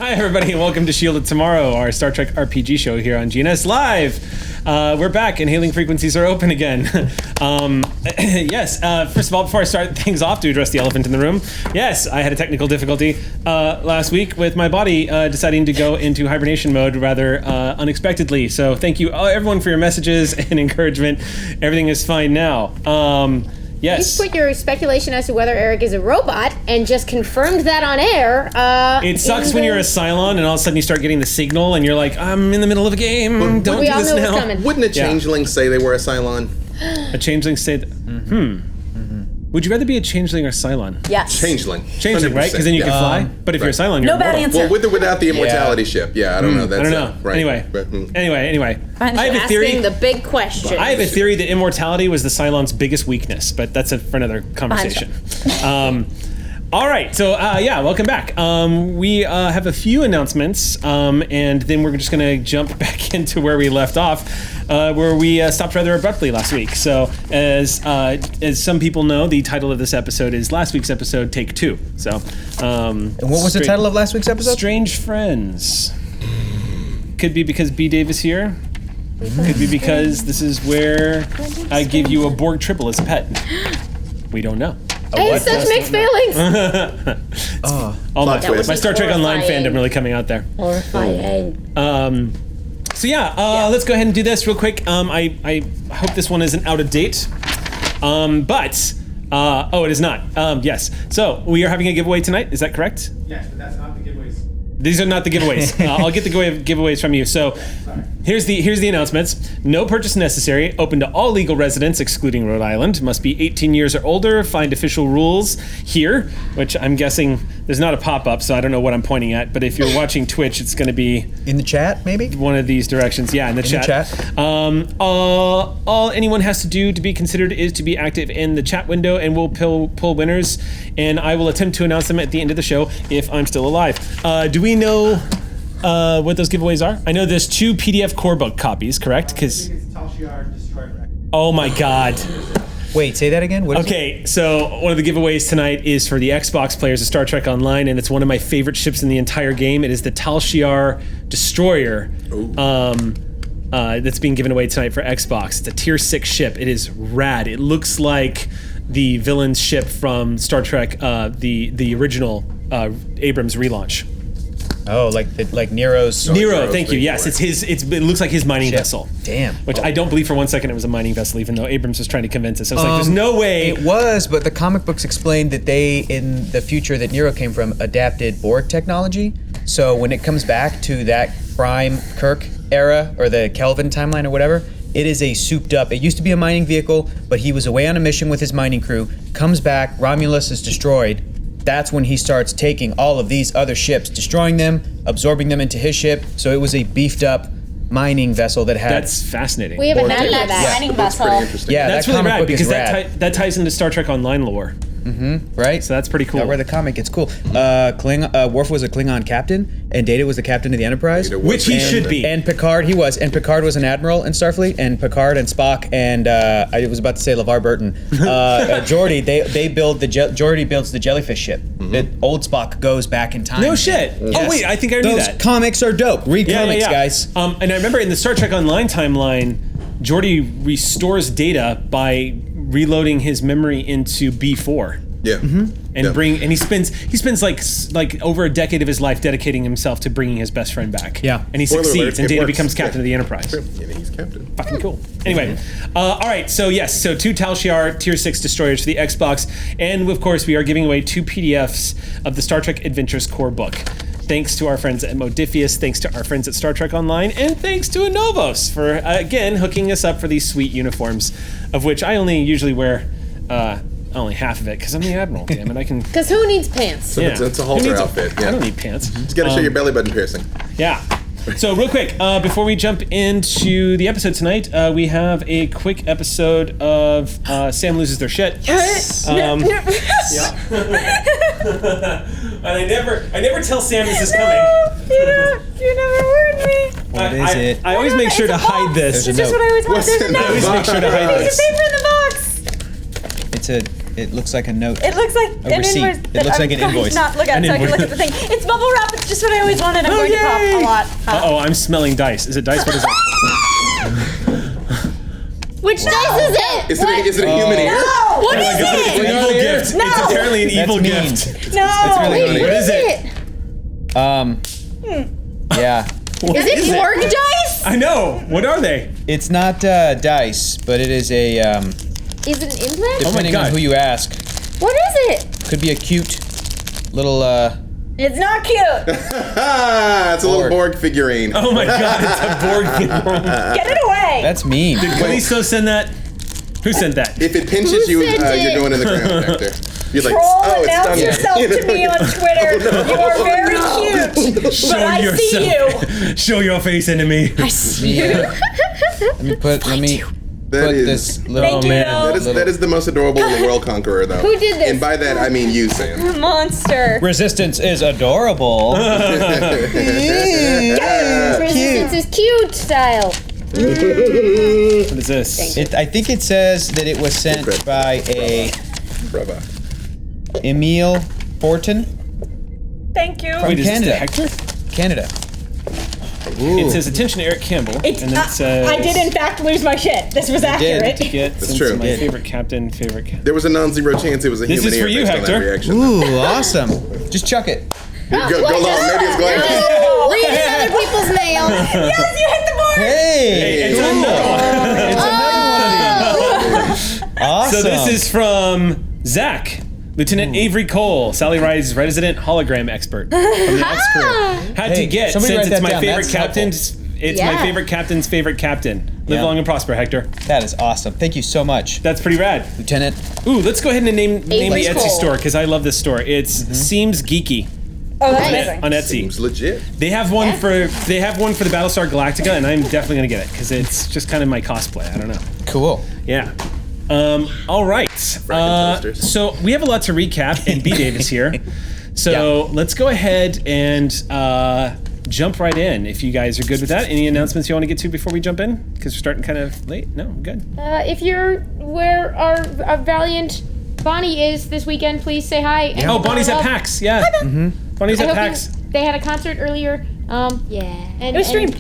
Hi, everybody, and welcome to Shielded Tomorrow, our Star Trek RPG show here on GNS Live. We're back, and hailing frequencies are open again. Yes, first of all, before I start things off, to address the elephant in the room, yes, I had a technical difficulty last week with my body deciding to go into hibernation mode rather unexpectedly. So thank you, everyone, for your messages and encouragement. Everything is fine now. Yes. You put your speculation as to whether Eric is a robot and just confirmed that on air. It sucks when you're a Cylon and all of a sudden you start getting the signal and you're like, I'm in the middle of a game. Don't do this now. Coming. Wouldn't a changeling say they were a Cylon? A changeling said, Would you rather be a changeling or Cylon? Yes. Changeling. Changeling, right? Because then you can fly. But if you're a Cylon, you're No bad immortal. answer. Well, with or without the immortality ship. Yeah, I don't know. That's I don't know. right. Anyway. I have a theory. Asking the big question. I have a theory that immortality was the Cylon's biggest weakness, but that's for another conversation. All right, so welcome back. We have a few announcements, and then we're just going to jump back into where we left off, where we stopped rather abruptly last week. So, as some people know, the title of this episode is last week's episode, Take 2. So, and what was the title of last week's episode? Strange Friends. Could be because B. Dave is here. Could be because this is where I give you a Borg triple as a pet. We don't know. I have such mixed feelings. My Star Trek Online fandom really coming out there. Horrifying. Let's go ahead and do this real quick. I hope this one isn't out of date. It is not. Yes. So we are having a giveaway tonight. Is that correct? Yes, but that's not the giveaways. These are not the giveaways. I'll get the giveaways from you. So here's the announcements. No purchase necessary. Open to all legal residents, excluding Rhode Island. Must be 18 years or older. Find official rules here, which I'm guessing there's not a pop-up, so I don't know what I'm pointing at. But if you're watching Twitch, it's going to be in the chat, maybe one of these directions. Yeah, in the chat. All anyone has to do to be considered is to be active in the chat window, and we'll pull winners. And I will attempt to announce them at the end of the show if I'm still alive. Do we know what those giveaways are? I know there's 2 PDF core book copies, correct? Because oh my god. Wait, say that again. What is it? So one of the giveaways tonight is for the Xbox players of Star Trek Online, and it's one of my favorite ships in the entire game. It is the Tal Shiar Destroyer. That's being given away tonight for Xbox. It's a tier 6 ship. It is rad. It looks like the villain's ship from Star Trek, the original Abrams relaunch. Oh, like Nero's. Nero, thank you. Yes, it's his. It looks like his mining vessel. Damn. Which I don't believe for one second it was a mining vessel, even though Abrams was trying to convince us. I was like, there's no way. It was, but the comic books explained that they, in the future that Nero came from, adapted Borg technology. So when it comes back to that Prime Kirk era or the Kelvin timeline or whatever, it is a souped up. It used to be a mining vehicle, but he was away on a mission with his mining crew. Comes back, Romulus is destroyed. That's when he starts taking all of these other ships, destroying them, absorbing them into his ship. So it was a beefed up mining vessel that had... That's fascinating. We haven't had that mining vessel. Yeah, that's that really comic rad book because is rad. that ties into Star Trek Online lore. Right? So that's pretty cool. I read the comic, it's cool. Worf was a Klingon captain, and Data was the captain of the Enterprise. Which he should be. And Picard, Picard was an admiral in Starfleet, and Picard and Spock and, I was about to say LeVar Burton, Geordi, Geordi builds the jellyfish ship. That old Spock goes back in time. No shit. Yes. Oh wait, I think I knew that. Those comics are dope. Read comics, guys. And I remember in the Star Trek Online timeline, Geordi restores Data by reloading his memory into B4. Yeah. And he spends like over a decade of his life dedicating himself to bringing his best friend back. Yeah. And he Spoiler succeeds, alert, and it Data works. becomes captain of the Enterprise. Yeah, he's captain. Fucking cool. Anyway, all right. So yes, 2 Tal Shiar Tier 6 destroyers for the Xbox, and of course we are giving away 2 PDFs of the Star Trek Adventures core book. Thanks to our friends at Modifius, thanks to our friends at Star Trek Online, and thanks to Anovos for again hooking us up for these sweet uniforms, of which I only usually wear. Only half of it because I'm the Admiral. Damn it, I can. Because who needs pants? So it's a halter outfit. I don't need pants. You gotta show your belly button piercing. Yeah. So real quick, before we jump into the episode tonight, we have a quick episode of Sam Loses Their Shit. Yes. And I never tell Sam this is coming. You never warned me. What is it? I always make sure to hide this. It's just what I always want. There's a I always make sure to hide There's this. a paper in the box. It's a It looks like a note. It looks like A receipt. invoice. It looks I'm like an trying to invoice. Not look at it so I can look at the thing. It's bubble wrap. It's just what I always wanted. I'm going to pop a lot. Uh-oh, I'm smelling dice. Is it dice? What is it? Which dice is it? Is it a human ear? No! What Oh my is god, it's an it? evil gift. No. It's apparently an evil mean. gift. No! really Wait, funny. what is it? Yeah. What Is it Borg dice? I know. What are they? It's not dice, but it is a, Is it an implant? depending God. on who you ask, What is it? could be a cute little, It's not cute. It's a little Borg figurine. Oh my god, it's a Borg figurine. Get it away. that's mean. Did Callisto send that? Who sent that? If it pinches Who you, sent it? you're going in the ground, Hector. You're like, Troll, oh, it's announce done. yourself to me on Twitter. You are very cute, but I see you. Show your face, enemy. I see you. Let me put That is- this little Thank you. man. That is the most adorable little world conqueror, though. Who did this? And by that, I mean you, Sam. Monster. Resistance is adorable. Resistance is cute style. What is this? I think it says that it was sent by a Bravo. Emil Fortin Thank you. Wait, is this to Canada. Hector? Canada. It says attention Eric Campbell. It's, and then it says I did in fact lose my shit. This was accurate. get That's since true. my Yeah. favorite captain, favorite captain. There was a non-zero chance it was a This human is ear for you, based on Hector. that reaction. Ooh, awesome. Just chuck it. Go long. Maybe it's going. Reading other people's mail. Yes, you hit the board. Hey, It's another one. It's another one of these. awesome. So this is from Zach. Lieutenant Avery Cole, Sally Ride's resident hologram expert from the X crew. Had to Hey, get, somebody since write it's that my down. favorite That's captain's, it's my Yeah. favorite captain's favorite captain. Live Yeah. long and prosper, Hector. That is awesome. Thank you so much, That's pretty rad. Lieutenant. Ooh, let's go ahead and name the Avery Etsy Cole. store because I love this store. It's Seems Geeky Oh, that's on, amazing. on Etsy. Seems legit. They have one for the Battlestar Galactica, and I'm definitely gonna get it because it's just kind of my cosplay. I don't know. Cool. Yeah. All right. toasters. So we have a lot to recap, and B Dave is here. So let's go ahead and jump right in. If you guys are good with that, any announcements you want to get to before we jump in? Because we're starting kind of late. No, good. If you're where our valiant Bonnie is this weekend, please say hi. And Oh, Bonnie's at love. PAX. Yeah. Bonnie's I at hope PAX. they had a concert earlier. Yeah. And, It was streamed.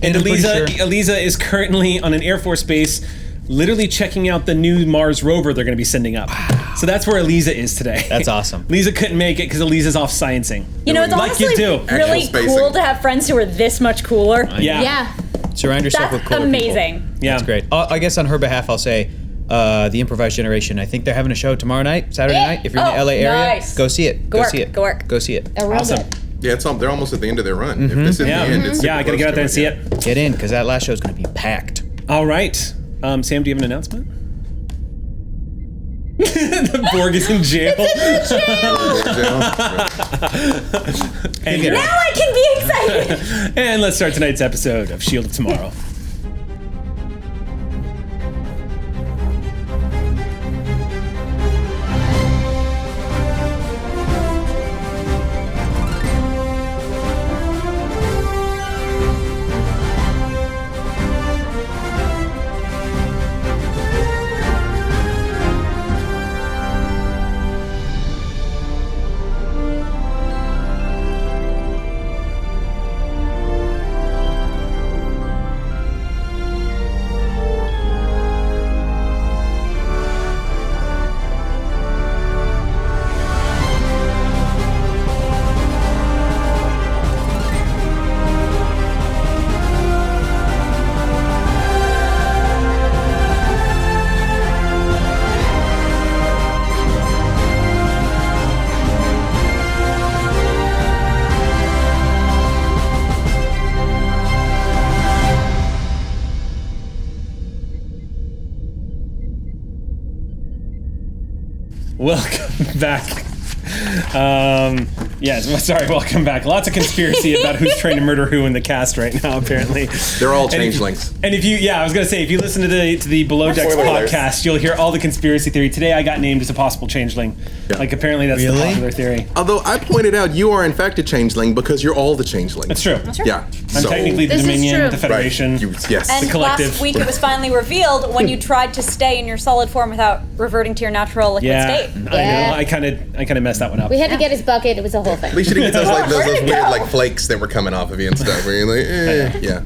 And I'm pretty Eliza is currently on an Air Force base, literally checking out the new Mars rover they're going to be sending up. So that's where Eliza is today. That's awesome. Eliza couldn't make it because Eliza's off sciencing. You know, it's Like honestly you do. really Actual cool spacing. to have friends who are this much cooler. Yeah. Yeah. Surround yourself with That's cooler people. amazing. Yeah. That's great. I guess on her behalf, I'll say the Improvised Generation. I think they're having a show tomorrow night, Saturday Yeah. night. If you're in the Oh, LA area, nice. go see it. Go work, see it. go work. Go see it. A real Awesome. bit. Yeah, they're almost at the end of their run. If this is Yeah. the end, it's Yeah, I gotta get out there and see it. Get in, because that last show is going to be packed. All right. Sam, do you have an announcement? The Borg is in jail. And, Now I can be excited. and let's start tonight's episode of Shield of Tomorrow. Welcome back Yes, sorry, welcome back. Lots of conspiracy about who's trying to murder who in the cast right now, apparently. They're all changelings. And if you, I was going to say, if you listen to the Below Decks Spoiler alerts. podcast, you'll hear all the conspiracy theory. Today I got named as a possible changeling. Yeah. Like, apparently that's the popular theory. Although I pointed out you are in fact a changeling because you're all the changelings. That's true. Yeah. I'm technically the This is Dominion, true. the Federation. Right. Yes. And The collective. last week it was finally revealed when you tried to stay in your solid form without reverting to your natural liquid state. I Yeah. know. I kind of messed that one up. We had to get his bucket. It was a whole thing. At least you didn't get those Where did it weird go? like flakes that were coming off of you and stuff. Where you're like, yeah.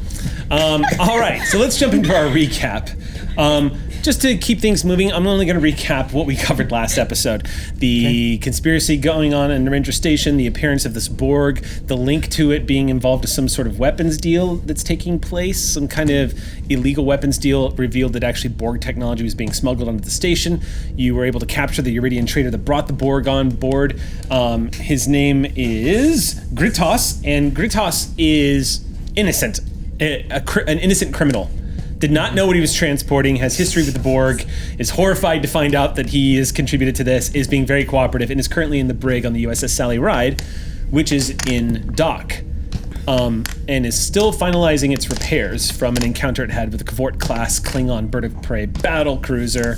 All right, so let's jump into our recap. Just to keep things moving, I'm only going to recap what we covered last episode. The conspiracy going on in Narendra Station, the appearance of this Borg, the link to it being involved with some sort of weapons deal that's taking place, some kind of illegal weapons deal revealed that actually Borg technology was being smuggled onto the station. You were able to capture the Uridian trader that brought the Borg on board. His name is Gritos, and Gritos is innocent, an innocent criminal. Did not know what he was transporting, has history with the Borg, is horrified to find out that he has contributed to this, is being very cooperative, and is currently in the brig on the USS Sally Ride, which is in dock, and is still finalizing its repairs from an encounter it had with a Cavort-class Klingon bird of prey battle cruiser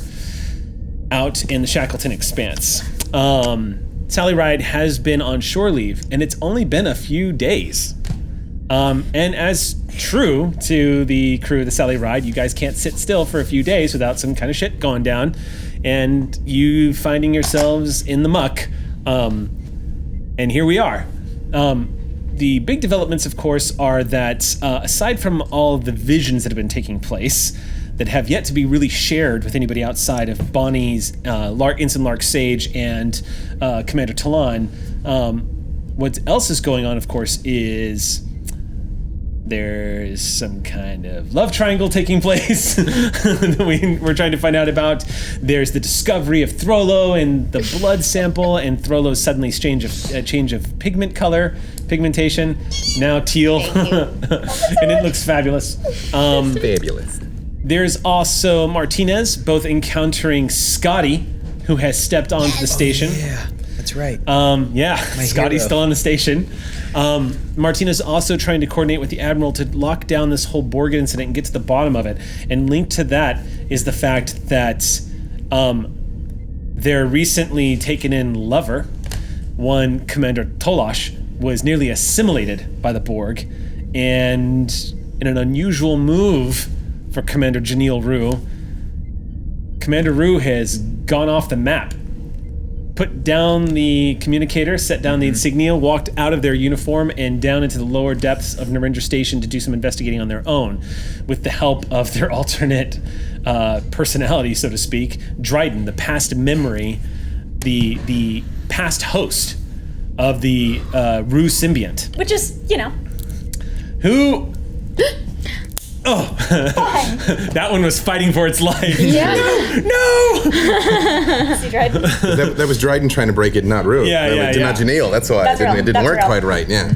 out in the Shackleton Expanse. Sally Ride has been on shore leave, and it's only been a few days. And as true to the crew of the Sally Ride, you guys can't sit still for a few days without some kind of shit going down, and you finding yourselves in the muck. And here we are. The big developments, of course, are that aside from all the visions that have been taking place, that have yet to be really shared with anybody outside of Bonnie's, Ensign Lark Sage, and Commander Talon, what else is going on, of course, is there's some kind of love triangle taking place that we're trying to find out about. There's the discovery of Throlo and the blood sample, and Throlo's suddenly change of pigmentation, now teal, and it looks fabulous. Fabulous. There's also Martinez, both encountering Scotty, who has stepped onto the station. Yeah, that's right. Scotty's hero. still on the station. Martinez also trying to coordinate with the Admiral to lock down this whole Borg incident and get to the bottom of it. And linked to that is the fact that their recently taken in lover, one Commander Tolosh, was nearly assimilated by the Borg. And in an unusual move for Commander Janelle Rue, Commander Rue has gone off the map. Put down the communicator, set down the insignia, walked out of their uniform and down into the lower depths of Narendra Station to do some investigating on their own, with the help of their alternate personality, so to speak, Dryden, the past memory, the past host of the Rue symbiont. Which is, Who... Oh, that one was fighting for its life. Yeah. No! See, Dryden? That was Dryden trying to break it, not Rue. Yeah. Not Janelle. That's why That's it real. didn't That's work real. quite right. Yeah.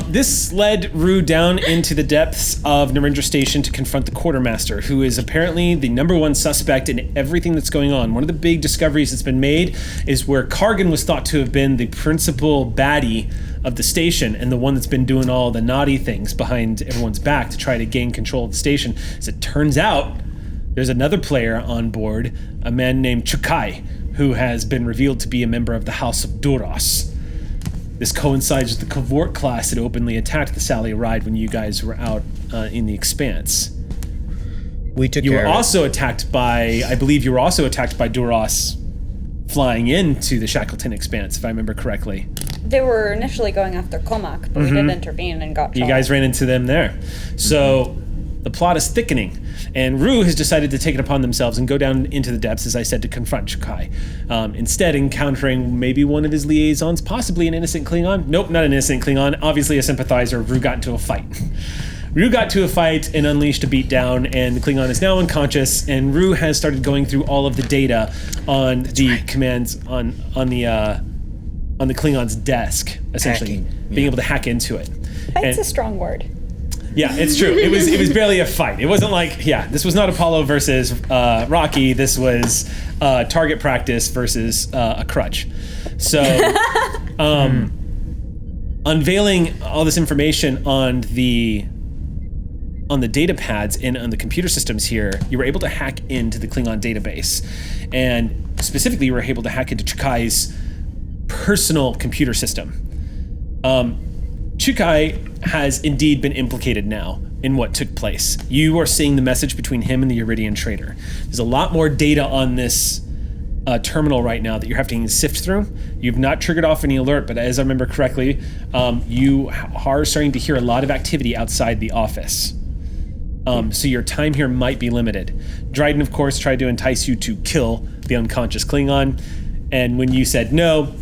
This led Rue down into the depths of Narendra Station to confront the quartermaster, who is apparently the number one suspect in everything that's going on. One of the big discoveries that's been made is where Kargan was thought to have been the principal baddie of the station and the one that's been doing all the naughty things behind everyone's back to try to gain control of the station. As it turns out, there's another player on board, a man named Chukai, who has been revealed to be a member of the House of Duras. This coincides with the Cavort class that openly attacked the Sally Ride when you guys were out in the Expanse. We took You care were of it. also attacked by, I believe you were also attacked by Duras flying into the Shackleton Expanse, if I remember correctly. They were initially going after Comac, but we did intervene and got You shot. guys ran into them there. So the plot is thickening, and Rue has decided to take it upon themselves and go down into the depths, as I said, to confront Chukai. Instead, encountering maybe one of his liaisons, possibly an innocent Klingon. Nope, not an innocent Klingon. Obviously a sympathizer. Rue got into a fight. Rue got to a fight and unleashed a beatdown, and the Klingon is now unconscious, and Rue has started going through all of the data on commands on the Klingon's desk, essentially. Hacking, being able to hack into it. Fight's And- a strong word. Yeah, it's true. It was barely a fight. It wasn't like, this was not Apollo versus Rocky. This was target practice versus a crutch. So, unveiling all this information on the data pads and on the computer systems here, you were able to hack into the Klingon database. And specifically, you were able to hack into Chukai's personal computer system. Chukai has indeed been implicated now in what took place. You are seeing the message between him and the Iridian trader. There's a lot more data on this terminal right now that you're having to sift through. You've not triggered off any alert, but as I remember correctly, you are starting to hear a lot of activity outside the office. So your time here might be limited. Dryden, of course, tried to entice you to kill the unconscious Klingon, and when you said no,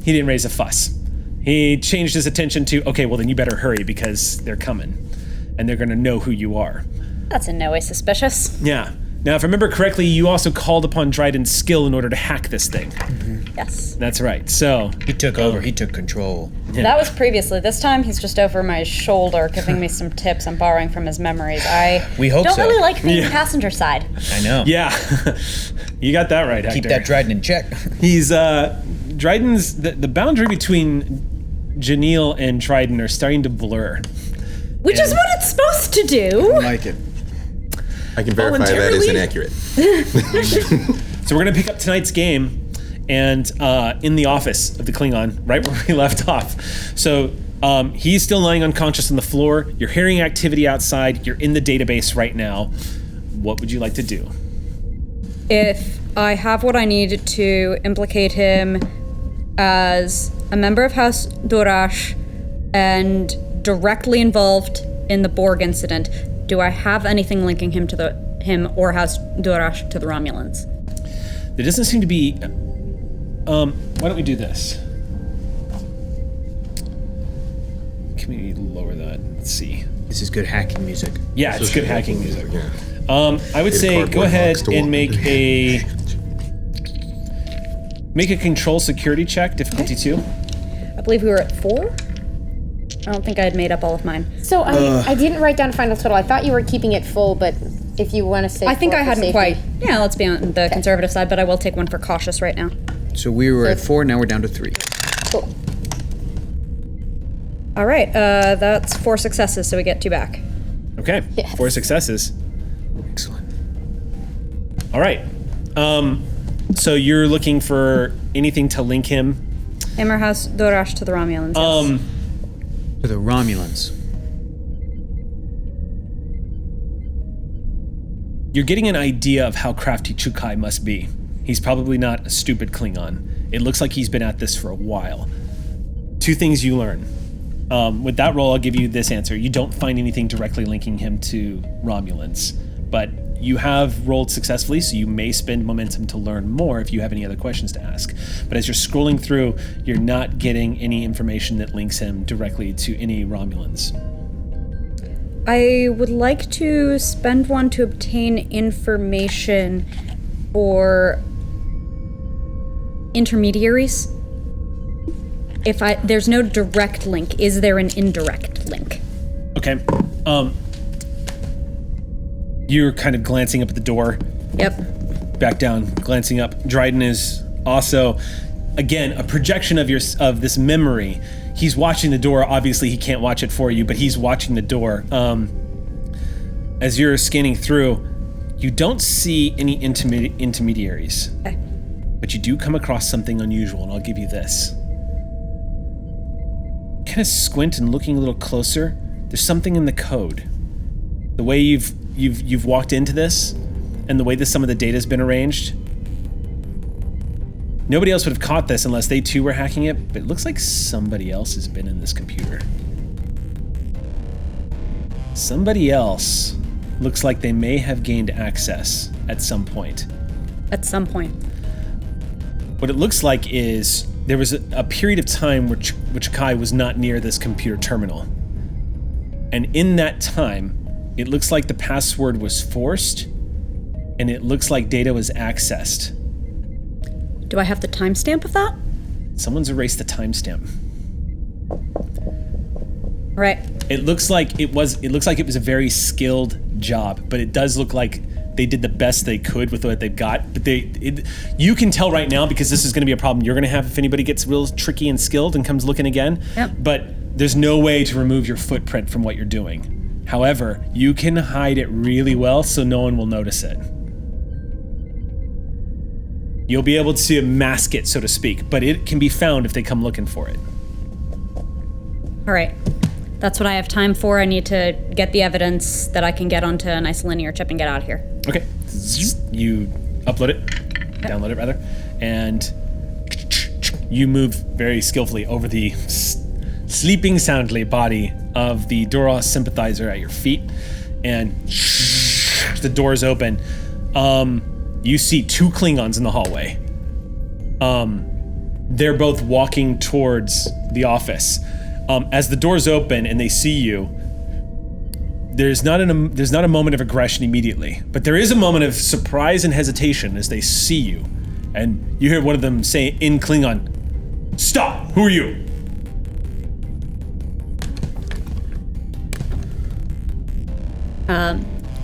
he didn't raise a fuss. He changed his attention to, okay, well then you better hurry because they're coming, and they're gonna know who you are. That's in no way suspicious. Yeah. Now, if I remember correctly, you also called upon Dryden's skill in order to hack this thing. Mm-hmm. Yes. That's right. So He took over. He took control. Yeah. That was previously. This time he's just over my shoulder giving me some tips I'm borrowing from his memories. We hope don't so. really like being passenger side. I know. Yeah, you got that right, Keep Hector. that Dryden in check. He's Dryden's the boundary between Janelle and Dryden are starting to blur. Which is what it's supposed to do. I like it. I can verify that is inaccurate. So we're gonna pick up tonight's game, and in the office of the Klingon, right where we left off. So he's still lying unconscious on the floor. You're hearing activity outside. You're in the database right now. What would you like to do? If I have what I need to implicate him as a member of House Dorash and directly involved in the Borg incident, do I have anything linking him to him or House Dorash to the Romulans? There doesn't seem to be. Why don't we do this? Can we lower that? Let's see. This is good hacking music. Yeah, it's good hacking music. Yeah. I would Get a say cardboard go ahead box to and walk. make a control security check, difficulty 2. I believe we were at 4? I don't think I had made up all of mine. So I didn't write down final total. I thought you were keeping it full, but if you want to say I think 4 I for hadn't safety. quite. Yeah, let's be on the conservative side, but I will take one for cautious right now. So we were at 4, now we're down to 3. Cool. All right, that's 4 successes, so we get 2 back. Okay, Yes. 4 successes. Excellent. All right. So you're looking for anything to link him. Him or House Dorash to the Romulans. Yes. To the Romulans. You're getting an idea of how crafty Chukai must be. He's probably not a stupid Klingon. It looks like he's been at this for a while. 2 things you learn. With that roll, I'll give you this answer. You don't find anything directly linking him to Romulans, but you have rolled successfully, so you may spend momentum to learn more if you have any other questions to ask. But as you're scrolling through, you're not getting any information that links him directly to any Romulans. I would like to spend one to obtain information for intermediaries. If there's no direct link, is there an indirect link? Okay. You're kind of glancing up at the door. Yep. Back down, glancing up. Dryden is also, again, a projection of this memory. He's watching the door. Obviously, he can't watch it for you, but he's watching the door. As you're scanning through, you don't see any intermediaries. Okay. But you do come across something unusual, and I'll give you this. Kind of squint and looking a little closer. There's something in the code. The way you've walked into this, and the way that some of the data's been arranged. Nobody else would have caught this unless they too were hacking it, but it looks like somebody else has been in this computer. Somebody else looks like they may have gained access at some point. At some point. What it looks like is there was a period of time which Kai was not near this computer terminal. And in that time, it looks like the password was forced, and it looks like data was accessed. Do I have the timestamp of that? Someone's erased the timestamp. Right. It looks like it was a very skilled job, but it does look like they did the best they could with what they've got. But you can tell right now, because this is going to be a problem you're going to have if anybody gets real tricky and skilled and comes looking again. Yep. But there's no way to remove your footprint from what you're doing. However, you can hide it really well so no one will notice it. You'll be able to mask it, so to speak, but it can be found if they come looking for it. All right. That's what I have time for. I need to get the evidence that I can get onto a nice linear chip and get out of here. Okay. You upload it, download it rather, and you move very skillfully over the sleeping soundly body of the Duras sympathizer at your feet, and the doors open. You see 2 Klingons in the hallway. They're both walking towards the office. As the doors open and they see you, there's not a moment of aggression immediately, but there is a moment of surprise and hesitation as they see you, and you hear one of them say in Klingon, "Stop! Who are you?"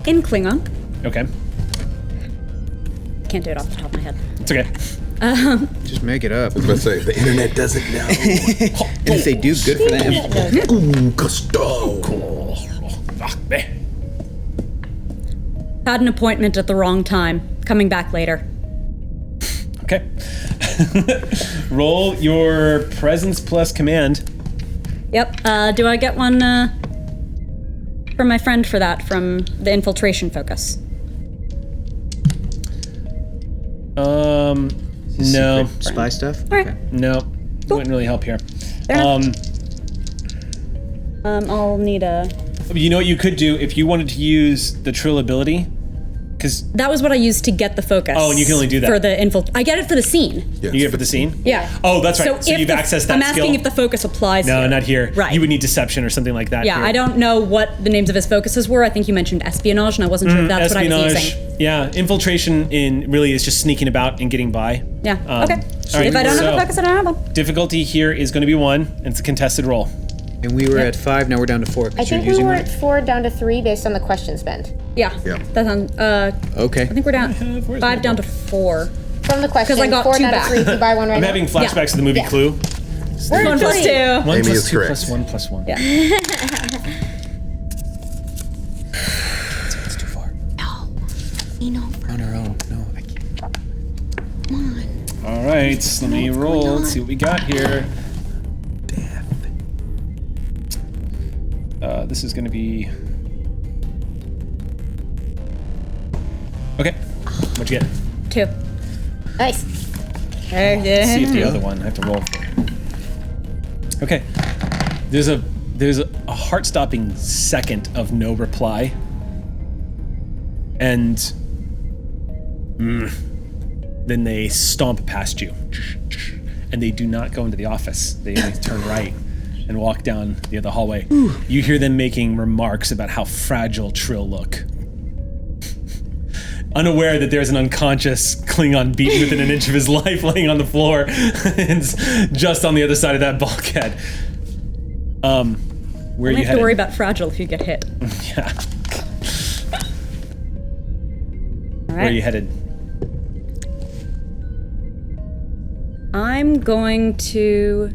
In Klingon. Okay, Can't do it off the top of my head. it's okay. Just make it up. I was about to say, the internet doesn't know. And if they do, good for them. Ooh, Gusto. Had an appointment at the wrong time. Coming back later. Okay. Roll your presence plus command. Yep. Do I get one from my friend for that, from the infiltration focus? No. Secret spy stuff? All right. Okay. No. Wouldn't really help here. Fair enough. I'll need a... You know what you could do if you wanted to use the Trill ability? Because That was what I used to get the focus. Oh, and you can only do that. For the I get it for the scene. Yes. you get it for the scene? Yeah. Oh, that's right. So if you've accessed that I'm asking skill? if the focus applies No, here. not here. Right. You would need deception or something like that. Yeah, here. I don't know what the names of his focuses were. I think you mentioned espionage, and I wasn't sure if that's what I was using. Yeah, infiltration really is just sneaking about and getting by. Yeah, okay. all right, If I don't so have a focus, I don't have one. difficulty here is going to be 1, and it's a contested roll. And we were at 5, now we're down to 4. I think we were at 4 down to 3 based on the question spent. Yeah. Yeah. That sounds, Okay. I think we're down where's 5 my down to 4. From the question, 'Cause I got 4 2 down back. to 3 if you buy one right I'm now. having flashbacks to the movie Yeah. Clue. We're 1 at plus 3. 2. 1 Amy plus is 2 correct. plus 1 plus 1. Yeah. It's too far. On our own. No, I can't. All right, let me roll. Let's see what we got here. This is going to be... Okay. What'd you get? 2. Nice. See if the other one I have to roll for. Okay. There's a heart-stopping second of no reply. And then they stomp past you. And they do not go into the office. They turn right and walk down the other hallway. You hear them making remarks about how fragile Trill look. Unaware that there's an unconscious Klingon beaten within an inch of his life laying on the floor. It's just on the other side of that bulkhead. Where are You you have to headed? worry about fragile if you get hit. Yeah. All Where are you right. headed? I'm going to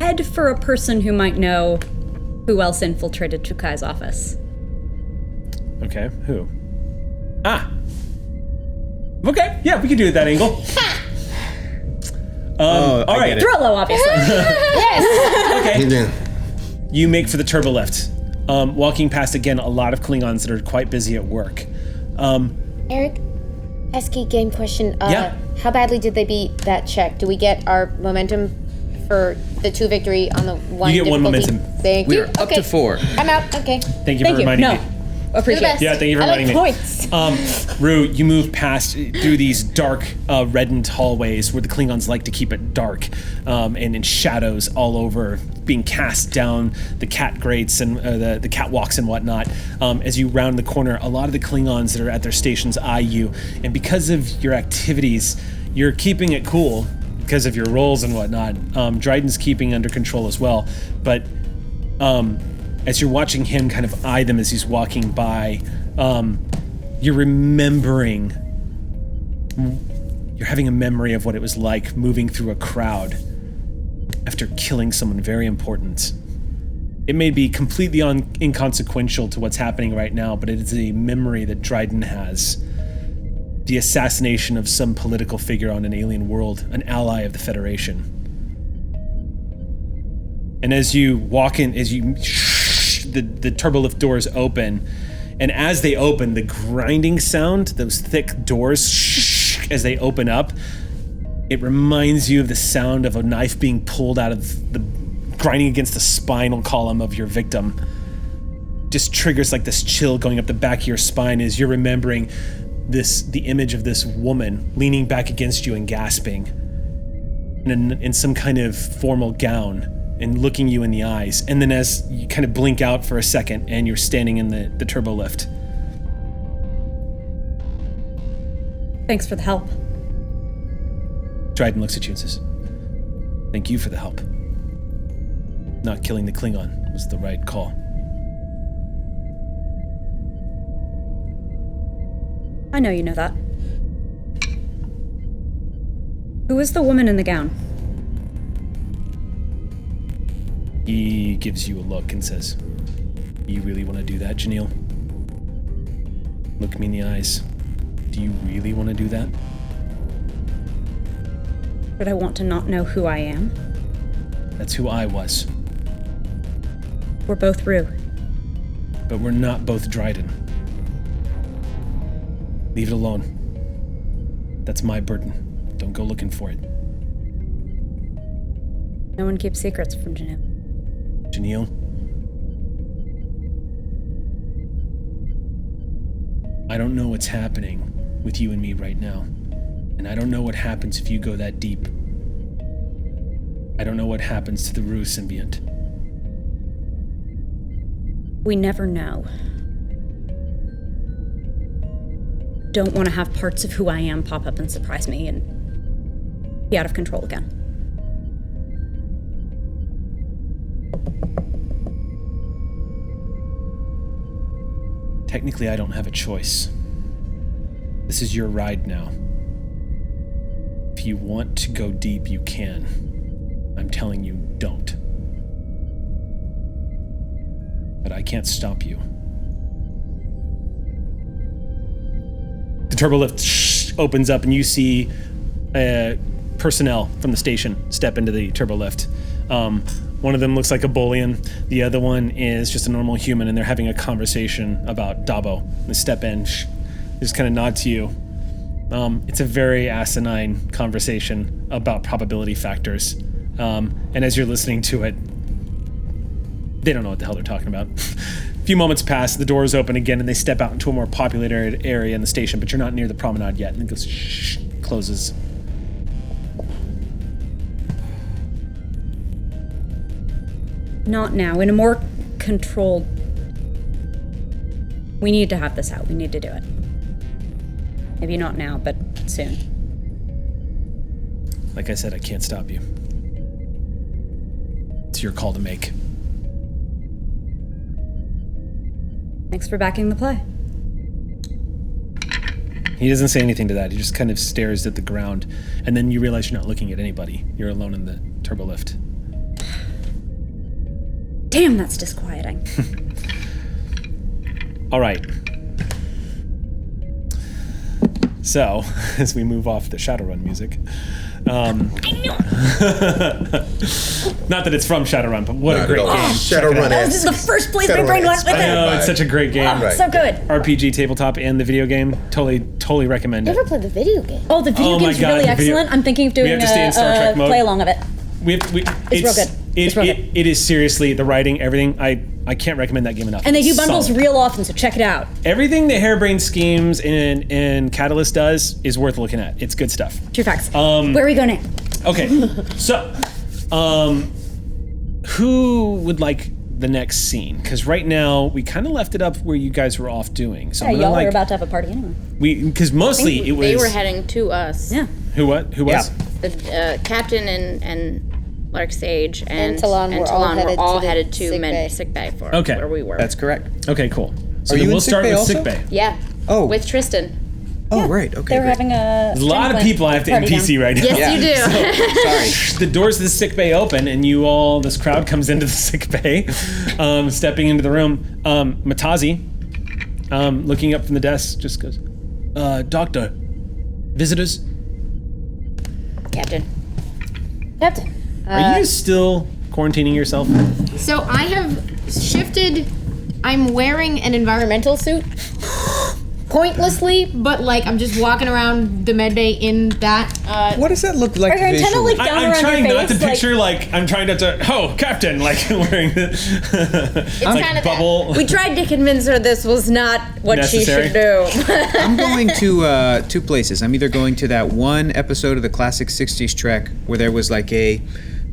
head for a person who might know who else infiltrated Chukai's office. Okay, who? Ah! Okay, yeah, we can do it that angle. All I right. get it. Throllo, obviously. Okay. Yeah. You make for the Turbolift, walking past again a lot of Klingons that are quite busy at work. Eric, pesky game question. Yeah. How badly did they beat that check? Do we get our momentum for the 2 victory on the 1 You get 1 difficulty? momentum. Thank We you. are up Okay. to 4. I'm out. Okay. Thank you for Thank you. reminding No. me. You're the Appreciate best. it. Yeah, thank you for I like reminding me. points. Rue, you move past through these dark, reddened hallways where the Klingons like to keep it dark, and in shadows all over, being cast down the cat grates and the catwalks and whatnot. As you round the corner, a lot of the Klingons that are at their stations eye you, and because of your activities, you're keeping it cool because of your roles and whatnot. Dryden's keeping under control as well, but as you're watching him kind of eye them as he's walking by, you're remembering, you're having a memory of what it was like moving through a crowd after killing someone very important. It may be completely inconsequential to what's happening right now, but it is a memory that Dryden has. The assassination of some political figure on an alien world, an ally of the Federation. And as you walk in, the turbolift doors open, and as they open, the grinding sound, those thick doors, as they open up, it reminds you of the sound of a knife being pulled out of the grinding against the spinal column of your victim. Just triggers like this chill going up the back of your spine as you're remembering the image of this woman leaning back against you and gasping in some kind of formal gown and looking you in the eyes. And then as you kind of blink out for a second and you're standing in the turbo lift. Thanks for the help. Dryden looks at you and says, "Thank you for the help. Not killing the Klingon was the right call." I know you know that. Who is the woman in the gown? He gives you a look and says, "You really want to do that, Janelle? Look me in the eyes. Do you really want to do that?" Would I want to not know who I am? That's who I was. We're both Rue. But we're not both Dryden. Leave it alone. That's my burden. Don't go looking for it. No one keeps secrets from Janelle. Janelle? I don't know what's happening with you and me right now. And I don't know what happens if you go that deep. I don't know what happens to the Rue symbiont. We never know. Don't want to have parts of who I am pop up and surprise me and be out of control again. Technically, I don't have a choice. This is your ride now. If you want to go deep, you can. I'm telling you, don't. But I can't stop you. The turbolift opens up and you see personnel from the station step into the turbolift. One of them looks like a Bolian. The other one is just a normal human, and they're having a conversation about Dabo. They step in, just kind of nod to you. It's a very asinine conversation about probability factors. And as you're listening to it, they don't know what the hell they're talking about. A few moments pass, the doors open again, and they step out into a more populated area in the station, but you're not near the promenade yet. And it goes closes. Not now. In a more controlled... We need to have this out. We need to do it. Maybe not now, but soon. Like I said, I can't stop you. It's your call to make. Thanks for backing the play. He doesn't say anything to that. He just kind of stares at the ground, and then you realize you're not looking at anybody. You're alone in the turbolift. Damn, that's disquieting. All right. So, as we move off the Shadowrun music, I know. not that it's from Shadowrun, but what a great game. Shadowrun. This is the first place my brain went with I know, it. it's such a great game. Oh, it's so good. RPG tabletop and the video game. Totally recommend it. Never played the video game. Oh, the video Oh my game's God, really the video- excellent. I'm thinking of doing have to stay in Star Trek a mode. play along of it. It's real good. It's real good. It is seriously, the writing, everything, I can't recommend that game enough. And they do It's bundles solid. real often, so check it out. Everything the Harebrained Schemes and Catalyst does is worth looking at. It's good stuff. True facts. Where are we going next? Okay, so, who would like the next scene? Because right now, we kind of left it up where you guys were off doing. So Yeah, I'm gonna y'all like, are about to have a party anyway. because mostly it was... They were heading to us. Yeah. Who was? Yeah. The captain and Lark Sage and Talon were all headed to the Sickbay for Okay. where we were. That's correct. Okay, cool. So Are then you we'll in start sickbay with also? sickbay. Yeah. Oh. With Tristan. Oh, right. Okay. They're great. having a. There's a lot of people I have to NPC right now. Yes, you do. Sorry. The doors of the sick bay open, and this crowd comes into the sick bay, stepping into the room. Matazi, looking up from the desk, just goes, Doctor, visitors? Captain. Are you still quarantining yourself? So I have shifted. I'm wearing an environmental suit. Pointlessly, but like I'm just walking around the medbay in that. What does that look like? Are your antenna visually? like down I'm around trying your not to face? picture I'm trying not to. Oh, Captain, like wearing the. It's like kind of bubble. We tried to convince her this was not what Necessary. she should do. I'm going to two places. I'm either going to that one episode of the classic 60s Trek where there was like a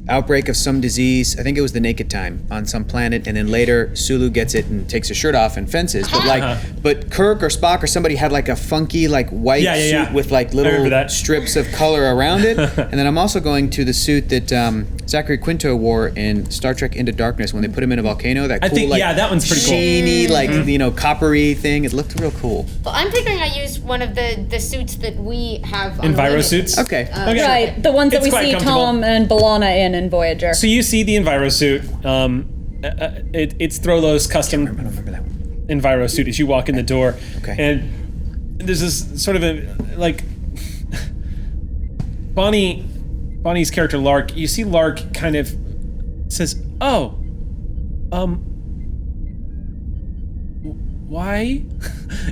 outbreak of some disease. I think it was the Naked Time on some planet, and then later Sulu gets it and takes his shirt off and fences. But but Kirk or Spock or somebody had like a funky like white suit with like little strips of color around it. And then I'm also going to the suit that Zachary Quinto wore in Star Trek Into Darkness when they put him in a volcano. That cool, that one's pretty sheeny, like coppery thing. It looked real cool. Well, I'm figuring I use one of the suits that we have. On Enviro suits. Okay. Right, the ones that It's we quite see comfortable. Tom and B'Elanna in Voyager. So you see the Enviro suit. It's Throlo's custom Enviro suit as you walk in the door. Okay. And there's this sort of Bonnie's character Lark. You see Lark kind of says, "Oh, why?"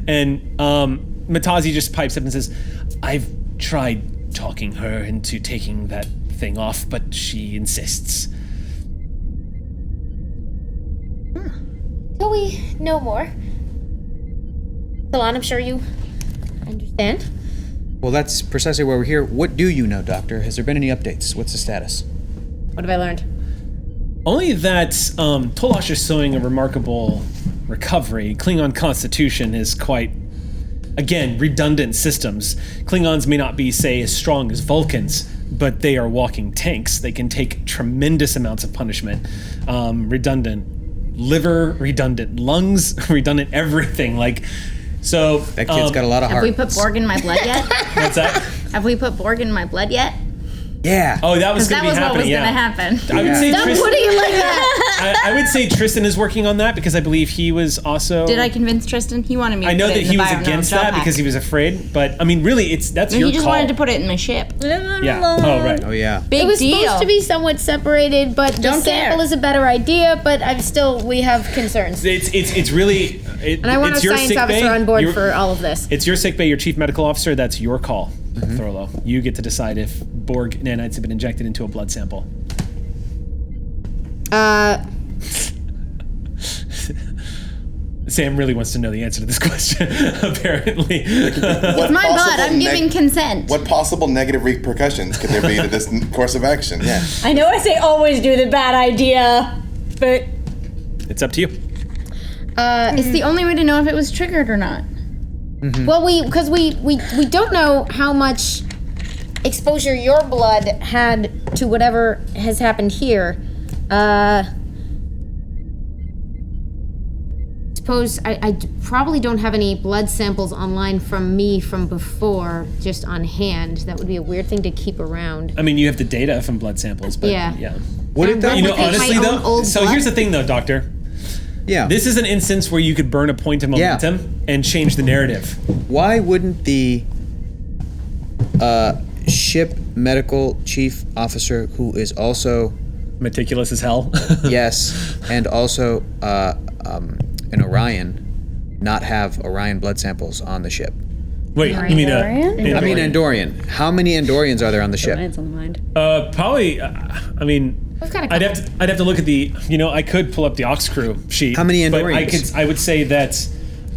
And Matazi just pipes up and says, "I've tried talking her into taking that thing off, but she insists." Till we know more. Talon, I'm sure you understand. Well, that's precisely why we're here. What do you know, Doctor? Has there been any updates? What's the status? What have I learned? Only that Tolosh is showing a remarkable recovery. Klingon constitution is quite, again, redundant systems. Klingons may not be, say, as strong as Vulcans, but they are walking tanks. They can take tremendous amounts of punishment. Redundant liver, redundant lungs, redundant everything. So that kid's got a lot of Have heart. we put Borg in my blood yet? What's that? Have we put Borg in my blood yet? Yeah. Oh, that was Because going that to be was what happening. was going to happen. I would say Stop Tristan. putting it like that! I would say Tristan is working on that because I believe he was also. Did I convince Tristan? He wanted me to I know put that it in he the was Biognome against shell that pack. because he was afraid. But I mean, really, that's your He just call. wanted to put it in my ship. Yeah. Oh, right. Oh, yeah. Big It was deal. supposed to be somewhat separated, but the Don't sample care. is a better idea, but we have concerns. It's really. And I want a it's your science sick officer bay. on board Your- for all of this. It's your sick bay, your chief medical officer. That's your call, Thorlo. You get to decide if Borg nanites have been injected into a blood sample. Sam really wants to know the answer to this question, apparently. It's my blood. I'm giving consent. What possible negative repercussions could there be to this course of action? Yeah. I know I say always do the bad idea, but It's up to you. It's the only way to know if it was triggered or not. Well, because we don't know how much exposure your blood had to whatever has happened here. Suppose I probably don't have any blood samples online from me from before, just on hand. That would be a weird thing to keep around. I mean, you have the data from blood samples, but Yeah. Would it though? You know, Replicate my honestly, own though. old So blood? here's the thing, though, Doctor. Yeah. This is an instance where you could burn a point of momentum and change the narrative. Why wouldn't the ship medical chief officer, who is also Meticulous as hell. yes, and also an Orion, not have Orion blood samples on the ship? Wait, you mean Andorian? I mean Andorian. How many Andorians are there on the ship? mine's on the mind. probably. I mean, We've got a I'd couple. have to look at the. You know, I could pull up the Ox Crew sheet. How many But Andorians? I would say that's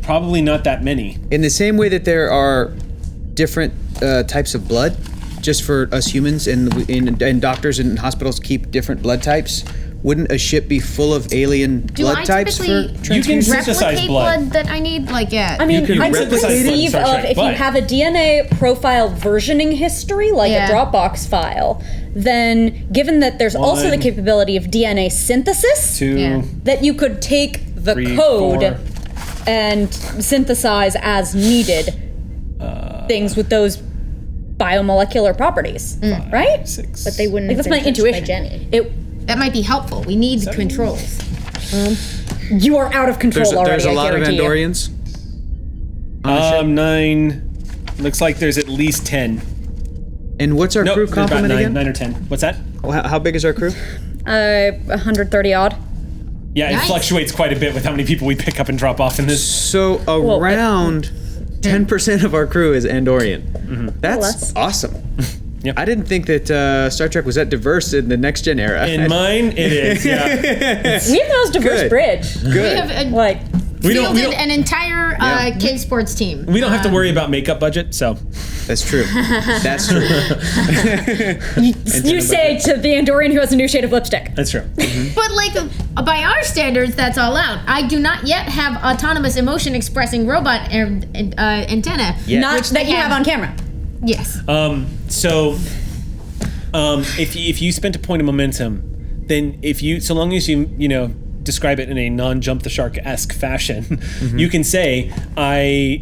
probably not that many. In the same way that there are different types of blood, just for us humans, and doctors and hospitals keep different blood types, wouldn't a ship be full of alien blood I types for typically- You can transfusion? synthesize Replicate blood. blood that I need, I mean, could I would replicate blood in conceive Star of Trek, if you but- have a DNA profile versioning history, like Yeah. a Dropbox file, then given that there's also the One. capability of DNA synthesis, 2, Yeah. that you could take the 3, code 4. and synthesize as needed things with those biomolecular properties, right? 6. But they wouldn't Like, have that's my been touched by intuition. Jenny. That might be helpful. We need the controls. You are out of control already. There's a lot of I guarantee you. Andorians. on the ship. 9. Looks like there's at least 10. And what's our No, crew there's about complement 9, again? 9 or 10. What's that? How big is our crew? 130 odd. Yeah, Nice. it fluctuates quite a bit with how many people we pick up and drop off in this. So around 10% of our crew is Andorian. That's less. awesome. Yep. I didn't think that Star Trek was that diverse in the next gen era. In mine, it is. Yeah. We have the most diverse Good. bridge. We Good. have Like, We don't- fielded an entire Yeah. cave sports team. We don't have to worry about makeup budget, so. That's true. That's true. you say to the Andorian who has a new shade of lipstick. That's true. But like, by our standards, that's all out. I do not yet have autonomous emotion expressing robot antenna. Yeah. Not Which they that you have on camera. Yes. So, if you spent a point of momentum, then so long as you describe it in a non-jump the shark-esque fashion, you can say,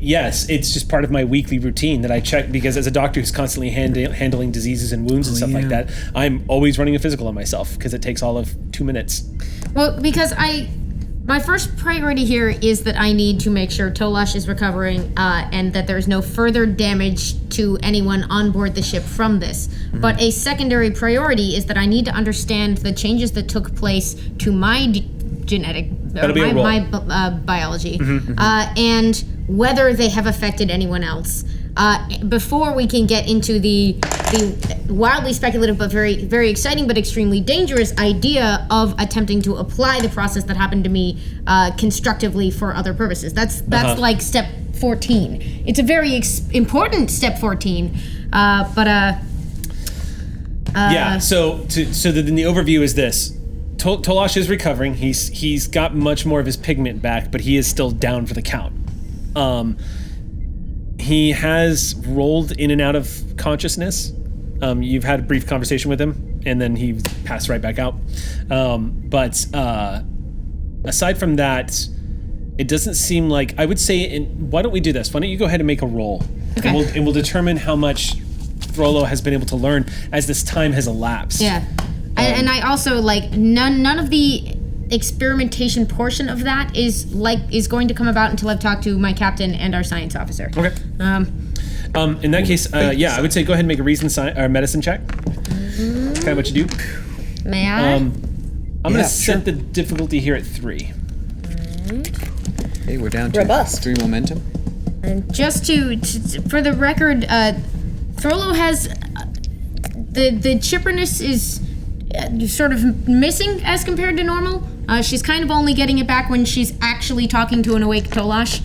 yes, it's just part of my weekly routine that I check, because as a doctor who's constantly handling diseases and wounds and stuff like that, I'm always running a physical on myself because it takes all of 2 minutes. Well, because my first priority here is that I need to make sure Tolash is recovering and that there's no further damage to anyone on board the ship from this. But a secondary priority is that I need to understand the changes that took place to my genetic, or be a roll. my biology, and whether they have affected anyone else. Before we can get into the wildly speculative but very, very exciting but extremely dangerous idea of attempting to apply the process that happened to me constructively for other purposes. That's like step 14. It's a very important step 14, yeah. So then the overview is this. Tolash is recovering. He's got much more of his pigment back, but he is still down for the count. He has rolled in and out of consciousness. You've had a brief conversation with him, and then he passed right back out. But aside from that, it doesn't seem like, I would say, why don't we do this? Why don't you go ahead and make a roll? Okay. And we'll determine how much Throlo has been able to learn as this time has elapsed. Yeah. And I also none of the experimentation portion of that is going to come about until I've talked to my captain and our science officer. Okay. In that case, I would say go ahead and make a reason or medicine check. Kind of what you do. May I? I'm gonna set the difficulty here at 3. Hey, we're down to Robust. 3 momentum. Just to for the record, Throlo has the chipperness is sort of missing as compared to normal. She's kind of only getting it back when she's actually talking to an awake Tolash,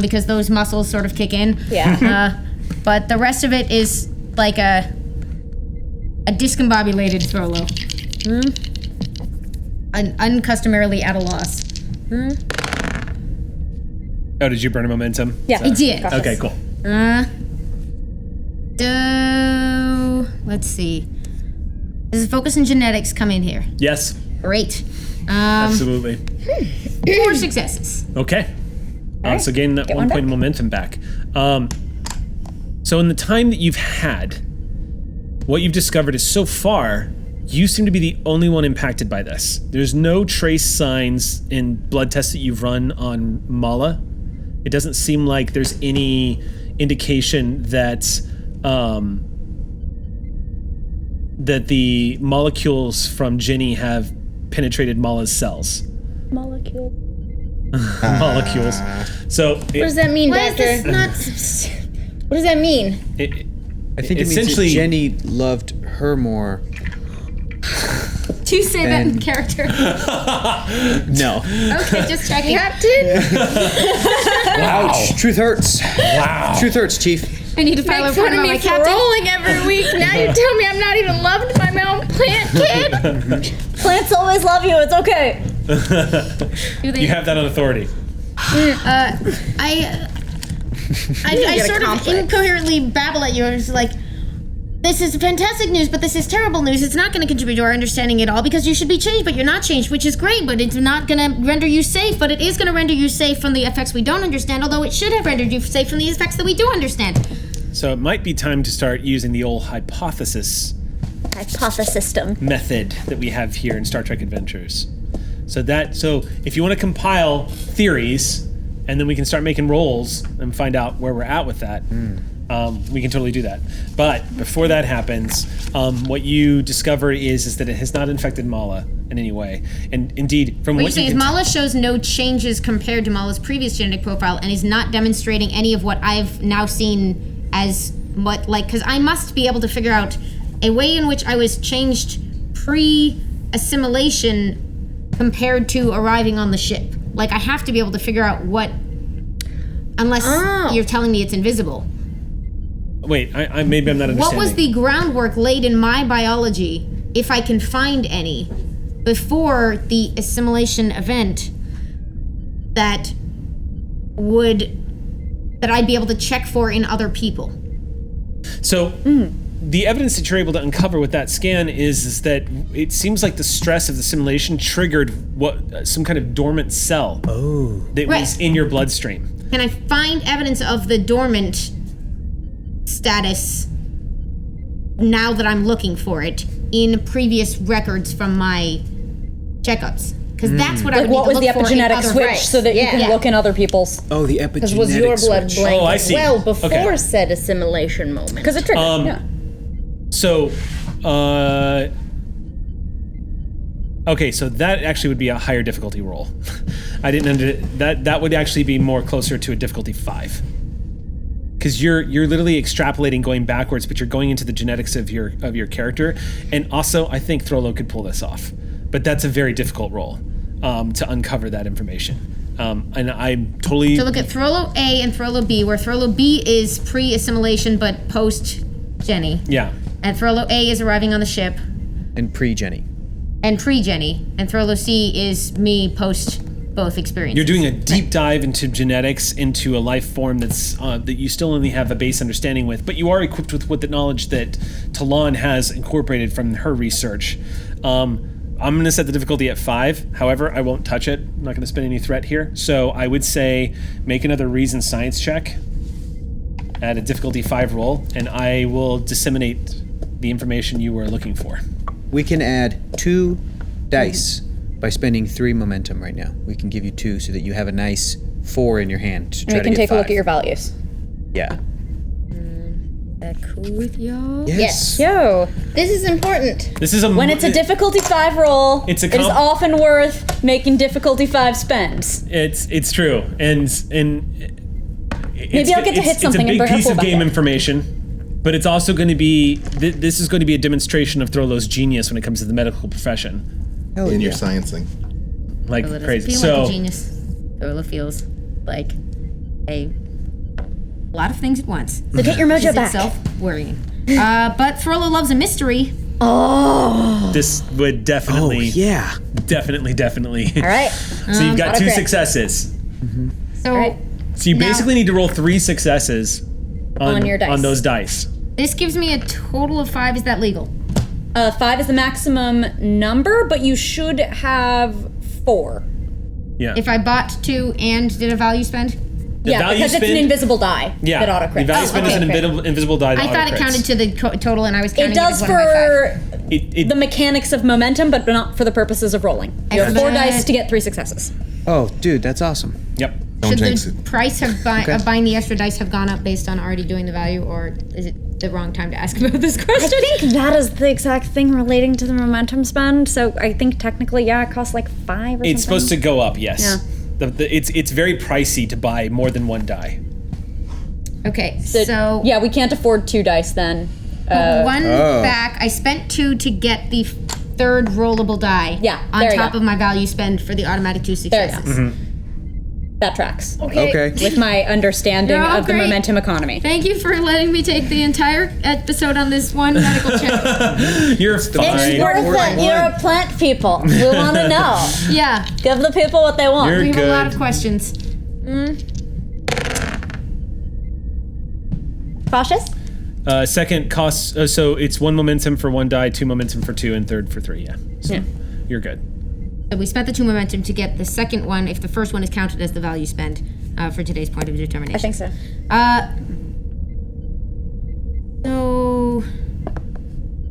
because those muscles sort of kick in. Yeah. But the rest of it is like a discombobulated Throlo. Uncustomarily at a loss. Oh, did you burn a momentum? Yeah. I did. Okay, cool. Let's see. Does focus and genetics come in here? Yes, Great. absolutely. 4 successes. Okay. So gain that Get 1 one point of momentum back. So in the time that you've had, what you've discovered is so far, you seem to be the only one impacted by this. There's no trace signs in blood tests that you've run on Mala. It doesn't seem like there's any indication that that the molecules from Ginny have penetrated Mala's cells. Molecule. Molecules. So What does that mean, Why is Doctor? this not? What does that mean? I think it means that essentially Jenny loved her more. Do you say that in And- character? No. Okay, just checking. Captain? Ouch. Truth hurts. Wow. Truth hurts, Chief. I need to file a Make fun report of on me my for captain. rolling every week. Now you tell me I'm not even loved by my own plant kid? Plants always love you. It's okay. Do they? you have that on authority. I get a sort of complex. incoherently babble at you. It's like, this is fantastic news, but this is terrible news. It's not going to contribute to our understanding at all because you should be changed, but you're not changed, which is great, but it's not going to render you safe, but it is going to render you safe from the effects we don't understand, although it should have rendered you safe from the effects that we do understand. So it might be time to start using the old hypothesis System. method that we have here in Star Trek Adventures. So if you want to compile theories, and then we can start making rolls and find out where we're at with that. We can totally do that. But before that happens, what you discover is that it has not infected Mala in any way. And indeed, from What what you're saying is Mala shows no changes compared to Mala's previous genetic profile and is not demonstrating any of what I've now seen as what, like, because I must be able to figure out a way in which I was changed pre-assimilation compared to arriving on the ship. Like, I have to be able to figure out what, unless you're telling me it's invisible. Wait, maybe I'm not understanding. What was the groundwork laid in my biology, if I can find any, before the assimilation event that I'd be able to check for in other people? So, the evidence that you're able to uncover with that scan is that it seems like the stress of the simulation triggered some kind of dormant cell that was in your bloodstream. Can I find evidence of the dormant status now that I'm looking for it in previous records from my checkups? Because that's what I would What was need the to look for in epigenetic other switch race. so that you can look in other people's? Oh, the epigenetic Because was your blood switch. blank Oh, I as see. well before Okay. said assimilation moment? Because it triggered. Yeah. So, okay, so that actually would be a higher difficulty roll. I didn't that would actually be more closer to a difficulty 5. Because you're literally extrapolating going backwards, but you're going into the genetics of your character. And also, I think Throlo could pull this off. But that's a very difficult role to uncover that information. And I'm totally... So look at Throlo A and Throlo B, where Throlo B is pre-assimilation but post-Jenny. Yeah. And Throlo A is arriving on the ship. And pre-Jenny. And pre-Jenny. And Throlo C is me post both experiences. You're doing a deep dive into genetics, into a life form that's that you still only have a base understanding with, but you are equipped with the knowledge that Talon has incorporated from her research. I'm going to set the difficulty at 5. However, I won't touch it. I'm not going to spend any threat here. So I would say make another reason science check at a difficulty 5 roll, and I will disseminate the information you were looking for. We can add 2 dice by spending 3 momentum right now. We can give you 2 so that you have a nice 4 in your hand to try And we to can get take 5. a look at your values. Yeah. That cool with y'all? Yes. Yo, This is important. This is when it's a difficulty 5 roll, It's a it is often worth making difficulty 5 spends. It's true, and Maybe I'll get to hit something and It's a big bring her piece full of back game up. information, but it's also going to be this is going to be a demonstration of Throlo's genius when it comes to the medical profession, Hell in yeah. your sciencing. like Throlo doesn't crazy. feel So like a genius. Throlo feels like a lot of things at once. So get your Which mojo is back. itself worrying. But Throlo loves a mystery. this would definitely, yeah. definitely. All right. So you've got 2 autocrit. successes. So Right. So you Now- basically need to roll 3 successes On your dice. on those dice. this gives me a total of 5. Is that legal? 5 is the maximum number, but you should have 4. Yeah. If I bought 2 and did a value spend? The Yeah, value because it's an spend- invisible die yeah. that auto The value crits. spend okay, is an okay. invisible die. That I thought it auto-crits. counted to the total, and I was counting It does as one of my 5. for It- the mechanics of momentum, but not for the purposes of rolling. You have 4 Excellent. dice to get 3 successes. Oh, dude, that's awesome. Yep. Don't Should jinx the it. price of buying the extra dice have gone up based on already doing the value, or is it the wrong time to ask about this question? I think that is the exact thing relating to the momentum spend. So I think technically, yeah, it costs like 5 or something. It's supposed to go up, yes. Yeah. It's very pricey to buy more than 1 die. Okay, so yeah, we can't afford 2 dice then. one back. I spent 2 to get the 3rd rollable die. Yeah, on there you top go. of my value spend for the automatic 2 There you successes. go. That tracks Okay. with my understanding You're all of the great. momentum economy. Thank you for letting me take the entire episode on this one medical check. You're fine. Worth it. You're a plant people. We want to know. Yeah, Give the people what they want. You're we have a lot good. of questions. Cautious? Second costs, so it's 1 momentum for 1 die, 2 momentum for 2, and third for 3, yeah. So you're good. So we spent the 2 momentum to get the second one, if the first one is counted as the value spent for today's point of determination. I think so. So,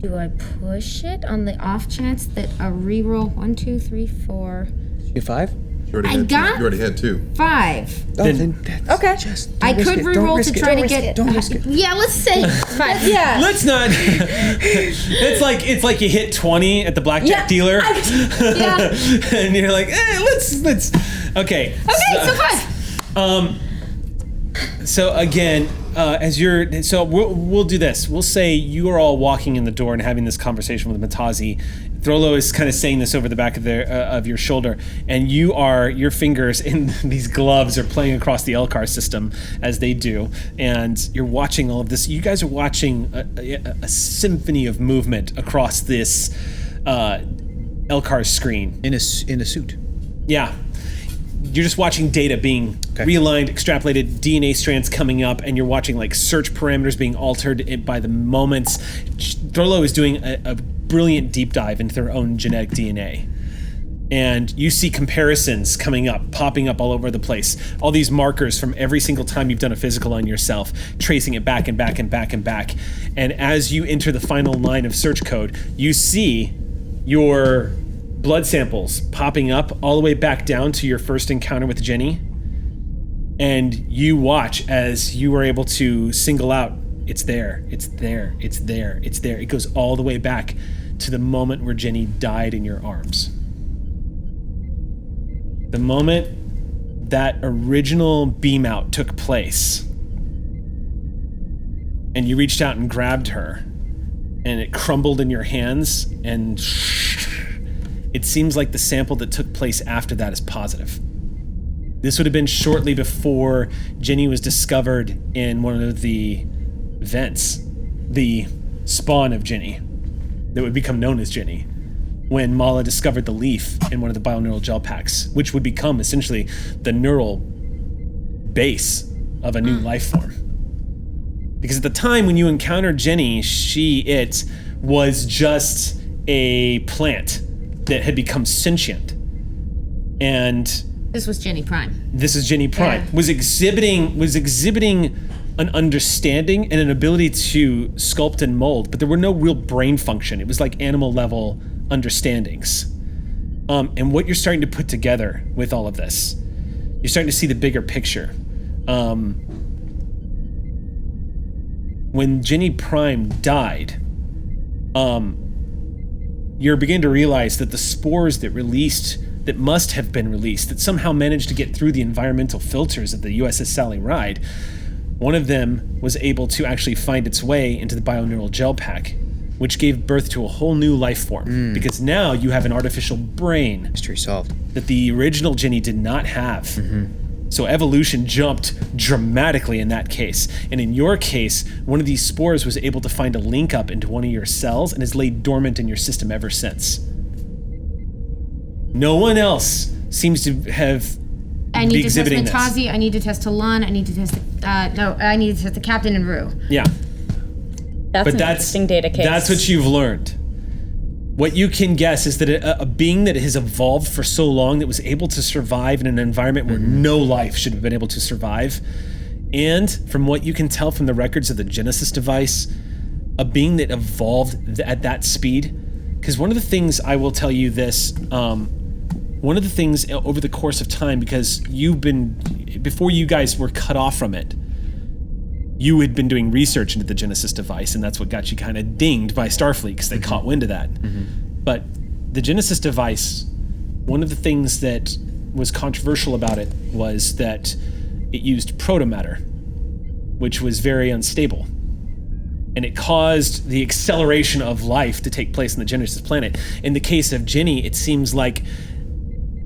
do I push it on the off chance that a reroll 1, 2, 3, 4? You 5? You already had 2. 5. Oh, then that's Okay. just I don't could risk it. Don't reroll risk to it. try Don't to risk get. it. Don't risk it. Yeah, let's say 5. Yeah. Let's not. it's like you hit 20 at the blackjack dealer, Yeah. and you're like, let's. Okay. Okay, so 5. So again, we'll do this. We'll say you are all walking in the door and having this conversation with Matazi. Throlo is kind of saying this over the back of your shoulder, and your fingers in these gloves are playing across the Elcar system as they do, and you're watching all of this. You guys are watching a symphony of movement across this Elcar screen. In a suit. Yeah. You're just watching data being realigned, extrapolated, DNA strands coming up, and you're watching like search parameters being altered by the moments. Throlo is doing a brilliant deep dive into their own genetic DNA. And you see comparisons coming up, popping up all over the place. All these markers from every single time you've done a physical on yourself, tracing it back and back and back and back. And as you enter the final line of search code, you see your blood samples popping up all the way back down to your first encounter with Jenny. And you watch as you are able to single out, it's there, it's there, it's there, it's there. It goes all the way back to the moment where Jenny died in your arms. The moment that original beam out took place, and you reached out and grabbed her, and it crumbled in your hands, and it seems like the sample that took place after that is positive. This would have been shortly before Jenny was discovered in one of the vents, the spawn of Jenny, that would become known as Jenny, when Mala discovered the leaf in one of the bioneural gel packs, which would become essentially the neural base of a new life form. Because at the time when you encountered Jenny, it was just a plant that had become sentient. And This was Jenny Prime. this is Jenny Prime, Yeah. was exhibiting an understanding and an ability to sculpt and mold, but there were no real brain function. It was like animal level understandings. And what you're starting to put together with all of this, you're starting to see the bigger picture. When Jenny Prime died, you're beginning to realize that the spores that must have been released, that somehow managed to get through the environmental filters of the USS Sally Ride, one of them was able to actually find its way into the bioneural gel pack, which gave birth to a whole new life form. Because now you have an artificial brain Mystery solved. that the original Jenny did not have. So evolution jumped dramatically in that case. And in your case, one of these spores was able to find a link up into one of your cells and has laid dormant in your system ever since. No one seems to have I be need to test exhibiting this. Matazi, I need to test Talan, I need to test I need to test the captain and Rue. Yeah. That's But an that's interesting data case. That's what you've learned. What you can guess is that a being that has evolved for so long, that was able to survive in an environment where no life should have been able to survive, and from what you can tell from the records of the Genesis device, a being that evolved at that speed. Because one of the things I will tell you this, one of the things over the course of time, because before you guys were cut off from it, you had been doing research into the Genesis device, and that's what got you kind of dinged by Starfleet, because they caught wind of that. But the Genesis device, one of the things that was controversial about it was that it used protomatter, which was very unstable. And it caused the acceleration of life to take place on the Genesis planet. In the case of Jenny, it seems like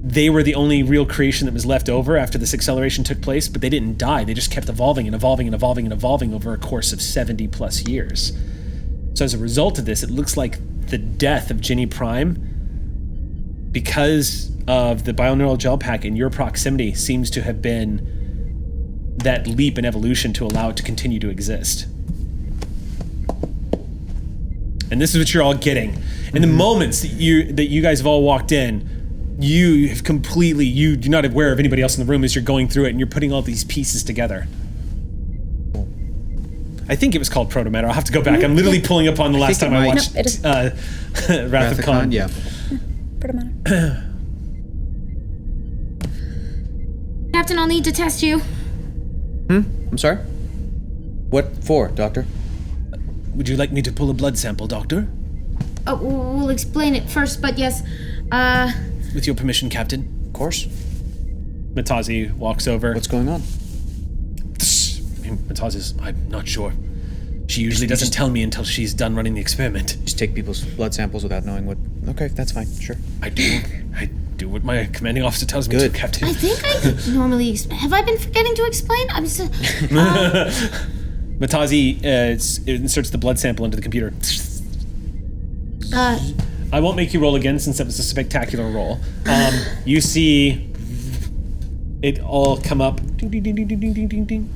they were the only real creation that was left over after this acceleration took place, but they didn't die. They just kept evolving and evolving and evolving and evolving over a course of 70 plus years. So as a result of this, it looks like the death of Jenny Prime, because of the bioneural gel pack in your proximity, seems to have been that leap in evolution to allow it to continue to exist. And this is what you're all getting. In the moments that you guys have all walked in, you have completely, you're not aware of anybody else in the room as you're going through it, and you're putting all these pieces together. I think it was called Protomatter. I'll have to go back. I'm literally pulling up on the last time I watched Wrath of Khan. Yeah. Protomatter. Captain, I'll need to test you. I'm sorry? What for, Doctor? Would you like me to pull a blood sample, Doctor? Oh, we'll explain it first, but yes. With your permission, Captain. Of course. Matazi walks over. What's going on? Matazi's, I'm not sure. She usually doesn't tell me until she's done running the experiment. Just take people's blood samples without knowing what... Okay, that's fine, sure. I do what my commanding officer tells me to, Captain. I think I normally... have I been forgetting to explain? I'm so... Matazi inserts the blood sample into the computer. I won't make you roll again since that was a spectacular roll. You see it all come up. Ding, ding, ding, ding, ding, ding, ding, ding.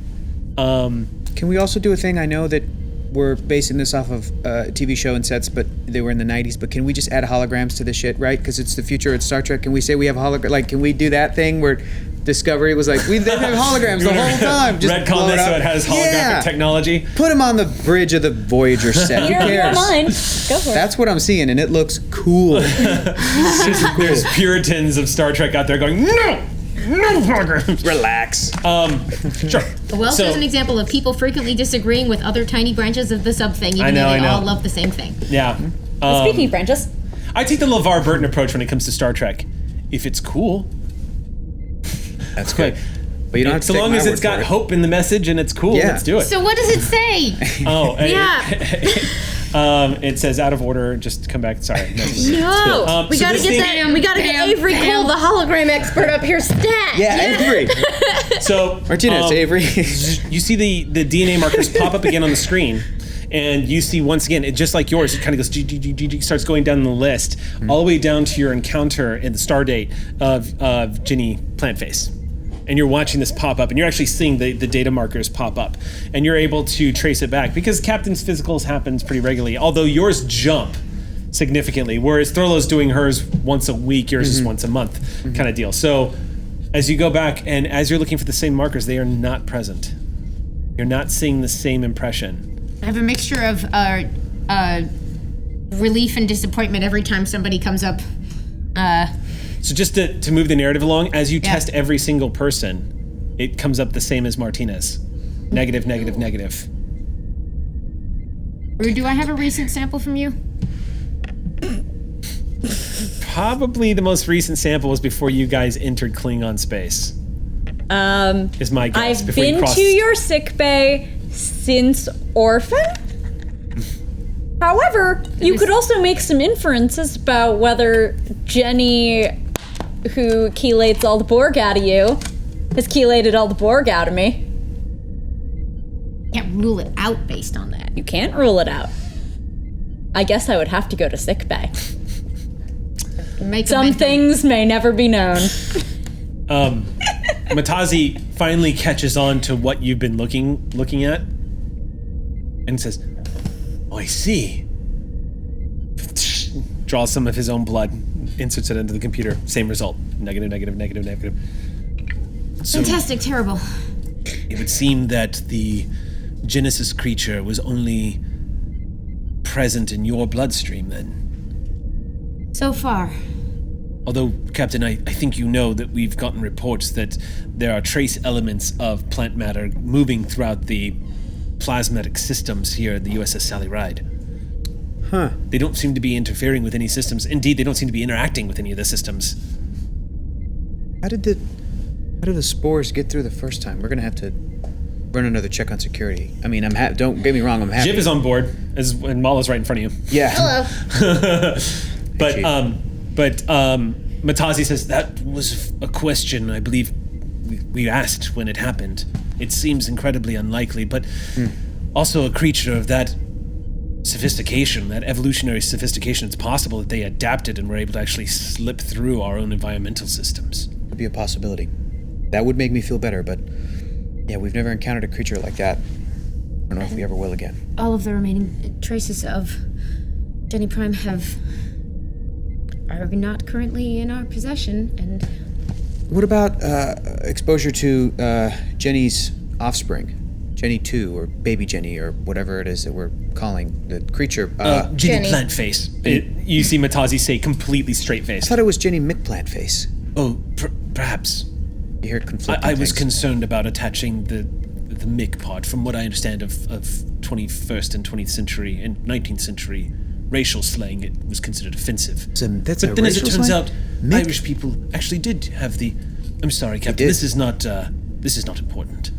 Can we also do a thing? I know that we're basing this off of a TV show and sets, but they were in the 90s, but can we just add holograms to this shit, right? Because it's the future, it's Star Trek. Can we say we have hologram? Like, can we do that thing where Discovery was like, we didn't have holograms the whole time. Just retcon this so it has holographic technology. Put them on the bridge of the Voyager set. Who cares? Mine. Go for it. That's what I'm seeing, and it looks cool. There's Puritans of Star Trek out there going, no holograms. Relax. Sure. Well, there's an example of people frequently disagreeing with other tiny branches of the sub thing, even though they all love the same thing. Yeah. Speaking of branches, I take the LeVar Burton approach when it comes to Star Trek. If it's cool, that's good. But you don't have to so take long my as word it's got for it. hope in the message and it's cool, let's do it. So what does it say? It says out of order. Just come back. Sorry. No, we gotta get that. We gotta get Avery Cole, the hologram expert, up here stat. Yeah, Avery. So Martinez, Avery. You see the DNA markers pop up again on the screen, and you see once again, it just like yours, it kind of goes starts going down the list, all the way down to your encounter in the star date of Ginny Plantface. And you're watching this pop up, and you're actually seeing the data markers pop up, and you're able to trace it back because Captain's physicals happens pretty regularly. Although yours jump significantly, whereas Thurlow's doing hers once a week, yours is once a month, kind of deal. So as you go back and as you're looking for the same markers, they are not present. You're not seeing the same impression. I have a mixture of relief and disappointment every time somebody comes up. So just to move the narrative along, as you test every single person, it comes up the same as Martinez. Negative, negative, negative. Or do I have a recent sample from you? Probably the most recent sample was before you guys entered Klingon space. Is my guess. I've been to your sickbay since Orphan. However, you could also make some inferences about whether Jenny, who chelates all the Borg out of you, has chelated all the Borg out of me. Can't rule it out based on that. You can't rule it out. I guess I would have to go to sickbay. Some things may never be known. Matazi finally catches on to what you've been looking at and says, "Oh, I see." Draws some of his own blood, inserts it into the computer. Same result. Negative, negative, negative, negative. So Fantastic, terrible. it would seem that the Genesis creature was only present in your bloodstream then. So far. Although, Captain, I think you know that we've gotten reports that there are trace elements of plant matter moving throughout the plasmatic systems here at the USS Sally Ride. Huh. They don't seem to be interfering with any systems. Indeed, they don't seem to be interacting with any of the systems. How did the spores get through the first time? We're gonna have to run another check on security. I mean, don't get me wrong, I'm happy. Jiv is on board, and Mala's right in front of you. Yeah. Hello. But Matazi says that was a question I believe we asked when it happened. It seems incredibly unlikely, but also a creature of that sophistication, that evolutionary sophistication, it's possible that they adapted and were able to actually slip through our own environmental systems. Could be a possibility. That would make me feel better, but yeah, we've never encountered a creature like that. I don't know if we ever will again. All of the remaining traces of Jenny Prime are not currently in our possession, and... What about exposure to Jenny's offspring? Jenny 2, or Baby Jenny, or whatever it is that we're calling the creature. Jenny Plantface. You see Matazi say completely straight-faced. I thought it was Jenny McPlantface. Oh, perhaps. You hear conflicting I was things. concerned about attaching the Mick pod, from what I understand of 21st and 20th century and 19th century racial slang. It was considered offensive. That's but a then, as it racial turns slang? out, Mick? Irish people actually did have the. I'm sorry, Captain. did? This is not important.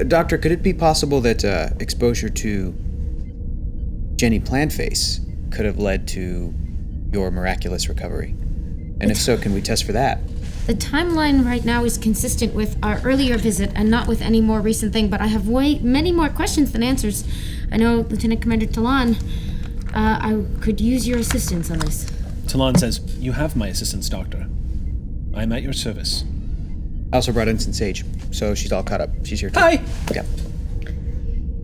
Doctor, could it be possible that exposure to Jenny Plantface could have led to your miraculous recovery? And if so, can we test for that? The timeline right now is consistent with our earlier visit and not with any more recent thing, but I have many more questions than answers. I know Lieutenant Commander Talon, I could use your assistance on this. Talon says, "You have my assistance, Doctor. I am at your service." I also brought Ensign Sage, so she's all caught up. She's here too. Hi! Yeah.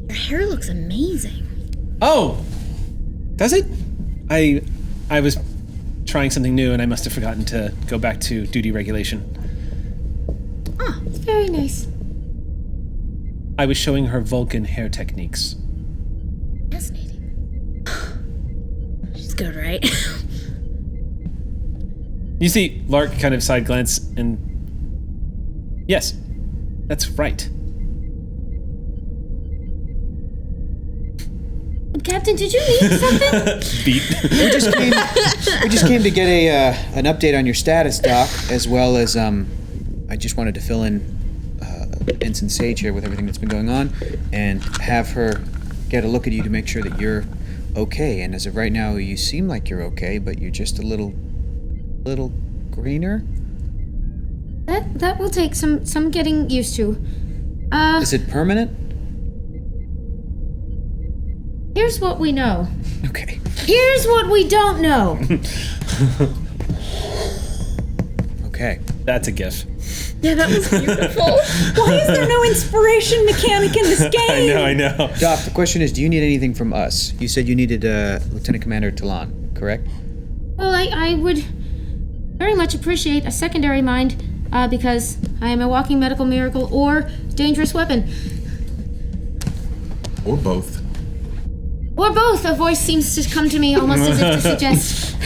Your hair looks amazing. Oh! Does it? I was trying something new and I must have forgotten to go back to duty regulation. Ah, it's very nice. I was showing her Vulcan hair techniques. Fascinating. She's good, right? You see Lark kind of side glance and... Yes, that's right. Captain, did you need something? Beat. We just came to get an update on your status, Doc, as well as I just wanted to fill in Ensign Sage here with everything that's been going on, and have her get a look at you to make sure that you're okay. And as of right now, you seem like you're okay, but you're just a little greener. That will take some getting used to. Is it permanent? Here's what we know. Okay. Here's what we don't know. Okay. That's a gif. Yeah, that was beautiful. Why is there no inspiration mechanic in this game? I know. Doc, the question is, do you need anything from us? You said you needed Lieutenant Commander Talon, correct? Well, I would very much appreciate a secondary mind, because I am a walking medical miracle or dangerous weapon. Or both. Or both. A voice seems to come to me almost as if to suggest.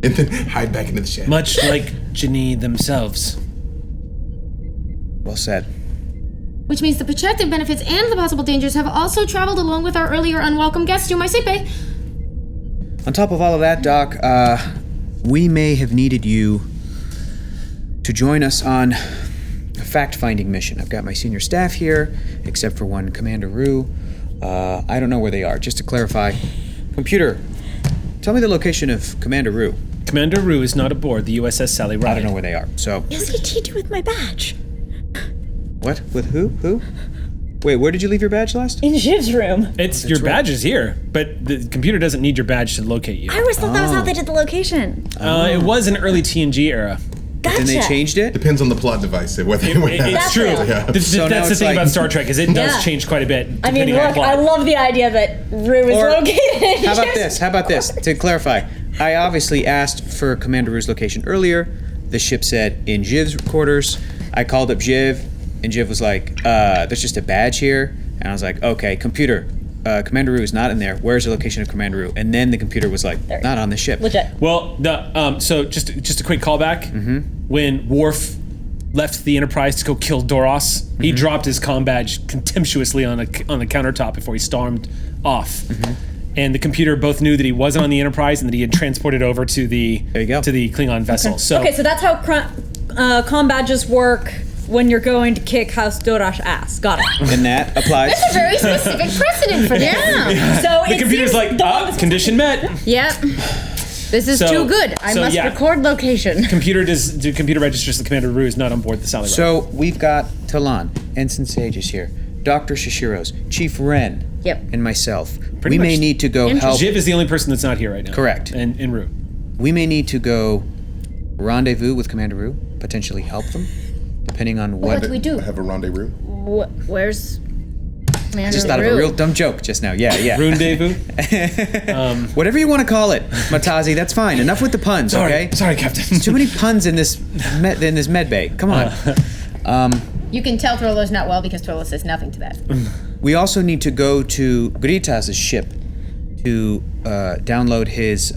And then hide back into the shadow. Much like Ginny themselves. Well said. Which means the projected benefits and the possible dangers have also traveled along with our earlier unwelcome guests to my sickbay. On top of all of that, Doc, we may have needed you to join us on a fact-finding mission. I've got my senior staff here, except for one Commander Rue. I don't know where they are. Just to clarify, computer, tell me the location of Commander Rue. Commander Rue is not aboard the USS Sally Ride. I don't know where they are. So, Yes, he did you with my badge. what? With who? Who? Wait, where did you leave your badge last? In Jiv's room. It's your badge is here, but the computer doesn't need your badge to locate you. I always thought that was how they did the location. It was an early TNG era. Gotcha. And they changed it? Depends on the plot device. Whether it went It's true. Yeah. That's So now the it's thing like- about Star Trek is it does Yeah. change quite a bit. I mean, depending on look, plot. I love the idea that Rue is Or- located in How about Jiv's this? How about this? To clarify, I obviously asked for Commander Rue's location earlier. The ship said in Jiv's quarters. I called up Jiv, and Jiv was like, there's just a badge here. And I was like, okay, computer, Commander Rue is not in there. Where's the location of Commander Rue? And then the computer was like, not on the ship. Legit. Well, so just a quick callback. Mm-hmm. When Worf left the Enterprise to go kill Doros, he Mm-hmm. dropped his comm badge contemptuously on the countertop before he stormed off. Mm-hmm. And the computer both knew that he wasn't on the Enterprise and that he had transported over to the There you go. to the Klingon vessel. So Okay, so that's how comm badges work when you're going to kick House Dorash ass. Got it. And that applies. That's a very specific precedent for this. Yeah. So the it computer's seems like, the- condition met. Yep. This is So- too good. I so, must yeah. record location. Computer registers the Commander Rue is not on board the Sally Ride. So we've got Talon, Ensign Sage is here, Dr. Shishiros, Chief Ren, Yep. and myself. Pretty we may much- need to go help. Jiv is the only person that's not here right now. Correct. And Rue. We may need to go rendezvous with Commander Rue, potentially help them, depending on what. What do we do? Have a rendezvous. Where's I just thought of a real dumb joke just now. Yeah. Rendezvous? Whatever you want to call it, Matazi, that's fine. Enough with the puns, okay? Sorry, Captain. Too many puns in this med bay. Come on. You can tell Throllo's not well because Throllo says nothing to that. We also need to go to Gritas' ship to download his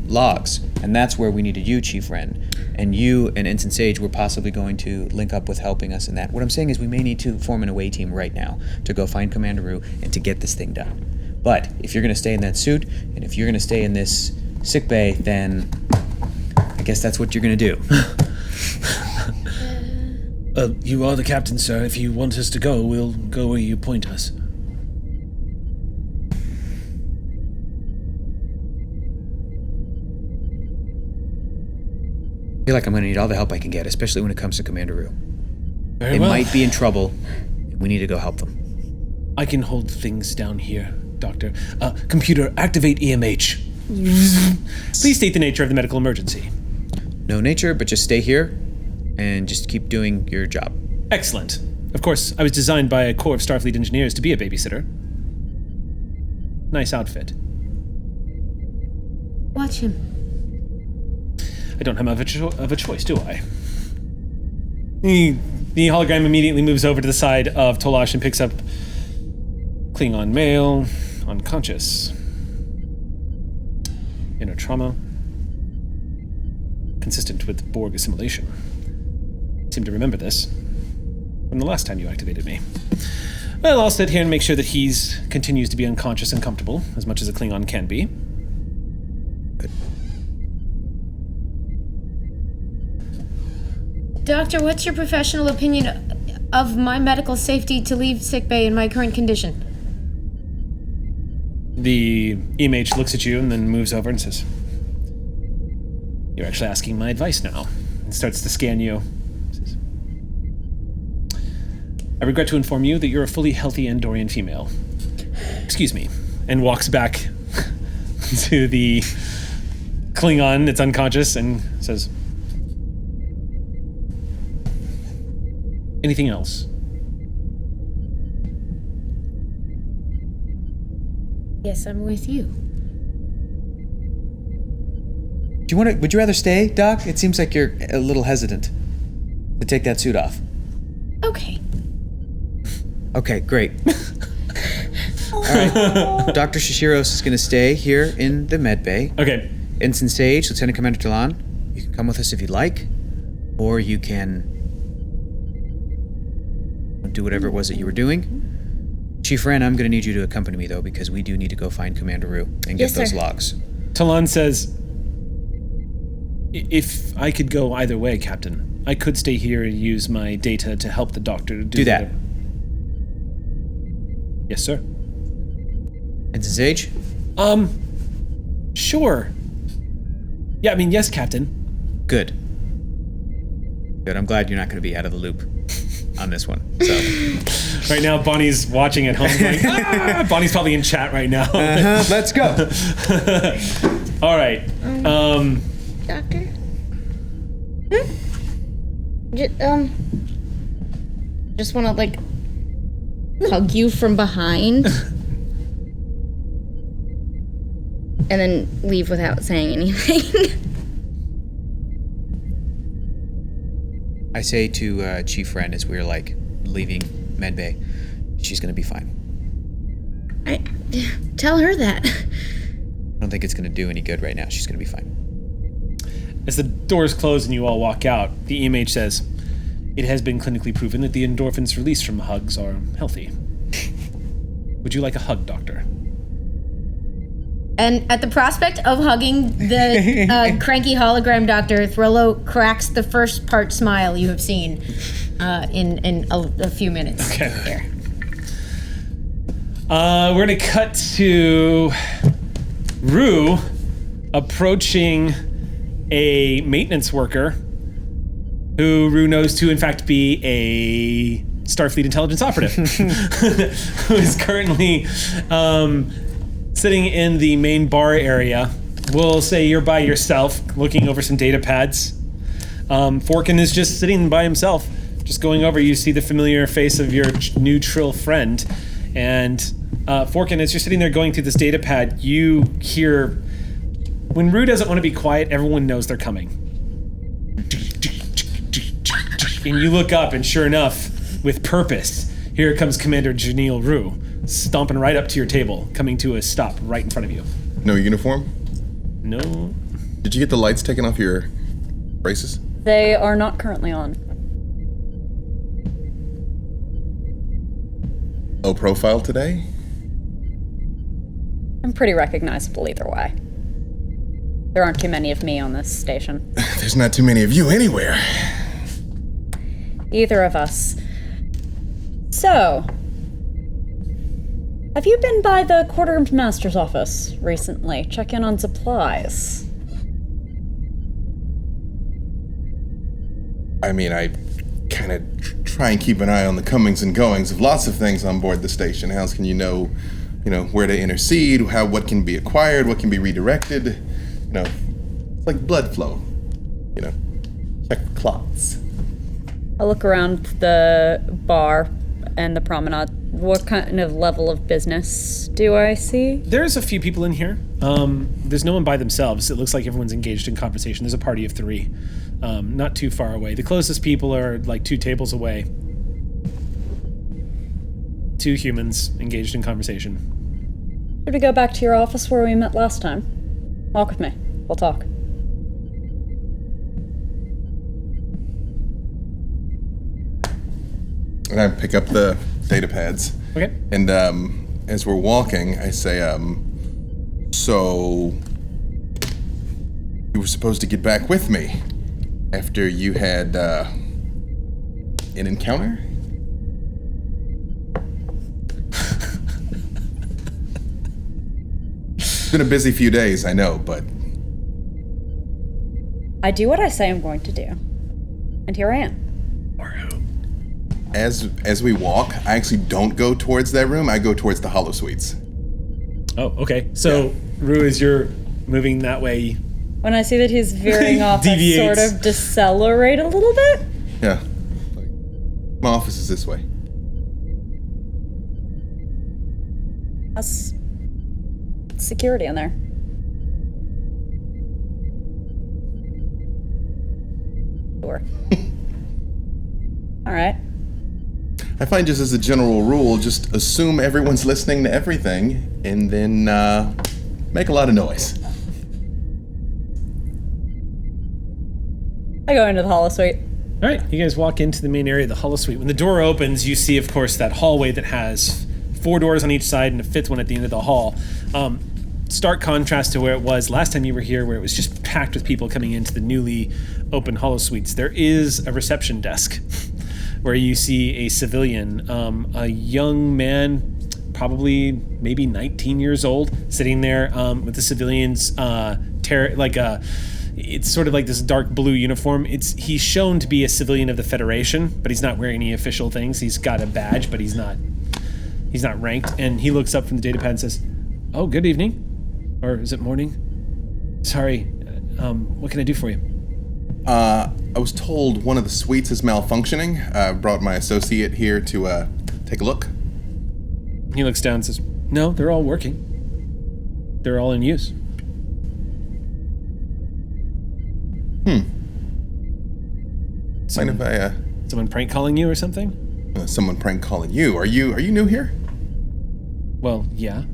logs, and that's where we needed you, Chief Wren. And you and Ensign Sage were possibly going to link up with helping us in that. What I'm saying is we may need to form an away team right now to go find Commander Rue and to get this thing done. But if you're going to stay in that suit, and if you're going to stay in this sickbay, then I guess that's what you're going to do. You are the captain, sir. If you want us to go, we'll go where you point us. I feel like I'm going to need all the help I can get, especially when it comes to Commander Rue. Very they well. might be in trouble, and we need to go help them. I can hold things down here, Doctor. Computer, activate EMH. Please state the nature of the medical emergency. No nature, but just stay here and just keep doing your job. Excellent. Of course, I was designed by a corps of Starfleet engineers to be a babysitter. Nice outfit. Watch him. I don't have much of a choice, do I? The hologram immediately moves over to the side of Tolash and picks up Klingon male, unconscious. Inner trauma. Consistent with Borg assimilation. Seem to remember this from the last time you activated me. Well, I'll sit here and make sure that he's continues to be unconscious and comfortable, as much as a Klingon can be. Good. Doctor, what's your professional opinion of my medical safety to leave sickbay in my current condition? The EMH looks at you and then moves over and says, "You're actually asking my advice now." And starts to scan you. Says, "I regret to inform you that you're a fully healthy Andorian female. Excuse me." And walks back to the Klingon that's unconscious and says, "Anything else?" Yes, I'm with you. Would you rather stay, Doc? It seems like you're a little hesitant to take that suit off. Okay. Okay, great. All right. Dr. Shishiros is going to stay here in the med bay. Okay. Ensign Sage, Lieutenant Commander Talon, you can come with us if you'd like, or you can do whatever it was that you were doing. Chief Wren, I'm going to need you to accompany me, though, because we do need to go find Commander Rue and get those logs. Talon says, "If I could go either way, Captain, I could stay here and use my data to help the doctor do that. whatever." Yes, sir. Ensign Sage? Sure. Yeah, I mean, yes, Captain. Good. Good, I'm glad you're not going to be out of the loop on this one. So Right now, Bonnie's watching at home going, "Ah!" Bonnie's probably in chat right now. let's go. All right. Doctor? Just want to, like, hug you from behind. And then leave without saying anything. I say to Chief Wren as we're like leaving medbay, she's gonna be fine. Tell her that. I don't think it's gonna do any good right now. She's gonna be fine. As the doors close and you all walk out, the EMH says, "It has been clinically proven that the endorphins released from hugs are healthy. Would you like a hug, Doctor?" And at the prospect of hugging the cranky hologram doctor, Throllo cracks the first part smile you have seen in a few minutes. Okay. Here. We're gonna cut to Rue approaching a maintenance worker who Rue knows to in fact be a Starfleet intelligence operative who is currently sitting in the main bar area. We'll say you're by yourself, looking over some data pads. Forkin is just sitting by himself, just going over. You see the familiar face of your new Trill friend, And Forkin, as you're sitting there going through this data pad, you hear, when Rue doesn't want to be quiet, everyone knows they're coming. And you look up, and sure enough, with purpose, here comes Commander Janelle Rue, stomping right up to your table, coming to a stop right in front of you. No uniform? No. Did you get the lights taken off your braces? They are not currently on. Low profile today? I'm pretty recognizable either way. There aren't too many of me on this station. There's not too many of you anywhere. Either of us. So, have you been by the quartermaster's office recently? Check in on supplies. I mean, I kind of try and keep an eye on the comings and goings of lots of things on board the station. How else can you know, where to intercede, what can be acquired, what can be redirected. It's like blood flow. Check the clots. I look around the bar and the promenade. What kind of level of business do I see? There's a few people in here. There's no one by themselves. It looks like everyone's engaged in conversation. There's a party of 3, not too far away. The closest people are like 2 tables away. 2 humans engaged in conversation. Should we go back to your office where we met last time? Walk with me. We'll talk. And I pick up the data pads. Okay. And as we're walking, I say, so you were supposed to get back with me after you had an encounter? It's been a busy few days, I know, but I do what I say I'm going to do. And here I am. as we walk, I actually don't go towards that room, I go towards the Holosuites. Oh, okay. So, Rue, as you're moving that way... When I see that he's veering off, I Deviates. sort of decelerate a little bit. Yeah. My office is this way. That's security in there. Sure. All right. I find just as a general rule, just assume everyone's listening to everything, and then make a lot of noise. I go into the Holosuite. All right, you guys walk into the main area of the Holosuite. When the door opens, you see, of course, that hallway that has 4 doors on each side and a 5th one at the end of the hall. Stark contrast to where it was last time you were here, where it was just packed with people coming into the newly open Holosuites. There is a reception desk where you see a civilian, a young man, probably maybe 19 years old, sitting there with the civilian's it's sort of like this dark blue uniform. He's shown to be a civilian of the Federation, but he's not wearing any official things. He's got a badge, but he's not ranked. And he looks up from the data pad and says, "Oh, good evening. Or is it morning? Sorry, what can I do for you?" I was told one of the suites is malfunctioning. I brought my associate here to take a look. He looks down and says, "No, they're all working. They're all in use." Mind if I, Someone prank calling you or something? someone prank calling you. Are you new here? Well, yeah.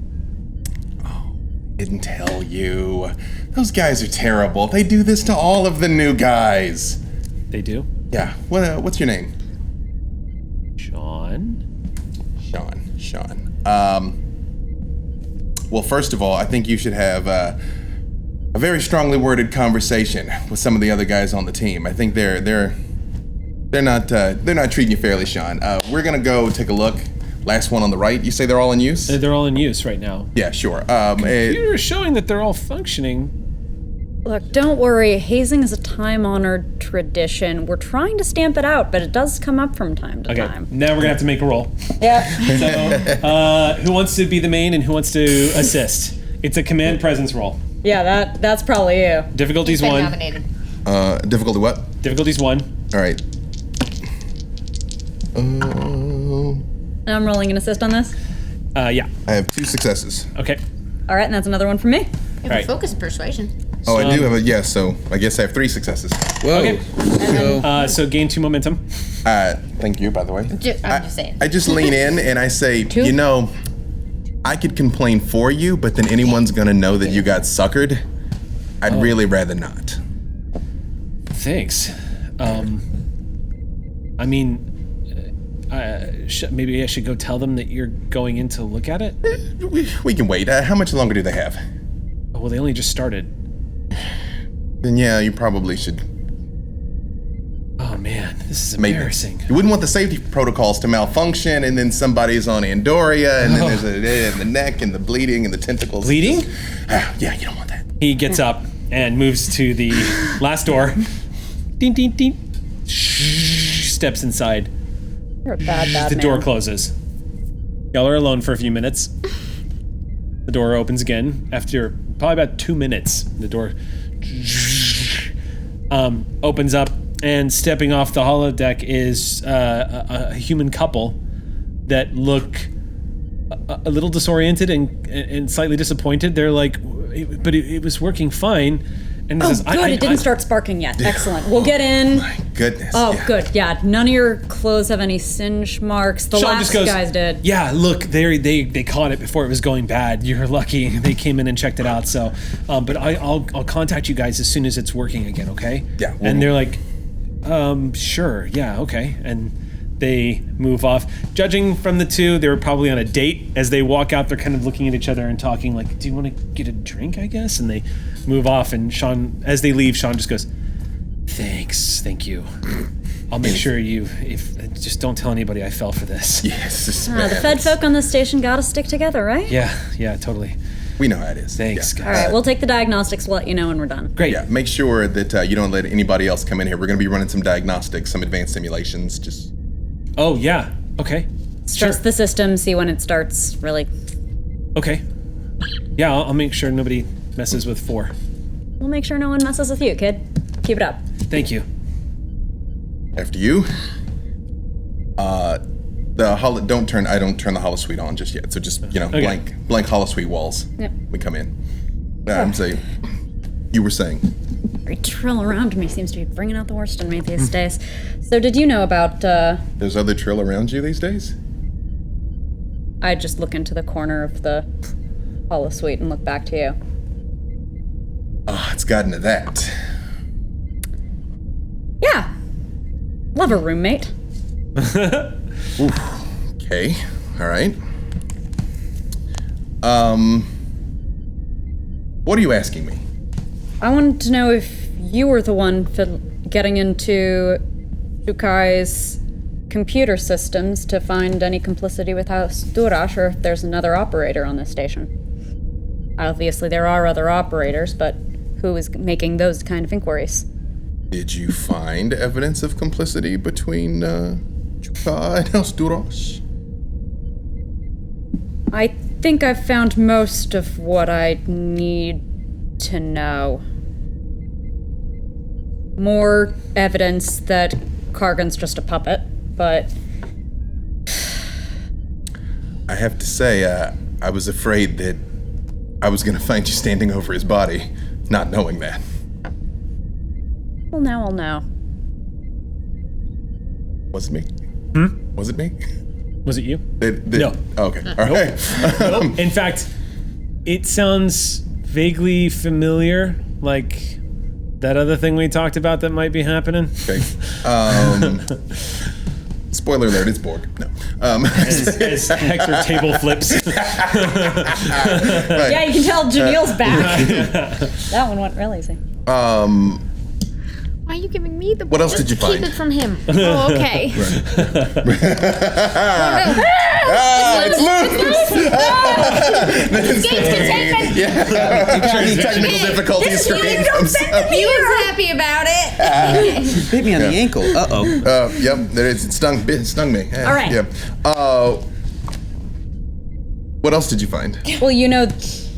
Didn't tell you. Those guys are terrible. They do this to all of the new guys. They do? Yeah. What's your name? Sean? Sean. Well, first of all, I think you should have a very strongly worded conversation with some of the other guys on the team. I think they're not treating you fairly, Sean. We're gonna go take a look. Last one on the right. You say they're all in use? They're all in use right now. Yeah, sure. Computer is showing that they're all functioning. Look, don't worry. Hazing is a time-honored tradition. We're trying to stamp it out, but it does come up from time to time. Now we're gonna have to make a roll. Yeah. So, who wants to be the main and who wants to assist? It's a command presence roll. Yeah, that's probably you. Difficulty's Been 1. nominated. Difficulty what? Difficulty's 1. All right. Now I'm rolling an assist on this. Yeah. I have 2 successes. Okay. All right, and that's another one from me. You have Right. a focus of persuasion. Oh, I do have a so I guess I have 3 successes. Whoa. Okay. So, So gain 2 momentum. Thank you, by the way. I'm just saying. I just lean in and I say, you know, I could complain for you, but then anyone's gonna know that you got suckered. I'd really rather not. Thanks. I mean, maybe I should go tell them that you're going in to look at it? We can wait. How much longer do they have? Oh, well, they only just started. Then yeah, you probably should. Oh, man, this is Maybe. embarrassing. You wouldn't want the safety protocols to malfunction, and then somebody's on Andoria, and then there's the neck and the bleeding and the tentacles. Bleeding? Yeah, you don't want that. He gets up and moves to the last door. Ding, ding, ding. Steps inside. You're a bad The man. door closes. Y'all are alone for a few minutes. The door opens again after probably about 2 minutes. The door opens up, and stepping off the holodeck is a human couple that look a little disoriented and slightly disappointed. They're like, but it was working fine. And he Oh, says, good. It didn't start sparking yet. Excellent. We'll get in. My goodness. Oh, yeah. good. Yeah, none of your clothes have any singe marks. The Sean last just goes, guys did. Yeah, look, they caught it before it was going bad. You're lucky. They came in and checked it out. So, but I'll contact you guys as soon as it's working again. Okay? Yeah. And they're like, sure, yeah, okay. And they move off. Judging from the two, they were probably on a date. As they walk out, they're kind of looking at each other and talking like, do you want to get a drink, I guess? And they move off, and Sean, as they leave, Sean just goes, thank you. I'll make sure just don't tell anybody I fell for this. Yes, this is The bad. Fed folk on this station gotta stick together, right? Yeah, totally. We know how it is. Thanks, Yeah. guys. All right, we'll take the diagnostics. We'll let you know when we're done. Great. Yeah, make sure that you don't let anybody else come in here. We're going to be running some diagnostics, some advanced simulations. Just Oh, yeah. Okay. Stress the system, see when it starts really. Okay. Yeah, I'll make sure nobody messes with 4. We'll make sure no one messes with you, kid. Keep it up. Thank you. after you. I don't turn the Holosuite on just yet. So just Okay. blank Holosuite walls. Yep. We come in. I'm saying, you were saying. Every trill around me seems to be bringing out the worst in me these days. So did you know about, There's other trill around you these days? I just look into the corner of the Holosuite and look back to you. Oh, it's gotten to that. Yeah. Love a roommate. Okay, all right. What are you asking me? I wanted to know if you were the one getting into Shukai's computer systems to find any complicity with House Durash, or if there's another operator on this station. Obviously, there are other operators, but who is making those kind of inquiries? Did you find evidence of complicity between Chuka and House Durash? I think I've found most of what I need to know. More evidence that Kargan's just a puppet, but... I have to say, I was afraid that I was going to find you standing over his body, not knowing that. Well, now I'll know. Was it me? Was it me? Was it you? No. Oh, okay. All right. Nope. In fact, it sounds vaguely familiar, like that other thing we talked about that might be happening. Okay. Spoiler alert, it's Borg. No. As Hector table flips. Right. Yeah, you can tell Jamil's back. That one went real easy. Why are you giving me the What else did you Keep find? it from him. Oh, okay. It's loose! Technical difficulties for me comes up. He was happy about it. Bit me on the ankle. Uh-oh. Yep, there it is. It stung me. All right. Yeah. What else did you find? Well, you know,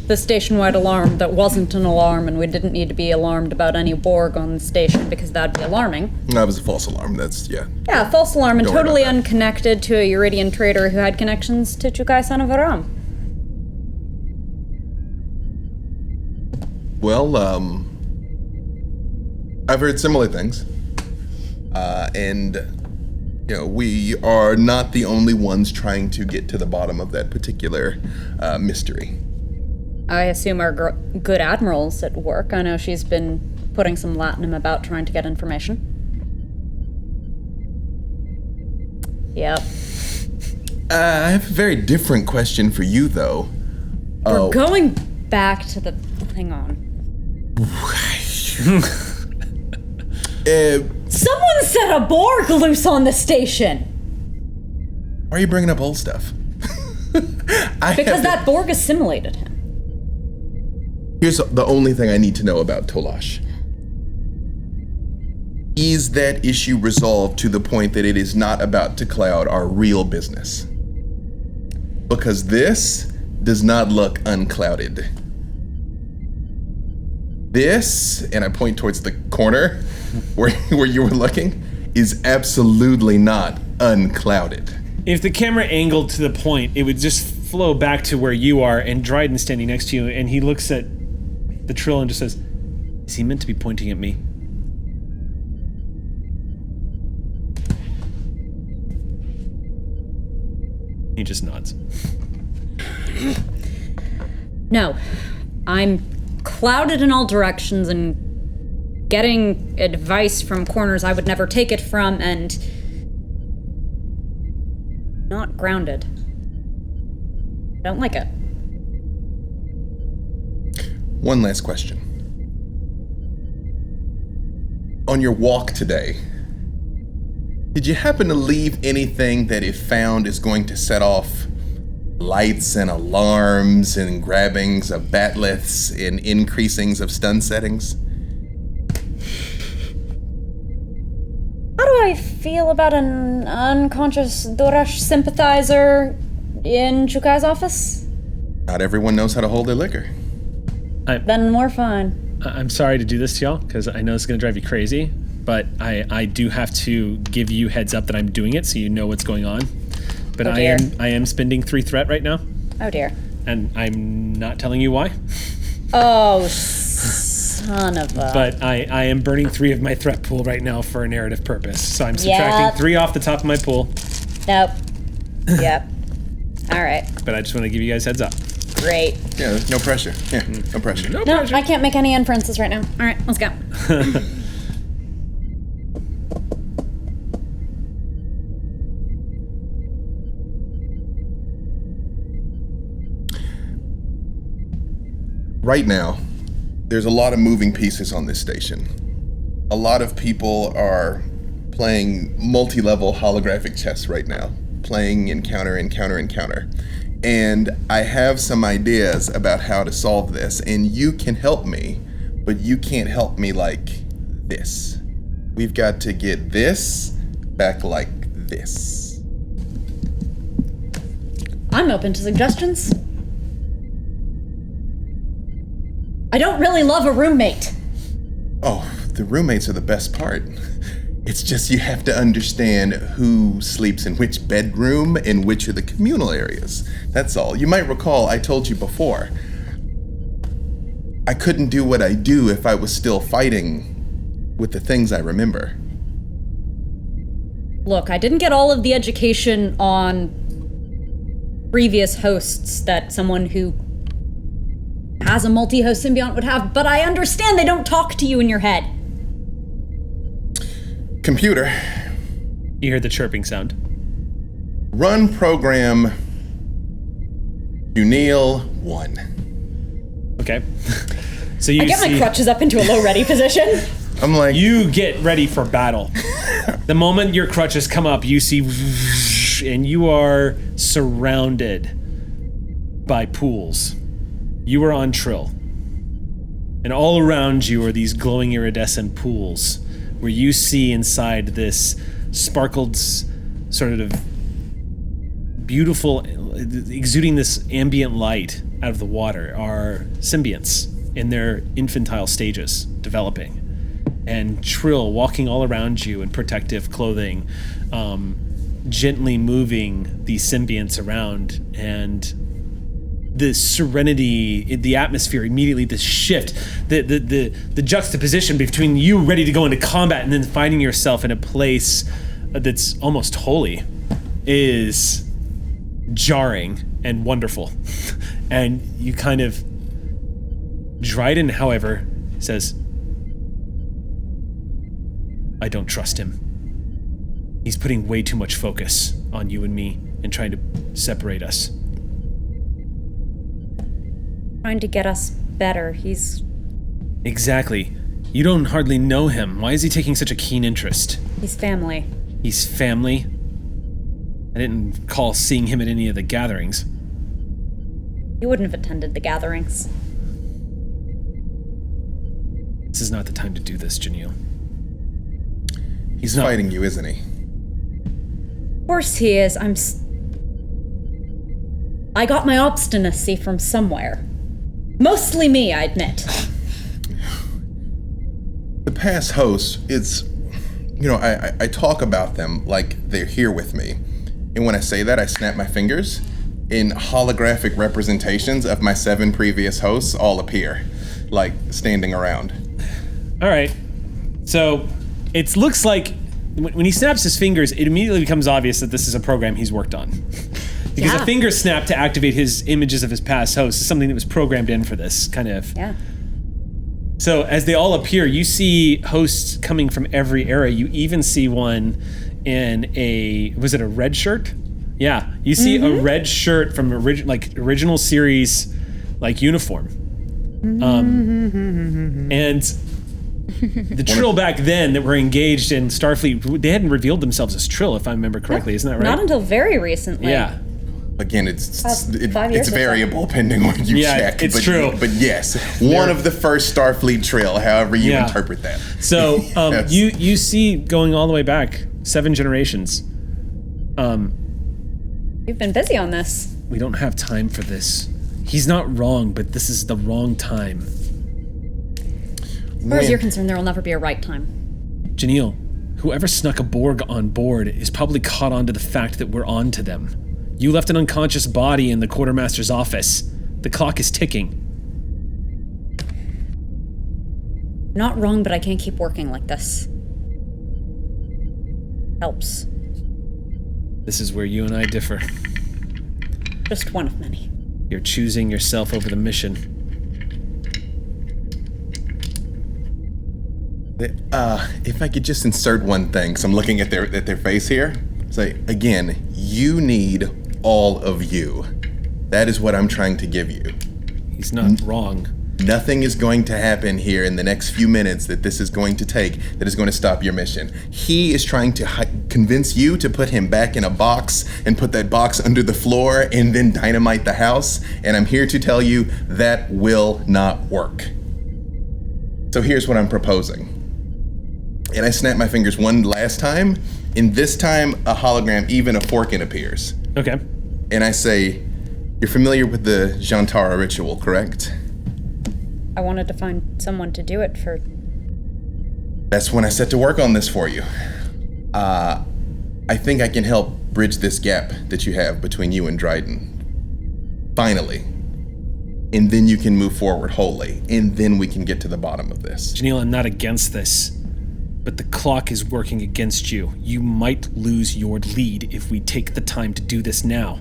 the station-wide alarm that wasn't an alarm, and we didn't need to be alarmed about any Borg on the station because that'd be alarming. That was a false alarm. That's, yeah. Yeah, false alarm and Don't worry totally about that. unconnected to a Uridian trader who had connections to Chukai son of Aram. Well, I've heard similar things. And, you know, we are not the only ones trying to get to the bottom of that particular mystery. I assume our good Admiral's at work. I know she's been putting some latinum about trying to get information. Yep. I have a very different question for you, though. We're going back to the... Hang on. Someone set a Borg loose on the station! Why are you bringing up old stuff? Because that Borg assimilated him. Here's the only thing I need to know about Tolash. Is that issue resolved to the point that it is not about to cloud our real business? Because this does not look unclouded. This, and I point towards the corner where you were looking, is absolutely not unclouded. If the camera angled to the point, it would just flow back to where you are and Dryden's standing next to you, and he looks at the Trill and just says, "Is he meant to be pointing at me?" He just nods. No. I'm clouded in all directions and getting advice from corners I would never take it from, and not grounded. Don't like it. One last question. On your walk today, did you happen to leave anything that if found is going to set off lights and alarms and grabbings of batliths and increasings of stun settings? How do I feel about an unconscious Dorash sympathizer in Chukai's office? Not everyone knows how to hold their liquor. Then we're fine. I'm sorry to do this to y'all, because I know it's going to drive you crazy, but I do have to give you heads up that I'm doing it so you know what's going on. But I am spending 3 threat right now. Oh dear. And I'm not telling you why. Oh, son of a... But I am burning 3 of my threat pool right now for a narrative purpose. So I'm subtracting 3 off the top of my pool. Nope. Yep. Alright. But I just want to give you guys heads up. Great. Yeah, there's no pressure. Yeah, no pressure. No No, pressure. I can't make any inferences right now. Alright, let's go. Right now, there's a lot of moving pieces on this station. A lot of people are playing multi-level holographic chess right now, playing encounter. And I have some ideas about how to solve this, and you can help me, but you can't help me like this. We've got to get this back like this. I'm open to suggestions. I don't really love a roommate. Oh, the roommates are the best part. It's just you have to understand who sleeps in which bedroom and which are the communal areas. That's all. You might recall I told you before. I couldn't do what I do if I was still fighting with the things I remember. Look, I didn't get all of the education on previous hosts that someone who has a multi-host symbiont would have, but I understand they don't talk to you in your head. Computer, You hear the chirping sound. run program Unil 1. Okay. So you I get my crutches up into a low ready position. I'm like, You get ready for battle. The moment your crutches come up, you see, and you are surrounded by pools. You are on Trill. And all around you are these glowing iridescent pools where you see inside this sparkled sort of beautiful, exuding this ambient light out of the water are symbionts in their infantile stages, developing. And Trill walking all around you in protective clothing, gently moving these symbionts around, and the serenity, the atmosphere immediately, the shift, the juxtaposition between you ready to go into combat and then finding yourself in a place that's almost holy is jarring and wonderful. And you kind of... Dryden, however, says, I don't trust him. He's putting way too much focus on you and me and trying to separate us. Trying to get us better. He's... Exactly. You don't hardly know him. Why is he taking such a keen interest? He's family. He's family? I didn't recall seeing him at any of the gatherings. You wouldn't have attended the gatherings. This is not the time to do this, Janelle. He's fighting you, isn't he? Of course he is. I got my obstinacy from somewhere. Mostly me, I admit. The past hosts, it's... You know, I talk about them like they're here with me. And when I say that, I snap my fingers. And holographic representations of my 7 previous hosts all appear, like standing around. All right. So it looks like when he snaps his fingers, it immediately becomes obvious that this is a program he's worked on. Because a finger snap to activate his images of his past hosts is something that was programmed in for this kind of. Yeah. So as they all appear, you see hosts coming from every era. You even see one in was it a red shirt? Yeah, you see a red shirt from original series uniform. And the Trill back then that were engaged in Starfleet, they hadn't revealed themselves as Trill, if I remember correctly. Isn't that right? Not until very recently. Yeah. Again, it's 5 years variable depending on you check. It's true. But yes, one of the first Starfleet Trill, however you interpret that. So yes. you see going all the way back 7 generations. You've been busy on this. We don't have time for this. He's not wrong, but this is the wrong time. As far as you're concerned, there will never be a right time. Janelle, whoever snuck a Borg on board is probably caught on to the fact that we're on to them. You left an unconscious body in the quartermaster's office. The clock is ticking. Not wrong, but I can't keep working like this. Helps. This is where you and I differ. Just one of many. You're choosing yourself over the mission. If I could just insert one thing, because I'm looking at their face here. Say, again, you need all of you. That is what I'm trying to give you. He's not wrong. Nothing is going to happen here in the next few minutes that this is going to take that is going to stop your mission. He is trying to convince you to put him back in a box and put that box under the floor and then dynamite the house. And I'm here to tell you that will not work. So here's what I'm proposing. And I snap my fingers one last time. And this time, a hologram, even a Forkin appears. Okay. And I say, you're familiar with the Jantara ritual, correct? I wanted to find someone to do it for... That's when I set to work on this for you. I think I can help bridge this gap that you have between you and Dryden. Finally. And then you can move forward wholly. And then we can get to the bottom of this. Janelle, I'm not against this. But the clock is working against you. You might lose your lead if we take the time to do this now.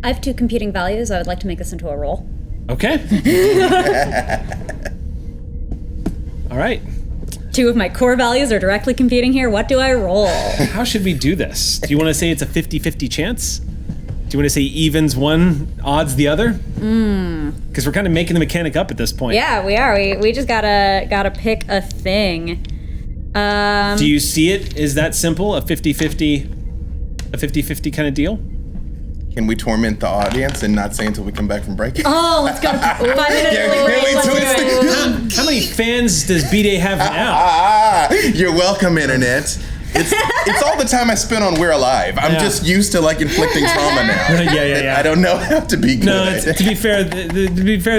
I have 2 competing values. I would like to make this into a roll. Okay. All right. 2 of my core values are directly competing here. What do I roll? How should we do this? Do you want to say it's a 50-50 chance? Do you want to say evens one, odds the other? Because we're kind of making the mechanic up at this point. Yeah, we are. We just gotta pick a thing. Do you see it? Is that simple? A 50-50 kind of deal? Can we torment the audience and not say until we come back from break? Oh, let's go. 5 minutes. How many fans does B-Day have now? You're welcome, Internet. It's all the time I spent on We're Alive. I'm just used to like inflicting trauma now. Yeah. I don't know how to be good. No, to be fair,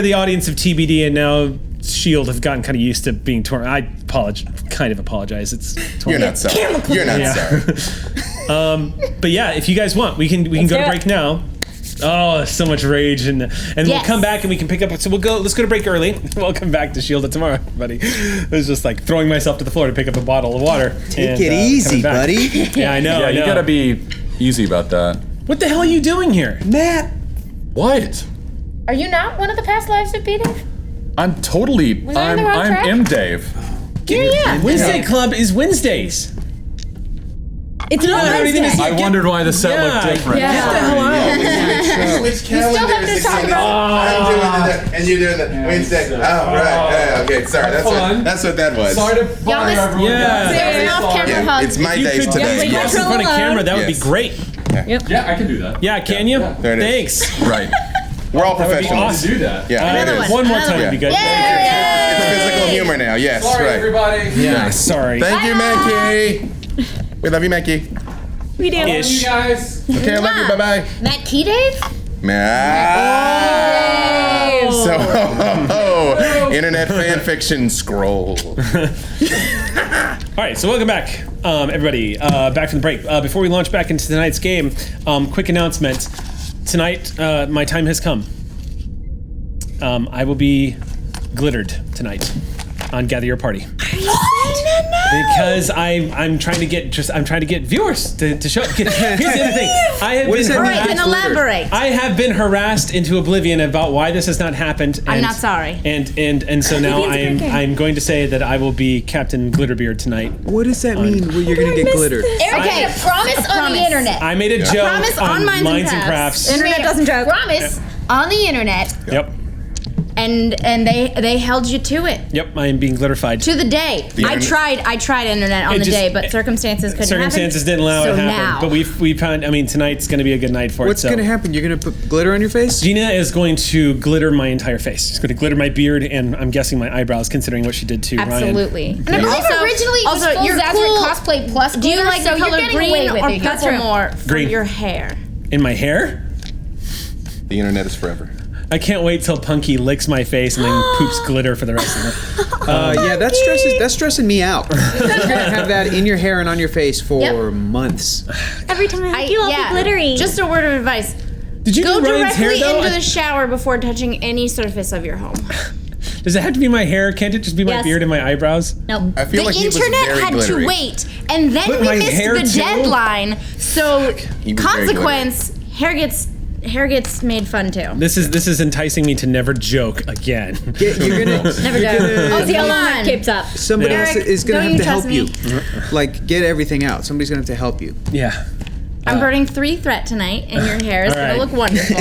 the audience of TBD and now Shield have gotten kind of used to being torn. I apologize. It's torn. You're not sorry. You're not sorry. But yeah, if you guys want, we can go to break now. Oh, so much rage, and we'll come back and we can pick up. So let's go to break early. We'll come back to Shield tomorrow, buddy. It was just like throwing myself to the floor to pick up a bottle of water. Take it easy, buddy. Yeah, I know. Yeah, you gotta be easy about that. What the hell are you doing here, Matt? What? Are you not one of the past lives of B-Dave? I'm totally. I on the wrong track? M. Dave. Yeah. Wednesday Club is Wednesdays. It's not Wednesday. I wondered why the set looked different. Get the hell out. Switch calendars. to talk about. I'm doing that, and you're doing that Wednesday. Oh, right. Yeah, okay, sorry. That's what that was. Sorry to bother everyone. Yeah. There's an off-camera hug. It's my If you days could today. do us in front of camera, that would be Yes. great. Yeah, I can do that. Yeah, can you? There it is. Thanks. Right. We're all would be professionals. awesome. Do that. Yeah, it is. One more time would be good. It's physical humor now. Yes, Sorry, right. everybody. Yeah, sorry. Thank you, Mackie. We love you, Mackie. We do. You guys. Okay, I love you. Bye-bye. Matt Key Dave? So, internet fan fiction scroll. All right, so welcome back, everybody. Back from the break. Before we launch back into tonight's game, quick announcement. Tonight, my time has come. I will be glittered tonight on Gather Your Party. Because I'm trying to get viewers to show. Here's the other thing. I have been harassed into oblivion about why this has not happened. And, I'm not sorry. And so now I'm going to say that I will be Captain Glitterbeard tonight. What does that mean? Where you're gonna get glittered? Okay, promise on the internet. I made a joke Promise on Minds and Crafts. Internet doesn't joke. Promise on the internet, Yep. And they held you to it. Yep, I am being glitterified. To the day. I tried internet on the day, but circumstances couldn't happen. Circumstances didn't allow it to happen. Now. But we found, tonight's going to be a good night for What's it. gonna happen? You're gonna put glitter on your face? Gina is going to glitter my entire face. She's going to glitter my beard and I'm guessing my eyebrows, considering what she did to Ryan. Absolutely. And I believe originally it was full you're Zazzard cool. cosplay plus Do you glitter, like so the you're color getting green away with or it. purple more for Green. your hair? In my hair? The internet is forever. I can't wait till Punky licks my face and then poops glitter for the rest of it. Yeah, that's stressing me out. You're gonna have that in your hair and on your face for months. Every time I you all be glittery. Just a word of advice. Did you Go do Ryan's hair directly though? into the shower before touching any surface of your home. Does it have to be my hair? Can't it just be my Yes. beard and my eyebrows? Nope. I feel The like he was internet very had glittery. to wait, and then But we my missed hair the too? deadline. So He was very consequence, hair gets made fun too. This is enticing me to never joke again. You're gonna Never do. Oh, the Come alarm on. keeps up. somebody Eric, else is gonna don't have you to help trust you. me? Like get everything out. Somebody's gonna have to help you. Yeah. I'm burning 3 threat tonight, and your hair is All right. gonna look wonderful.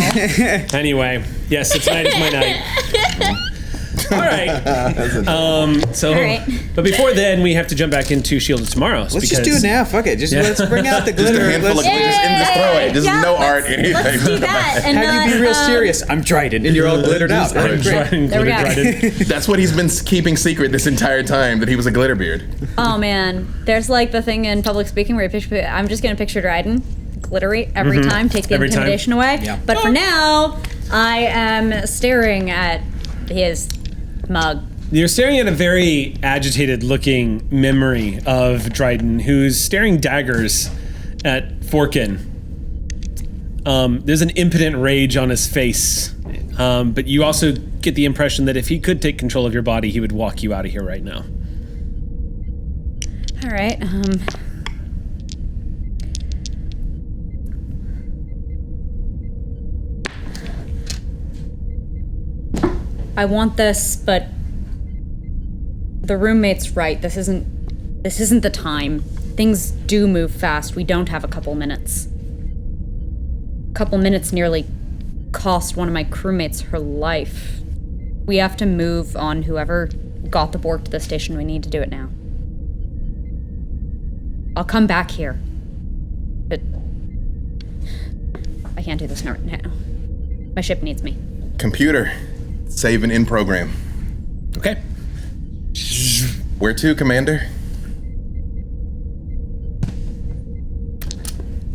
Anyway, yes, so tonight is my night. All right. right. But before then, we have to jump back into Shield tomorrow. Let's just do it now. Fuck it. Just let's bring out the Just a glitter. handful of Let's glitter and just throw it. Just no art, anything. Do that and have you be real serious. I'm Trident, and you're all glittered out. I'm Great. trying There we go. That's what he's been keeping secret this entire time, that he was a glitter beard. Oh man, there's like the thing in public speaking where you picture. I'm just gonna picture Dryden, glittery every time, take the Every time. intimidation away. Yeah. But for now, I am staring at his mug. You're staring at a very agitated-looking memory of Dryden, who's staring daggers at Forkin. There's an impotent rage on his face, but you also get the impression that if he could take control of your body, he would walk you out of here right now. All right. I want this, but the roommate's right. This isn't the time. Things do move fast. We don't have a couple minutes. A couple minutes nearly cost one of my crewmates her life. We have to move on. Whoever got the Borg to the station, we need to do it now. I'll come back here. But I can't do this now. My ship needs me. Computer, save and in program. Okay. Where to, Commander?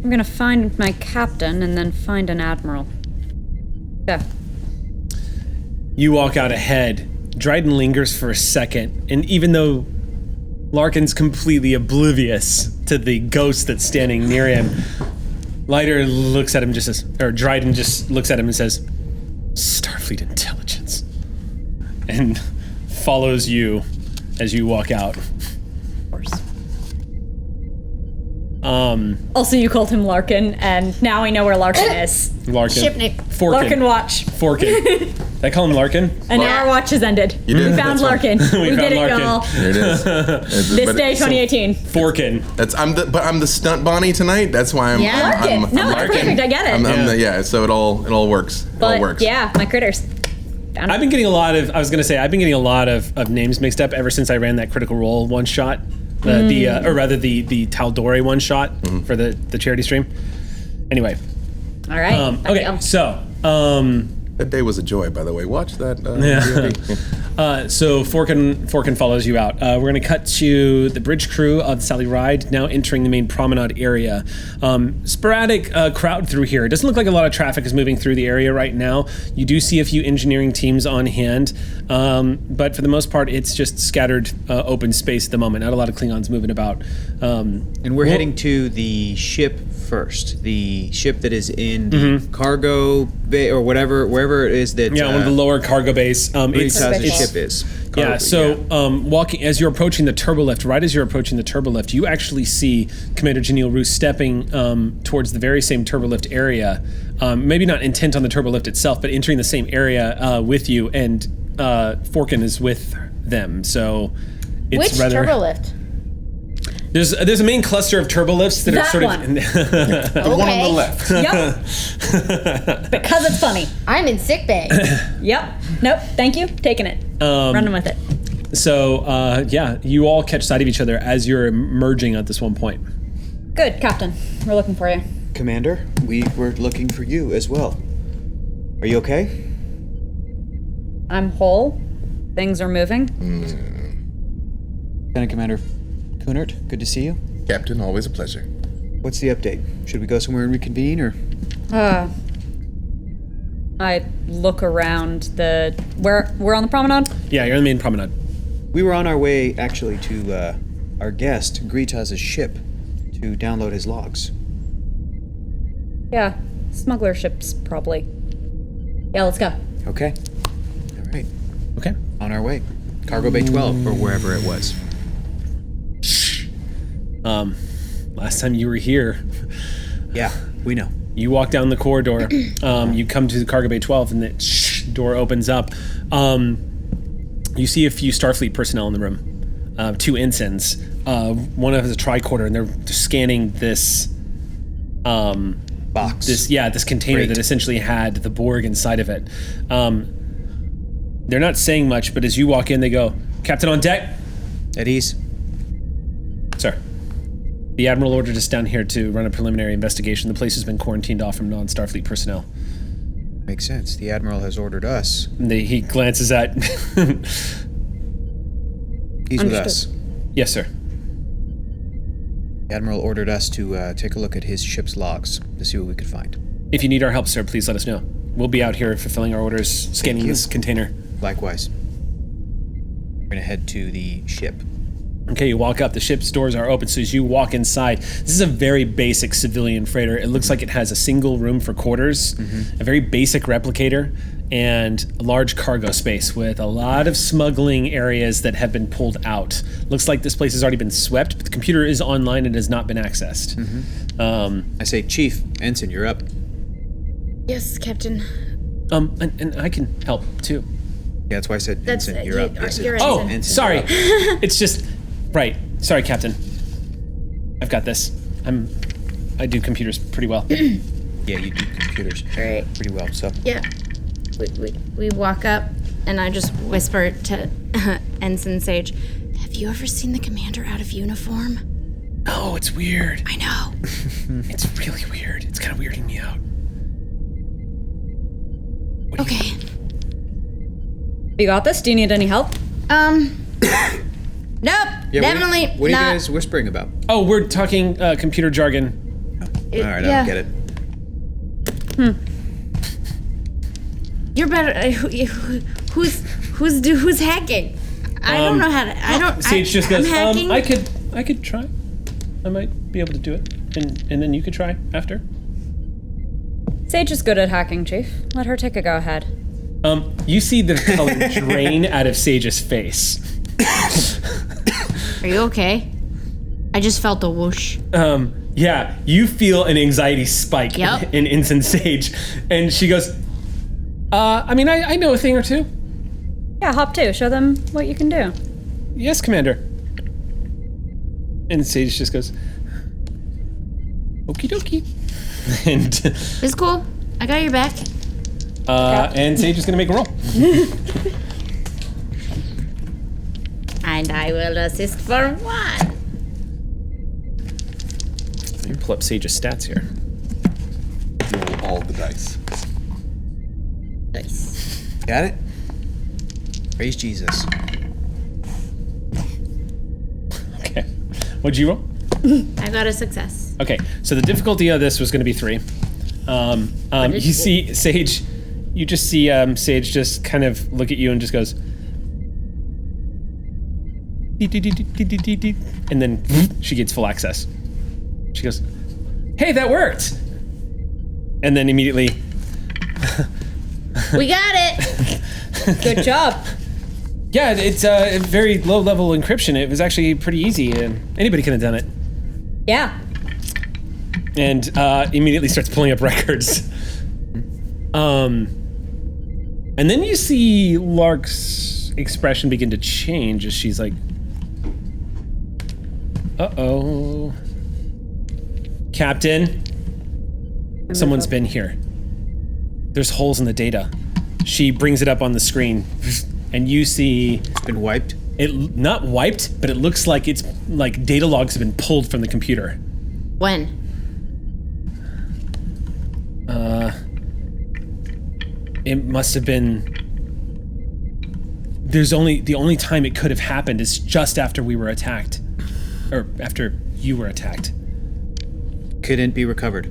I'm gonna find my captain and then find an admiral. Yeah. You walk out ahead. Dryden lingers for a second, and even though Larkin's completely oblivious to the ghost that's standing near him, Leiter looks at him Dryden just looks at him and says, "Starfleet intelligence," and follows you as you walk out. Of course. Also, you called him Larkin, and now we know where Larkin is. Larkin. Ship name. Forkin. Larkin watch. Forkin. Did I call him Larkin? And now our watch has ended. You did. We found Larkin. We found did it, Larkin. y'all. There it is. This day, 2018. Forkin. I'm the stunt Bonnie tonight. That's why I'm. Yeah. Larkin. I'm No, it's Larkin. perfect. I get it. So it all works. It all But works. yeah, my critters. I've been getting a lot of names mixed up ever since I ran that Critical Role one shot. The Taldore one shot for the charity stream. Anyway. All right. Okay, so That day was a joy, by the way. Watch that. So Forkin follows you out. We're going to cut to the bridge crew of the Sally Ride now entering the main promenade area. Sporadic crowd through here. It doesn't look like a lot of traffic is moving through the area right now. You do see a few engineering teams on hand, but for the most part, it's just scattered open space at the moment. Not a lot of Klingons moving about. And we're heading to the ship first. The ship that is in the cargo bay or wherever it is that. Yeah, one of the lower cargo bays. It's ship is. Yeah, so walking as you're approaching the turbolift, right as you're approaching the turbolift, you actually see Commander Janelle Roos stepping towards the very same turbolift area. Maybe not intent on the turbolift itself, but entering the same area with you, and Forkin is with them. So it's Which turbolift? There's a main cluster of turbolifts that are sort one. of The one on the left. Yep. Because it's funny. I'm in sickbay. Yep. Nope. Thank you. Taking it. Running with it. So you all catch sight of each other as you're emerging at this one point. Good, Captain. We're looking for you. Commander, we were looking for you as well. Are you okay? I'm whole. Things are moving. Lieutenant Commander Kunert, good to see you. Captain, always a pleasure. What's the update? Should we go somewhere and reconvene, or? I look around we're on the promenade? Yeah, you're on the main promenade. We were on our way, actually, to our guest, Gritas' ship, to download his logs. Yeah. Smuggler ships, probably. Yeah, let's go. Okay. All right. Okay. On our way. Cargo Bay 12, or wherever it was. Last time you were here, Yeah, we know. you walk down the corridor, you come to the Cargo Bay 12, and the door opens up. You see a few Starfleet personnel in the room, 2 ensigns. One has a tricorder, and they're scanning this Box. this container Great. that essentially had the Borg inside of it. They're not saying much, but as you walk in, they go, "Captain on deck." At ease. Sir. The Admiral ordered us down here to run a preliminary investigation. The place has been quarantined off from non-Starfleet personnel. Makes sense. The Admiral has ordered us. And he glances at... He's with us. Yes, sir. The Admiral ordered us to take a look at his ship's logs to see what we could find. If you need our help, sir, please let us know. We'll be out here fulfilling our orders, scanning this container. Likewise. We're going to head to the ship. Okay, you walk up. The ship's doors are open, so as you walk inside, this is a very basic civilian freighter. It looks like it has a single room for quarters, a very basic replicator, and a large cargo space with a lot of smuggling areas that have been pulled out. Looks like this place has already been swept, but the computer is online and has not been accessed. I say, Chief, Ensign, you're up. Yes, Captain. And I can help too. Yeah, that's why I said That's Ensign, it. you're up. You're I said, right. Chief, Oh, Ensign, sorry. you're up. It's just right. Sorry, Captain. I've got this. I do computers pretty well. Yeah, you do computers Right. pretty well, so. Yeah. We walk up, and I just whisper to Ensign Sage, "Have you ever seen the commander out of uniform?" Oh, it's weird. I know. It's really weird. It's kind of weirding me out. Okay. You got this? Do you need any help? Nope. Yeah, definitely what are you not. guys whispering about? Oh, we're talking computer jargon. All right, I don't get it. You're better. Who's hacking? I don't know how to. I don't. Sage just goes. I'm hacking. I could try. I might be able to do it, and then you could try after. Sage is good at hacking, Chief. Let her take a go ahead. You see the color drain out of Sage's face. Are you okay? I just felt a whoosh. Yeah, you feel an anxiety spike in Ensign Sage, and she goes, I mean, I know a thing or two. Yeah, hop 2. Show them what you can do. Yes, Commander. And Sage just goes, okie dokie. And It's cool. I got your back. and Sage is gonna make a roll. And I will assist for 1. Let me pull up Sage's stats here. Roll all the dice. Nice. Got it? Praise Jesus. Okay. What'd you roll? I got a success. Okay, so the difficulty of this was going to be 3. You see Sage, you just see Sage just kind of look at you and just goes, "Deet, deet, deet, deet, deet, deet, deet," and then she gets full access. She goes, "Hey, that worked!" And then immediately, We got it. Good job. yeah, it's a very low-level encryption. It was actually pretty easy, and anybody could have done it. Yeah. And immediately starts pulling up records. And then you see Lark's expression begin to change as she's like, uh-oh. Captain, someone's been here. There's holes in the data. She brings it up on the screen, and you see... It's been wiped? It not wiped, but it looks like it's like data logs have been pulled from the computer. When? It must have been. The only time it could have happened is just after we were attacked, or after you were attacked. Couldn't be recovered.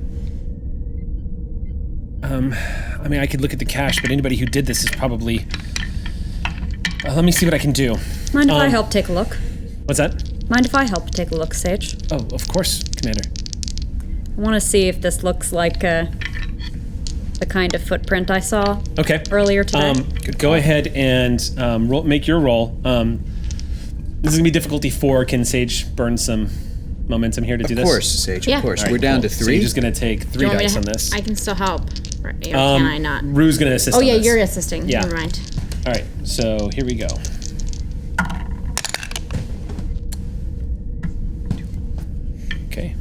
I mean, I could look at the cache, but anybody who did this is probably. Let me see what I can do. Mind if I help take a look? What's that? Mind if I help take a look, Sage? Oh, of course, Commander. I want to see if this looks like the kind of footprint I saw earlier today. Go ahead and make your roll. This is gonna be difficulty 4. Can Sage burn some momentum here to do this? Of course, Sage. Yeah. Of course. All right, We're down cool. to 3. Sage is gonna take 3 dice on this. I can still help. Right, or can I not? Rue's gonna assist. Oh on yeah, this. you're assisting. Yeah. Never mind. All right, so here we go. Okay.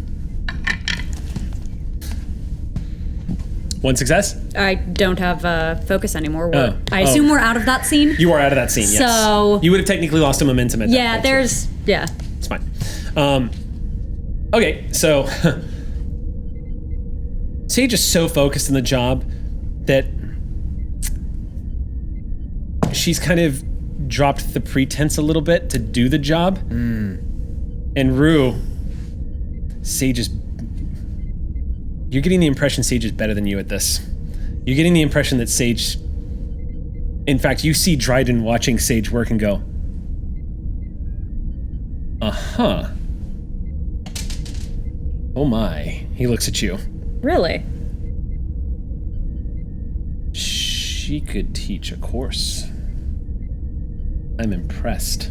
1 success? I don't have focus anymore. I Oh. assume we're out of that scene. You are out of that scene, yes. So- you would have technically lost a momentum at that Yeah, point, there's... Yeah. It's fine. Okay, so... Sage is so focused on the job that she's kind of dropped the pretense a little bit to do the job. And Rue, Sage is... You're getting the impression Sage is better than you at this. You're getting the impression that Sage... In fact, you see Dryden watching Sage work and go, uh-huh. Oh my. He looks at you. Really? She could teach a course. I'm impressed.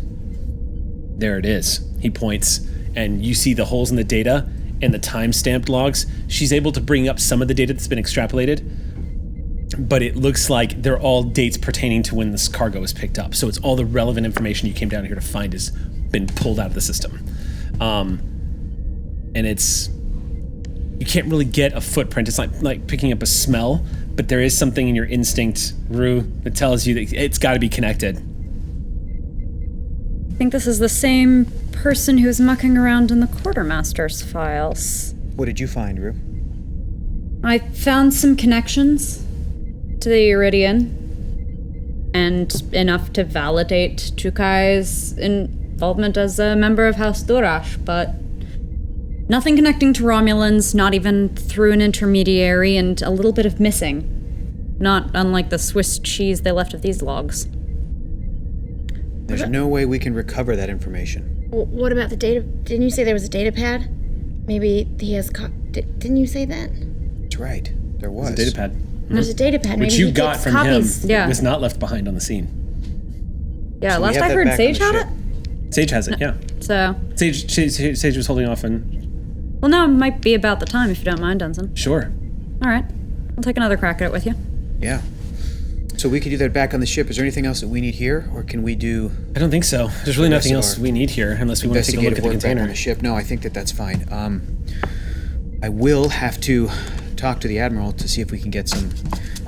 There it is. He points, and you see the holes in the data and the time-stamped logs. She's able to bring up some of the data that's been extrapolated, but it looks like they're all dates pertaining to when this cargo was picked up. So it's all the relevant information you came down here to find has been pulled out of the system. And it's... You can't really get a footprint. It's like picking up a smell, but there is something in your instinct, Rue, that tells you that it's got to be connected. I think this is the same person who's mucking around in the quartermaster's files. What did you find, Rue? I found some connections to the Iridian, and enough to validate Chukai's involvement as a member of House Durash, but Nothing connecting to Romulans, not even through an intermediary, and a little bit of missing. Not unlike the Swiss cheese they left of these logs. There's no way we can recover that information. What about the data? Didn't you say there was a data pad? Maybe he has. Didn't you say that? That's right. There was. There's a data pad. There's a data pad. Which Maybe you he got takes from copies. him. Yeah. It was not left behind on the scene. Yeah, So we last have I that heard back on Sage the had ship. it. Sage has it, yeah. So, Sage was holding off on... well, now it might be about the time if you don't mind, Dunson. Sure. All right. I'll take another crack at it with you. Yeah. So we could do that back on the ship. Is there anything else that we need here, or can we do I don't think so. There's really nothing else our we need here, unless we want to take a look investigative at the work back container. on the ship? No, I think that's fine. I will have to talk to the Admiral to see if we can get some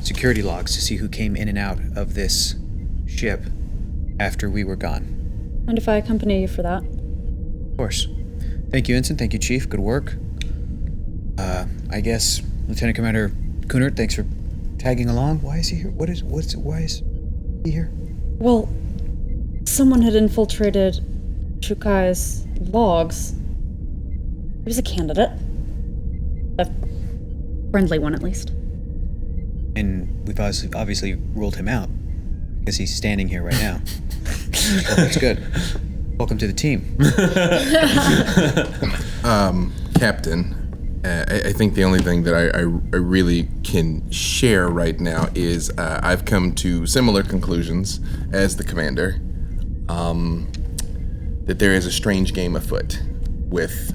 security logs to see who came in and out of this ship after we were gone. And if I accompany you for that? Of course. Thank you, Ensign. Thank you, Chief. Good work. I guess Lieutenant Commander Kunert, thanks for tagging along. Why is he here? Why is he here? Well, someone had infiltrated Shukai's logs. He was a candidate. A friendly one, at least. And we've obviously ruled him out because he's standing here right now. So that's good. Welcome to the team. Captain, I think the only thing that I really can share right now is I've come to similar conclusions as the commander, that there is a strange game afoot with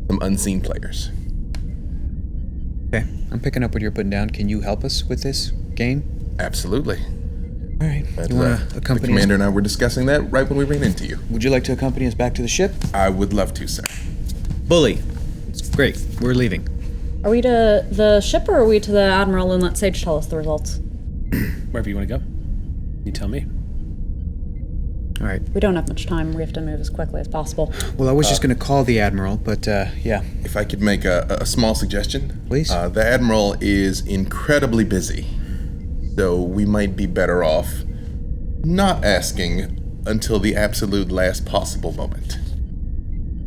some unseen players. Okay, I'm picking up what you're putting down. Can you help us with this game? Absolutely. All right. But, You want to the accompany commander us? and I were discussing that right when we ran into you. Would you like to accompany us back to the ship? I would love to, sir. Bully. Great. We're leaving. Are we to the ship or are we to the Admiral and let Sage tell us the results? Wherever you want to go. You tell me. All right. We don't have much time. We have to move as quickly as possible. Well, I was just going to call the Admiral, but yeah. If I could make a small suggestion. Please. The Admiral is incredibly busy, so we might be better off not asking until the absolute last possible moment.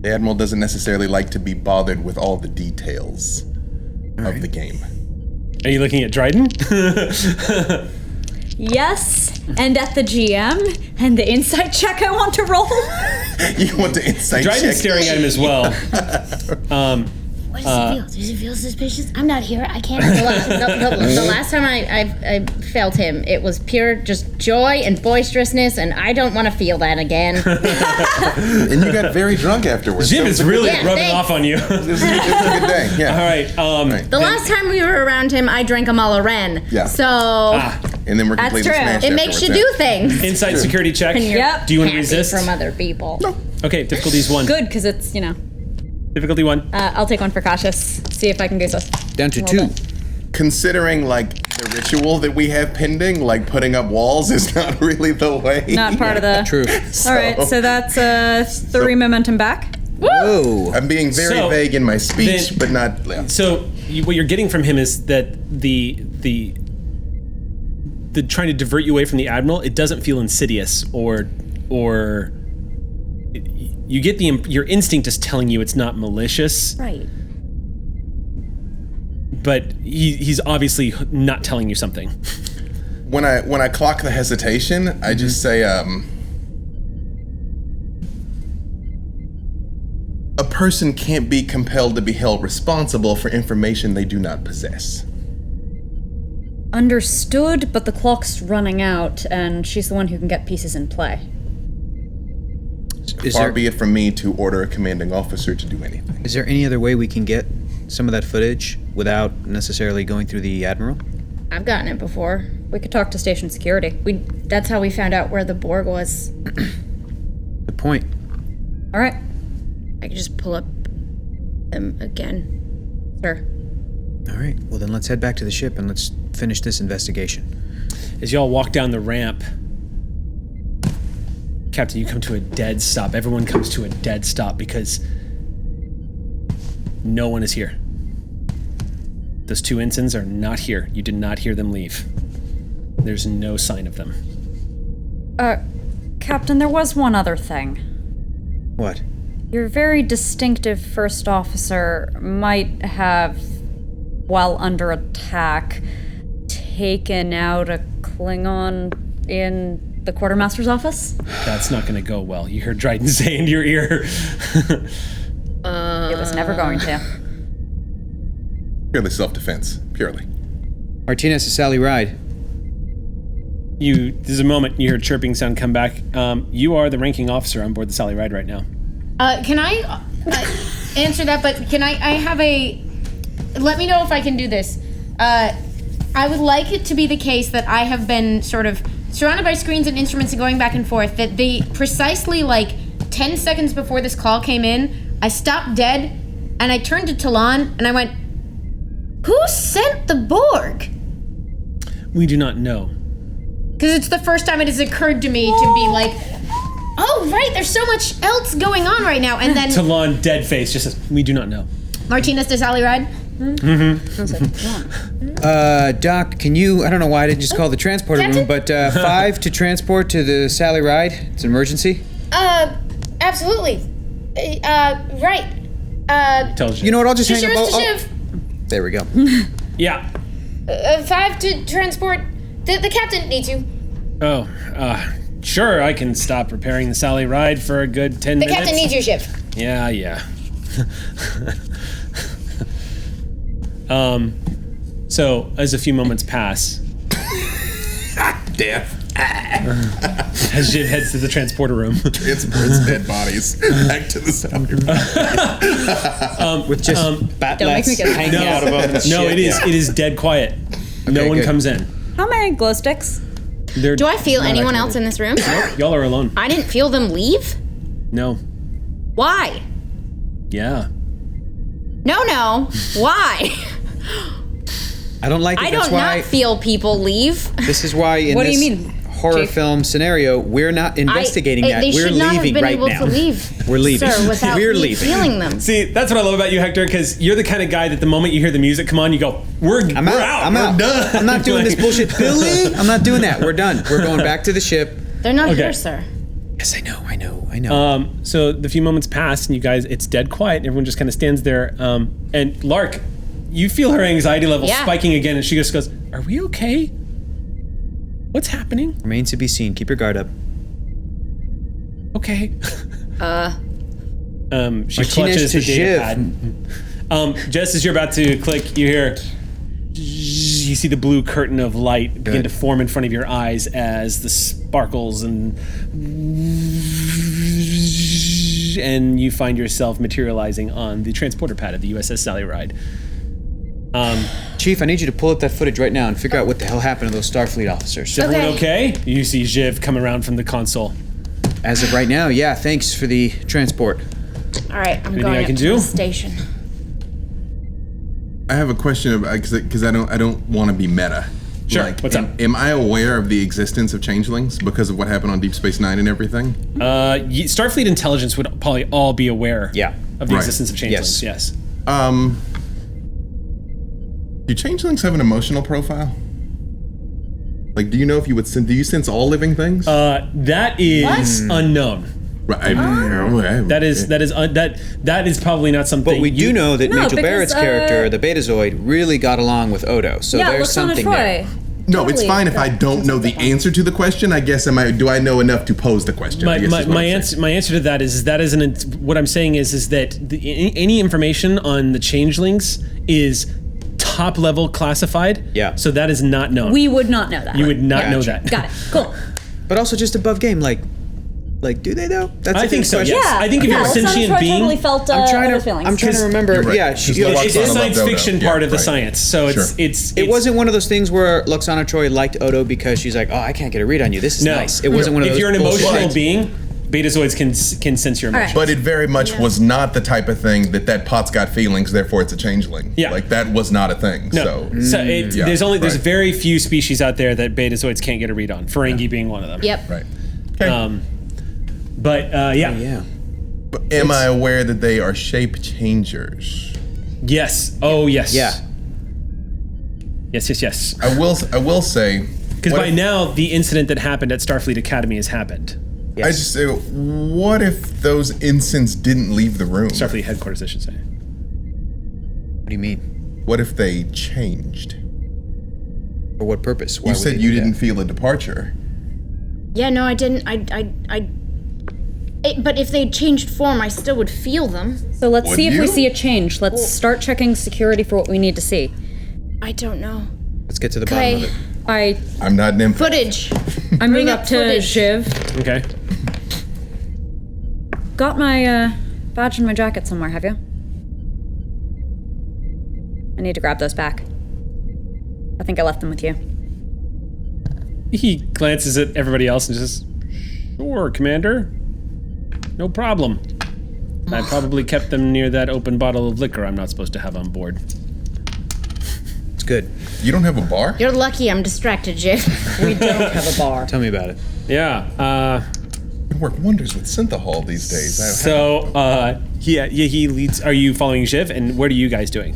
The Admiral doesn't necessarily like to be bothered with all the details of the game. Are you looking at Dryden? Yes, and at the GM, and the insight check I want to roll. You want to insight check? Dryden's staring at him as well. What does he feel? Does he feel suspicious? I'm not here. I can't. The last time I felt him, it was pure just joy and boisterousness, and I don't want to feel that again. And you got very drunk afterwards. Jim is really Yeah, rubbing thanks. off on you. It was a good day. Yeah. All right. The last time we were around him, I drank a Mala-Ren. Yeah. So And then we're that's completely true. smashed It makes you afterwards, do things. Inside security check. Yep. Do you want to Happy resist? from other people. No. Okay, difficulty's 1. Good, because it's, Difficulty 1. I'll take one for cautious. See if I can do so. Down to Roll 2. Considering, like, the ritual that we have pending, like putting up walls is not really the way. Not part of the... True. All right, so that's 3 momentum back. Whoa. I'm being very So, vague in my speech, then- but not... Yeah. So what you're getting from him is that the trying to divert you away from the Admiral, it doesn't feel insidious or you get your instinct is telling you it's not malicious. Right. But he's obviously not telling you something. When I clock the hesitation, I just say, a person can't be compelled to be held responsible for information they do not possess. Understood, but the clock's running out, and she's the one who can get pieces in play. Far be it from me to order a commanding officer to do anything. Is there any other way we can get some of that footage without necessarily going through the Admiral? I've gotten it before. We could talk to station security. That's how we found out where the Borg was. Good point. All right. I could just pull up them again. Sir. All right. Well, then let's head back to the ship and let's finish this investigation. As y'all walk down the ramp, Captain, you come to a dead stop. Everyone comes to a dead stop because no one is here. Those 2 ensigns are not here. You did not hear them leave. There's no sign of them. Captain, there was one other thing. What? Your very distinctive first officer might have, while under attack, taken out a Klingon in the quartermaster's office? That's not going to go well. You heard Dryden say into your ear. It was never going to. Purely self-defense. Purely. Martinez to Sally Ride. There's a moment you hear a chirping sound come back. You are the ranking officer on board the Sally Ride right now. Can I answer that? But can I have a... Let me know if I can do this. I would like it to be the case that I have been sort of surrounded by screens and instruments and going back and forth, that the precisely 10 seconds before this call came in, I stopped dead and I turned to Talon and I went, "Who sent the Borg?" We do not know. Because it's the first time it has occurred to me to be like, oh, right, there's so much else going on right now. And then Talon, dead face, just says, "We do not know." Martinez to Sally Ride. Doc, can you, I don't know why I didn't just call the transporter Captain? room, but 5 to transport to the Sally Ride. It's an emergency. Absolutely. Right. Tells you. You know what, I'll just hang up. Shiv. There we go. Yeah. 5 to transport. The captain needs you. Oh, sure, I can stop repairing the Sally Ride for a good 10 The minutes. captain needs your ship. Yeah. So, as a few moments pass... Death. As Jiv heads to the transporter room. Transports dead bodies back to the Sally Ride. With just batlets hanging out of them. No, it is dead quiet. No one good. comes in. How many glow sticks? Do I feel anyone else in this room? Y'all are alone. I didn't feel them leave? No. Why? Yeah. No. Why? I don't like it. I That's don't why not feel people leave. This is why in What do this you mean, horror Chief? film scenario, we're not investigating that. They We're should not have leaving been right able now. to leave. We're leaving. Sir, without We're me leaving. feeling them. See, that's what I love about you, Hector, because you're the kind of guy that the moment you hear the music come on, you go, we're out. I'm out. We're done. I'm not doing this bullshit, Billy. I'm not doing that. We're done. We're going back to the ship. They're not Okay. here, sir. Yes, I know. So the few moments pass, and you guys, it's dead quiet, and everyone just kind of stands there. And Lark, you feel her anxiety level spiking again, and she just goes, "Are we okay? What's happening?" Remains to be seen. Keep your guard up. Okay. She Martinez clutches to the data Jiv. pad. Just as you're about to click, you hear, you see the blue curtain of light begin to form in front of your eyes as the sparkles and you find yourself materializing on the transporter pad of the USS Sally Ride. Chief, I need you to pull up that footage right now and figure out what the hell happened to those Starfleet officers. Is everyone okay? You see Jiv come around from the console. As of right now, yeah, thanks for the transport. All right, I'm Anything going I up can to do? the station. I have a question because I don't want to be meta. Sure, what's up? Am I aware of the existence of changelings because of what happened on Deep Space Nine and everything? Starfleet intelligence would probably all be aware of the Right. existence of changelings. Yes. Do changelings have an emotional profile? Like, do you know if you would do you sense all living things? That is unknown. Right. That is probably not something. But we do know that No, Nigel because, Barrett's character, the Betazoid, really got along with Odo. So there's something there. No, it's fine if I don't know the answer to the question. I guess do I know enough to pose the question? My answer to that is that isn't what I'm saying is that any information on the changelings is top level classified. Yeah. So that is not known. We would not know that. You would not know that. Got it. Cool. But also just above game, like do they though? That's I a think good so. question. Yes. I think if you're a sentient being, totally felt I'm trying other feelings. to remember. You're right. Yeah, Just you know, like it's the Luxana science loved fiction Odo. part Yeah, of the right. science. So Sure. it It wasn't one of those things where Luxana Troy liked Odo because she's like, oh, I can't get a read on you. This is nice. It wasn't one of those. If you're an bullshit- emotional being, Betazoids can sense your emotions. But it very much was not the type of thing that pot's got feelings, therefore it's a changeling. Yeah. Like that was not a thing. No. Yeah, there's right. very few species out there that Betazoids can't get a read on. Ferengi being one of them. Yep. Right. Okay. Yeah. But am I aware that they are shape changers? Yes. Oh yes. Yeah. Yes. I will say Because by now the incident that happened at Starfleet Academy has happened. I just say, what if those ensigns didn't leave the room? Starfleet headquarters, I should say. What do you mean? What if they changed? For what purpose? Why You would said they you do didn't that? feel a departure. Yeah, no, I didn't. But if they changed form, I still would feel them. So let's Would see if we you? see a change. Let's start checking security for what we need to see. I don't know. Let's get to the bottom of Okay. it. I'm not an empath. Footage. I move Bring up up to footage. Shiv. Okay. Got my badge in my jacket somewhere, have you? I need to grab those back. I think I left them with you. He glances at everybody else and says, "Sure, Commander. No problem. I probably kept them near that open bottle of liquor I'm not supposed to have on board." It's good. You don't have a bar? You're lucky I'm distracted, Jim. We don't have a bar. Tell me about it. Yeah. You work wonders with synthahol these days. He leads. Are you following Shiv? And what are you guys doing?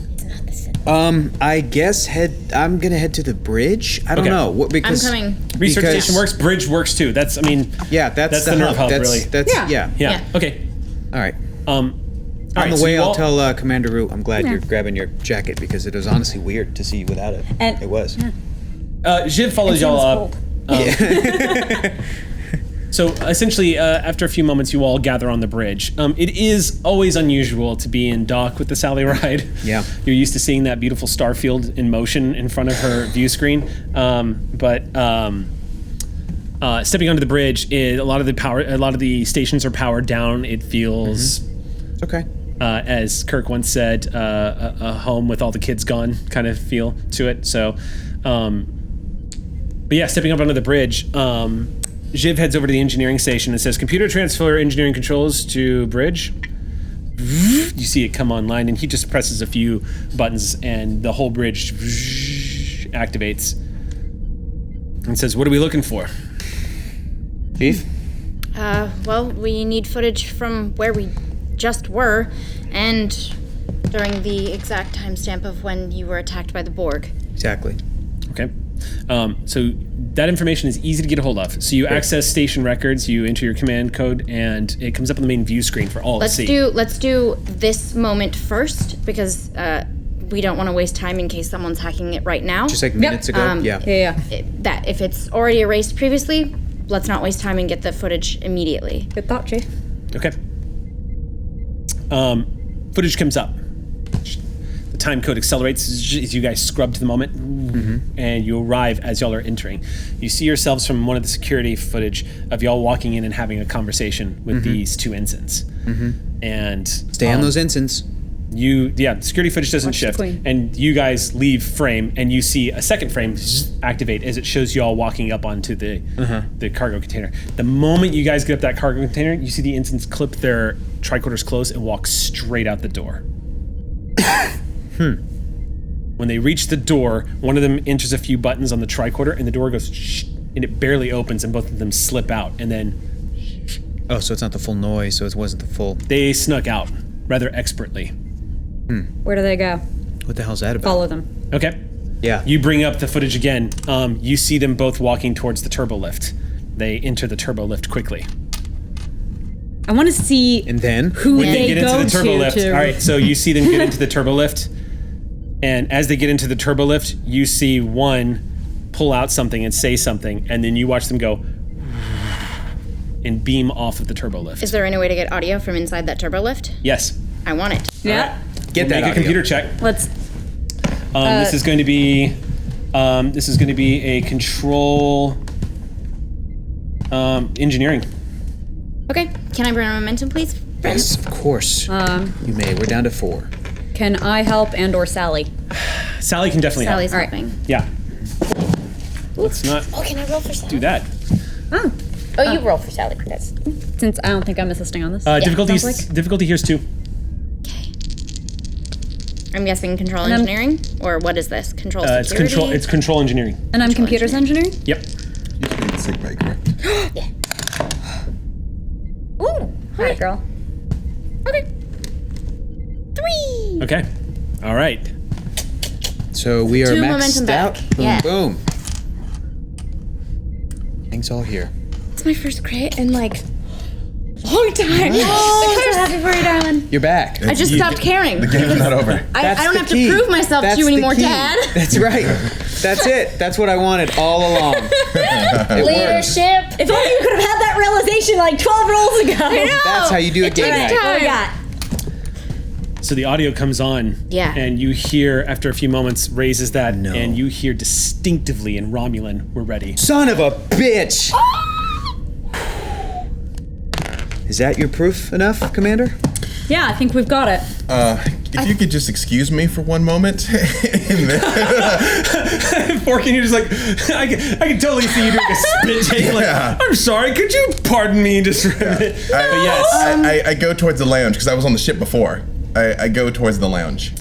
I guess I'm gonna head to the bridge. I don't Okay. know. What, because I'm coming. Research because- station works. Bridge works too. That's that's the nerve hub, That's, really. That's yeah. Yeah. Okay. All right. On On the way, I'll tell Commander Root I'm glad you're grabbing your jacket because it was honestly weird to see you without it. And- it was. Shiv follows y'all up. So essentially, after a few moments, you all gather on the bridge. It is always unusual to be in dock with the Sally Ride. Yeah. You're used to seeing that beautiful star field in motion in front of her view screen. But stepping onto the bridge, a lot of the stations are powered down. It feels It's okay. as Kirk once said, a home with all the kids gone kind of feel to it. So, but yeah, stepping up onto the bridge, Jiv heads over to the engineering station and says, "Computer transfer engineering controls to bridge." You see it come online, and he just presses a few buttons, and the whole bridge activates and says, "What are we looking for?" Chief? Well, we need footage from where we just were, and during the exact timestamp of when you were attacked by the Borg. Exactly. Okay. So that information is easy to get a hold of. So you access station records, you enter your command code, and it comes up on the main view screen for all to see. Let's do this moment first, because we don't want to waste time in case someone's hacking it right now. Just like minutes ago? Yeah. That if it's already erased previously, let's not waste time and get the footage immediately. Good thought, Chief. Okay. Footage comes up. The time code accelerates as you guys scrub to the moment, and you arrive as y'all are entering. You see yourselves from one of the security footage of y'all walking in and having a conversation with these two ensigns. And Stay on those ensigns. Security footage doesn't Watch the shift, queen. and you guys leave frame, and you see a second frame activate as it shows y'all walking up onto the cargo container. The moment you guys get up that cargo container, you see the ensigns clip their tricorders close and walk straight out the door. When they reach the door, one of them enters a few buttons on the tricorder, and the door goes shh, and it barely opens, and both of them slip out, and then Oh, so it's not the full noise, so it wasn't the full... they snuck out rather expertly. Where do they go? What the hell's that about? Follow them. Okay. Yeah. You bring up the footage again. You see them both walking towards the turbolift. They enter the turbolift quickly. I want to see And then? who When they they get go into the turbolift, to. all right, so you see them get into the turbolift, and as they get into the turbolift, you see one pull out something and say something, and then you watch them go and beam off of the turbolift. Is there any way to get audio from inside that turbolift? Yes. I want it. Yeah. Get that Make a audio. computer check. Let's. This is going to be a control engineering. Okay. Can I burn a momentum, please? Yes, of course. You may. We're down to 4. Can I help and/or Sally? Sally can definitely Sally's help. helping. Yeah. Let's not Oh, can I roll for Sally? do that. Oh, you roll for Sally. That's Since I don't think I'm assisting on this. Difficulty here's 2. okay. I'm guessing control And I'm- engineering, or what is this? Control It's security. It's control engineering. And I'm computers engineering? Yep. You can be Sickbay, correct? Ooh. Hi, girl. Okay. 3. Okay. All right. So we are 2 maxed momentum out. back. Boom, Yeah. boom. Things all here. It's my first crit in like long time. Oh, so happy for you, darling. You're back. I just stopped caring. The game's not over. I don't have to prove myself to you anymore, Dad. That's right. That's it. That's what I wanted all along. Leadership. If only you could have had that realization like 12 rolls ago. I know. That's how you do it game night. Oh, yeah. So the audio comes on, Yeah. and you hear, after a few moments, raises that, and you hear distinctively in Romulan, "We're ready." Son of a bitch! Is that your proof enough, Commander? Yeah, I think we've got it. If you could just excuse me for one moment. And then- Forking, you're just like, I can totally see you doing a spit take. Like, Yeah. I'm sorry, could you pardon me? Just, but yes. I go towards the lounge because I was on the ship before. I go towards the lounge.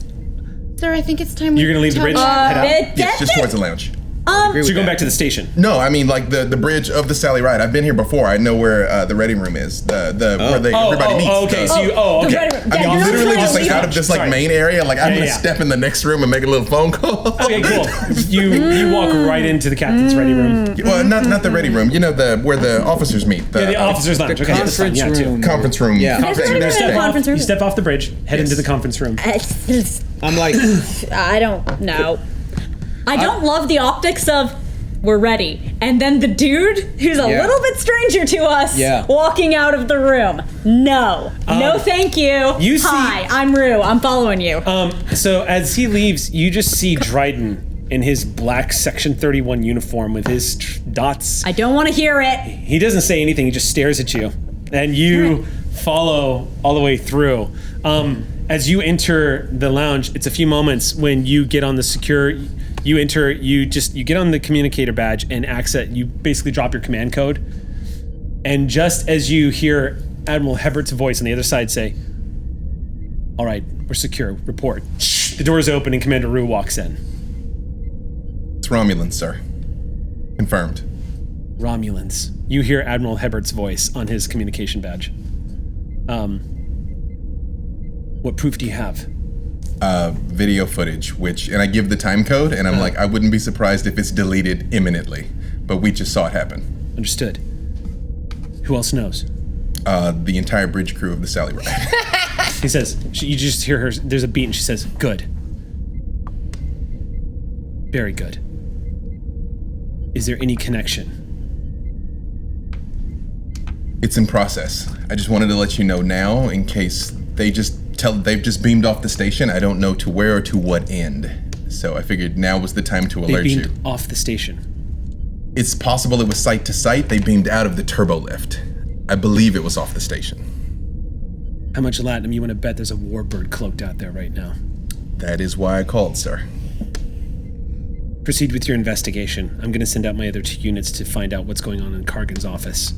Sir, I think it's time. You're gonna leave the bridge? Head out? Yes, just towards the lounge. So you're going back to the station? No, I mean like the bridge of the Sally Ride. I've been here before. I know where the ready room is. Where everybody meets. Okay. The- So you. Oh, okay. I mean, literally just like out of this like Sorry. main area. Like I'm gonna Yeah. step in the next room and make a little phone call. Okay, cool. You walk right into the captain's ready room. Well, not the ready room. You know where the officers meet. Yeah, the officers' lounge. The Okay, that's fine. conference Yeah, room. too. Conference room. Yeah. You step off the bridge, head into the conference room. I'm like, I don't know. I don't love the optics of we're ready. And then the dude who's a Yeah. little bit stranger to us Yeah. walking out of the room. No. No thank you. you see- Hi, I'm Rue. I'm following you. So as he leaves, you just see Dryden in his black Section 31 uniform with his dots. I don't want to hear it. He doesn't say anything. He just stares at you, and you follow all the way through. As you enter the lounge, it's a few moments when you get on the secure. You enter. You get on the communicator badge and you basically drop your command code, and just as you hear Admiral Hebert's voice on the other side say, "All right, we're secure. Report." The doors open and Commander Rue walks in. It's Romulan, sir. Confirmed. Romulans. You hear Admiral Hebert's voice on his communication badge. What proof do you have? Video footage, and I give the time code, and I'm like, I wouldn't be surprised if it's deleted imminently, but we just saw it happen. Understood. Who else knows? The entire bridge crew of the Sally Ride. He says, you just hear her, there's a beat, and she says, good. Very good. Is there any connection? It's in process. I just wanted to let you know now, in case they've just beamed off the station. I don't know to where or to what end. So I figured now was the time to alert you. They beamed off the station. It's possible it was site to site. They beamed out of the Turbolift. I believe it was off the station. How much latinum you want to bet there's a warbird cloaked out there right now? That is why I called, sir. Proceed with your investigation. I'm going to send out my other 2 units to find out what's going on in Kargan's office.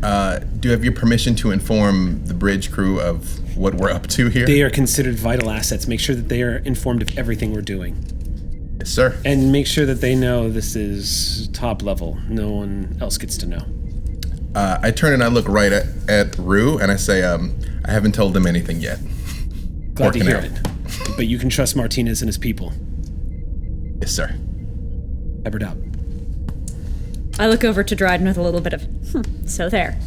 Do you have your permission to inform the bridge crew of what we're up to here? They are considered vital assets. Make sure that they are informed of everything we're doing. Yes, sir. And make sure that they know this is top level. No one else gets to know. I turn and I look right at Rue and I say, I haven't told them anything yet. Glad to Working hear out. it. But you can trust Martinez and his people. Yes, sir. Ebert out. I look over to Dryden with a little bit of, so there.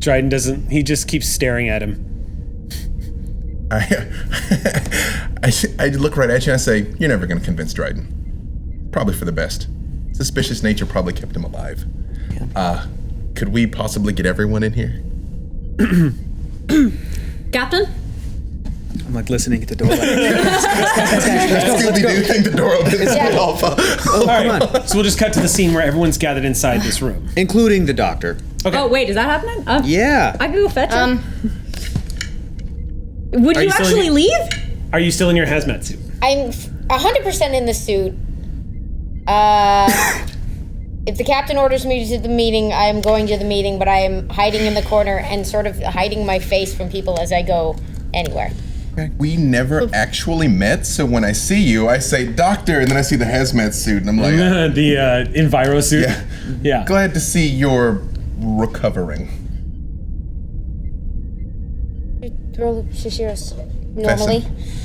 Dryden doesn't, he just keeps staring at him. I look right at you and I say, you're never going to convince Dryden. Probably for the best. Suspicious nature probably kept him alive. Could we possibly get everyone in here? Captain? I'm like listening at the door. Like, Scooby-Doo thing, the door opens. oh, come on. So we'll just cut to the scene where everyone's gathered inside this room. Including the doctor. Okay. Oh, wait, is that happening? Yeah. I can go fetch him. Would Are you you still actually in- leave? Are you still in your hazmat suit? I'm 100% in the suit. If the captain orders me to the meeting, I am going to the meeting, but I am hiding in the corner and sort of hiding my face from people as I go anywhere. We never actually met, so when I see you, I say, Doctor, and then I see the hazmat suit, and I'm like, The Enviro suit? yeah. Yeah. Glad to see you're recovering. Throw Shishiros normally.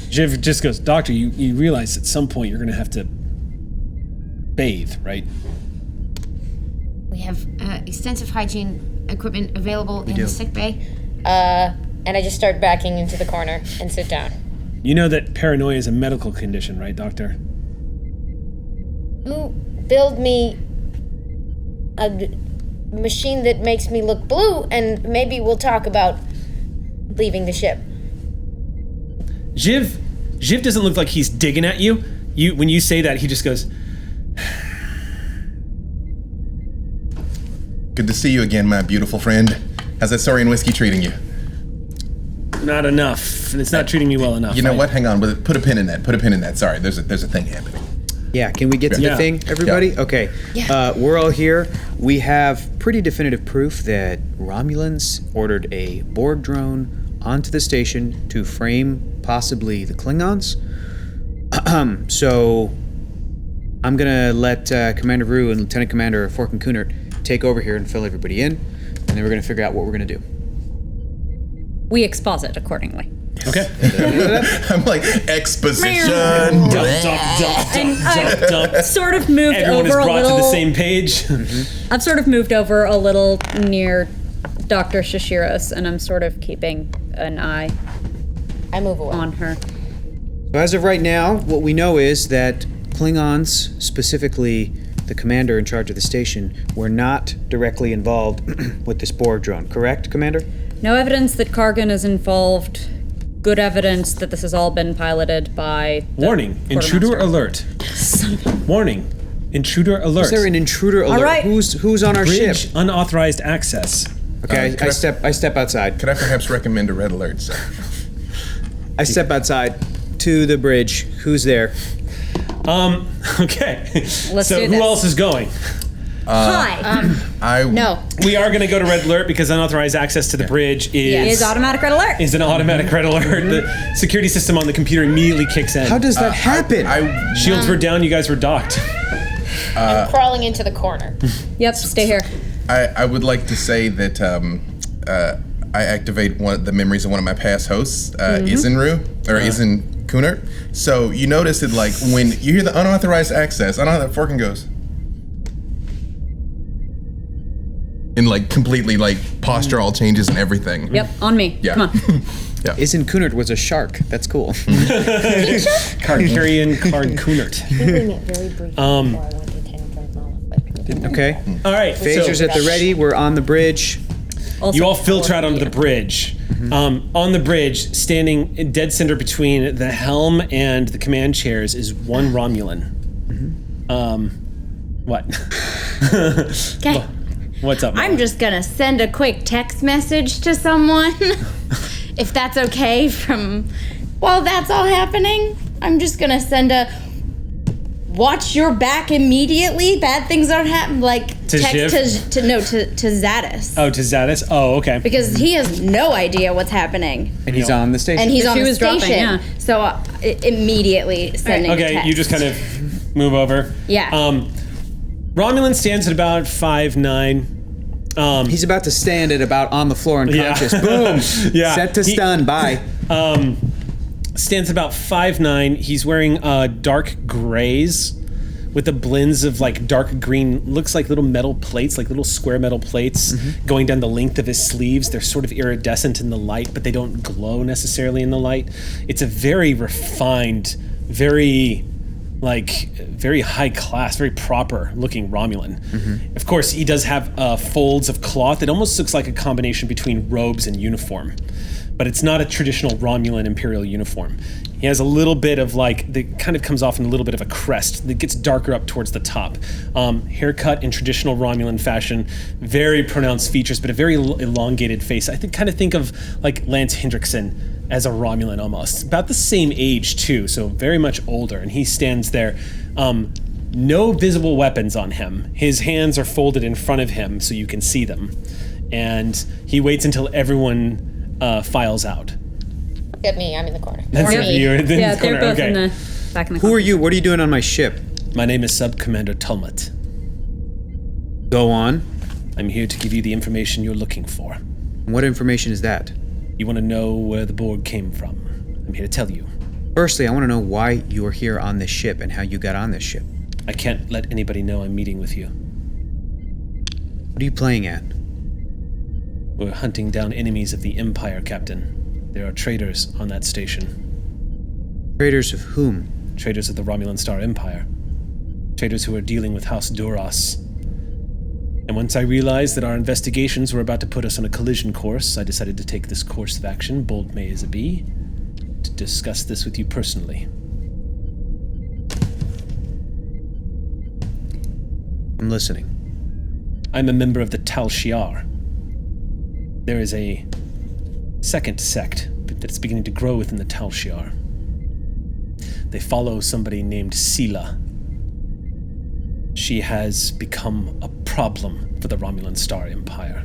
Jiv just goes, Doctor, you realize at some point you're going to have to bathe, right? We have extensive hygiene equipment available in the sick bay. And I just start backing into the corner and sit down. You know that paranoia is a medical condition, right, Doctor? You build me a machine that makes me look blue, and maybe we'll talk about leaving the ship. Jiv doesn't look like he's digging at you. When you say that, he just goes, Good to see you again, my beautiful friend. How's that Saurian whiskey treating you? not enough, and it's not treating me well enough. You know what? Hang on. Put a pin in that. Put a pin in that. Sorry, there's a thing happening. Yeah, can we get to the thing, everybody? Yeah. Okay. We're all here. We have pretty definitive proof that Romulans ordered a Borg drone onto the station to frame possibly the Klingons. So I'm gonna let Commander Rue and Lieutenant Commander Forkin Kunert take over here and fill everybody in, and then we're gonna figure out what we're gonna do. We exposit accordingly. Okay. I'm like, exposition. And I've sort of moved Everyone over is brought a little. to the same page. I've sort of moved over a little near Dr. Shishiros, and I'm sort of keeping an eye. I move away on her. So as of right now, what we know is that Klingons, specifically the commander in charge of the station, were not directly involved with this Borg drone, correct, Commander? No evidence that Kargan is involved. Good evidence that this has all been piloted by. Warning! Intruder alert! Warning! Intruder alert! Is there an intruder alert? All right. Who's on our Bridge ship? Unauthorized access. Okay, I step outside. Could I perhaps recommend a red alert, sir? I step outside to the bridge. Who's there? Okay. Let's so do who this. else is going? Hi. No. We are going to go to red alert because unauthorized access to the bridge Is automatic red alert. is an automatic red alert. The security system on the computer immediately kicks in. How does that happen? Shields were down, you guys were docked. I'm crawling into the corner. Yep, stay here. I would like to say that I activate the memories of one of my past hosts, Isenru, or Isen Kunert. So you notice that, like, when you hear the unauthorized access, Forkin goes. And, like, completely, like, postural changes and everything. Yep, on me. Yeah. Come on. Yeah. Isen Kunert was a shark. That's cool. Carcarian Card Kunert. Okay. All right. Phasers so at the ready. We're on the bridge. Also, you all filter out onto the bridge. On the bridge, standing dead center between the helm and the command chairs is one Romulan. What? Okay. What's up? I'm just gonna send a quick text message to someone, if that's okay. While that's all happening, I'm just gonna send a watch your back immediately. Bad things are happening. Like To text Shiv? to Zadis. Oh, to Zadis? Oh, okay. Because he has no idea what's happening. And he's on the station. And he's on She the was station. dropping, yeah. So immediately sending a Okay, text. you just kind of move over. Yeah. Romulan stands at about 5'9". He's about to stand at about on the floor unconscious. Boom. Yeah. Set to stun. Bye. Stands about 5'9". He's wearing dark grays with the blends of like dark green, looks like little metal plates, like little square metal plates going down the length of his sleeves. They're sort of iridescent in the light, but they don't glow necessarily in the light. It's a very refined, very high class, very proper looking Romulan. Of course, he does have folds of cloth. It almost looks like a combination between robes and uniform, but it's not a traditional Romulan Imperial uniform. He has a little bit of that kind of comes off in a little bit of a crest that gets darker up towards the top. Haircut in traditional Romulan fashion, very pronounced features, but a very elongated face. I think of like Lance Hendrickson as a Romulan almost. About the same age too, so very much older, and he stands there. No visible weapons on him. His hands are folded in front of him so you can see them. And he waits until everyone files out. Get me. I'm in the corner. That's Or it. me. You're in the Yeah, corner. they're both Okay. in the back in the Who are you? What are you doing on my ship? My name is Sub Commander Tulmut. Go on. I'm here to give you the information you're looking for. What information is that? You want to know where the Borg came from? I'm here to tell you. Firstly, I want to know why you are here on this ship and how you got on this ship. I can't let anybody know I'm meeting with you. What are you playing at? We're hunting down enemies of the Empire, Captain. There are traitors on that station. Traitors of whom? Traitors of the Romulan Star Empire. Traitors who are dealing with House Duras. And once I realized that our investigations were about to put us on a collision course, I decided to take this course of action, bold may as it be, to discuss this with you personally. I'm listening. I'm a member of the Tal Shiar. There is a second sect that's beginning to grow within the Tal Shiar. They follow somebody named Sela. She has become a problem for the Romulan Star Empire.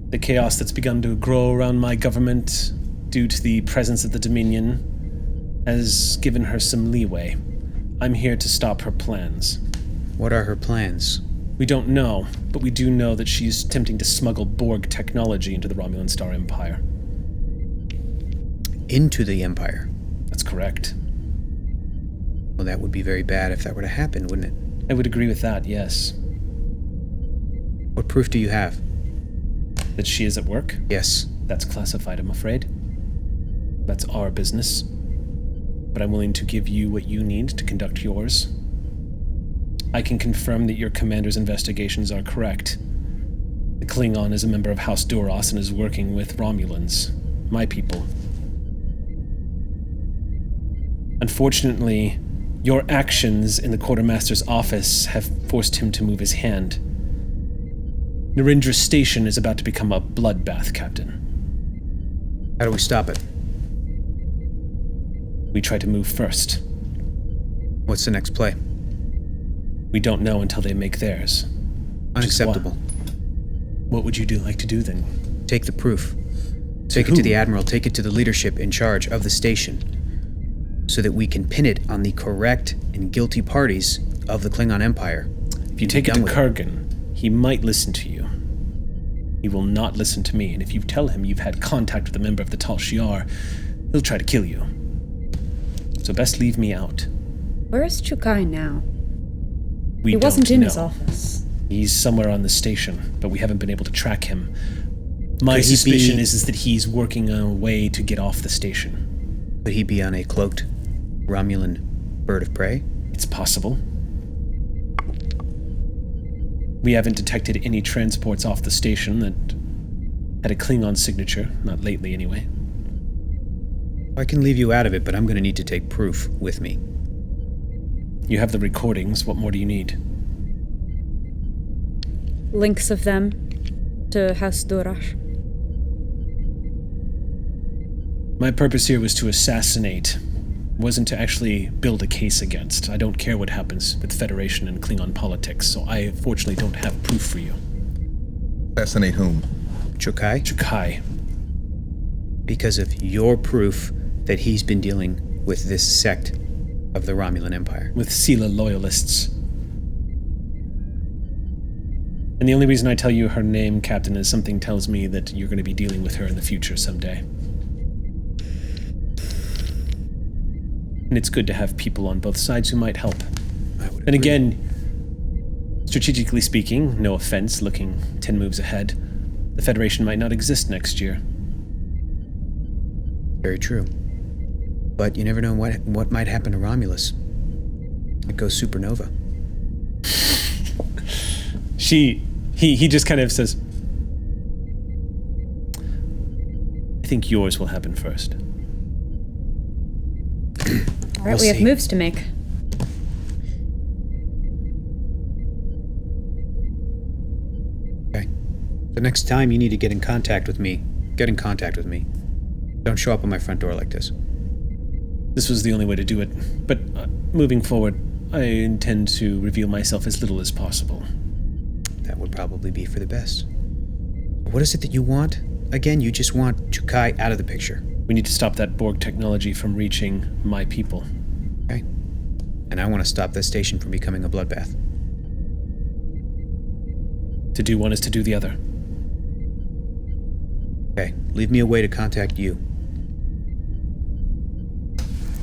The chaos that's begun to grow around my government due to the presence of the Dominion has given her some leeway. I'm here to stop her plans. What are her plans? We don't know, but we do know that she's attempting to smuggle Borg technology into the Romulan Star Empire. Into the Empire? That's correct. Well, that would be very bad if that were to happen, wouldn't it? I would agree with that, yes. What proof do you have? That she is at work? Yes. That's classified, I'm afraid. That's our business. But I'm willing to give you what you need to conduct yours. I can confirm that your commander's investigations are correct. The Klingon is a member of House Duras and is working with Romulans, my people. Unfortunately, your actions in the Quartermaster's office have forced him to move his hand. Narendra Station is about to become a bloodbath, Captain. How do we stop it? We try to move first. What's the next play? We don't know until they make theirs. Unacceptable. What would you like to do then? Take the proof. Take it to the Admiral, take it to the leadership in charge of the station, so that we can pin it on the correct and guilty parties of the Klingon Empire. If you take it to Kurgan, he might listen to you. He will not listen to me, and if you tell him you've had contact with a member of the Tal Shiar, he'll try to kill you. So best leave me out. Where is Chukai now? He wasn't in his office. He's somewhere on the station, but we haven't been able to track him. My suspicion is that he's working on a way to get off the station. Could he be on a cloaked Romulan bird of prey? It's possible. We haven't detected any transports off the station that had a Klingon signature, not lately anyway. I can leave you out of it, but I'm going to need to take proof with me. You have the recordings. What more do you need? Links of them to House Duras. My purpose here was to assassinate. Wasn't to actually build a case against. I don't care what happens with Federation and Klingon politics, so I fortunately don't have proof for you. Assassinate whom? Chukai? Chukai. Because of your proof that he's been dealing with this sect of the Romulan Empire. With Sela loyalists. And the only reason I tell you her name, Captain, is something tells me that you're going to be dealing with her in the future someday. And it's good to have people on both sides who might help. And again, strategically speaking, no offense, looking 10 moves ahead, the Federation might not exist next year. Very true. But you never know what might happen to Romulus. It goes supernova. He just kind of says, I think yours will happen first. All right, we have moves to make. Okay. The next time you need to get in contact with me, get in contact with me. Don't show up on my front door like this. This was the only way to do it, but moving forward, I intend to reveal myself as little as possible. That would probably be for the best. What is it that you want? Again, you just want Chukai out of the picture. We need to stop that Borg technology from reaching my people. Okay. And I want to stop this station from becoming a bloodbath. To do one is to do the other. Okay, leave me a way to contact you.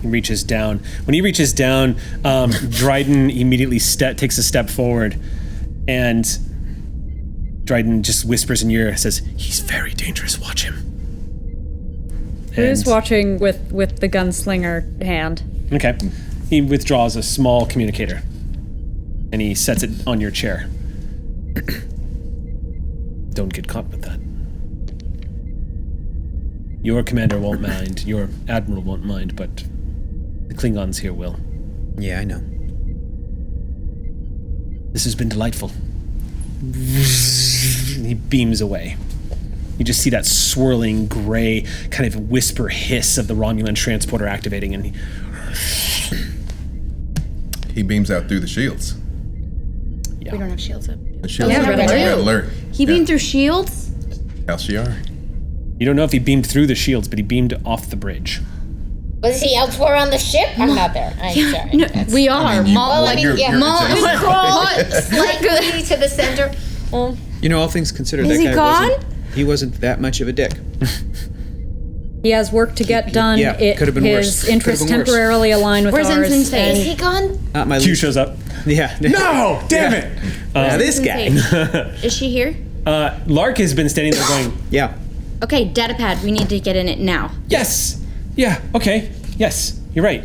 He reaches down. When he reaches down, Dryden immediately takes a step forward And Dryden just whispers in your ear, says, "He's very dangerous, watch him." Who's And- watching with the gunslinger hand? Okay. He withdraws a small communicator. And he sets it on your chair. Don't get caught with that. Your commander won't mind, your admiral won't mind, but the Klingons here will. Yeah, I know. This has been delightful. He beams away. You just see that swirling gray kind of whisper hiss of the Romulan transporter activating, and He beams out through the shields. We don't have shields up. The shields Yeah, are we red do. alert. He beamed through shields? LCR. you don't know if he beamed through the shields, but he beamed off the bridge. Was he elsewhere on the ship? I'm not there. I'm sorry. No, we are. I mean, Well, I mean, you're adjacent. crawl slightly to the center. You know, all things considered, Is that he guy gone? he wasn't that much of a dick. He has work to get done. yeah, could've been worse. His interests Could've been worse. temporarily align with Where's ours. Ensign's face? Is he gone? Not my Q least. shows up. Yeah. No! Damn it! Now this guy. Is she here? Lark has been standing there going, Yeah. Okay, data pad. We need to get in it now. yes! Yeah, okay. Yes, you're right.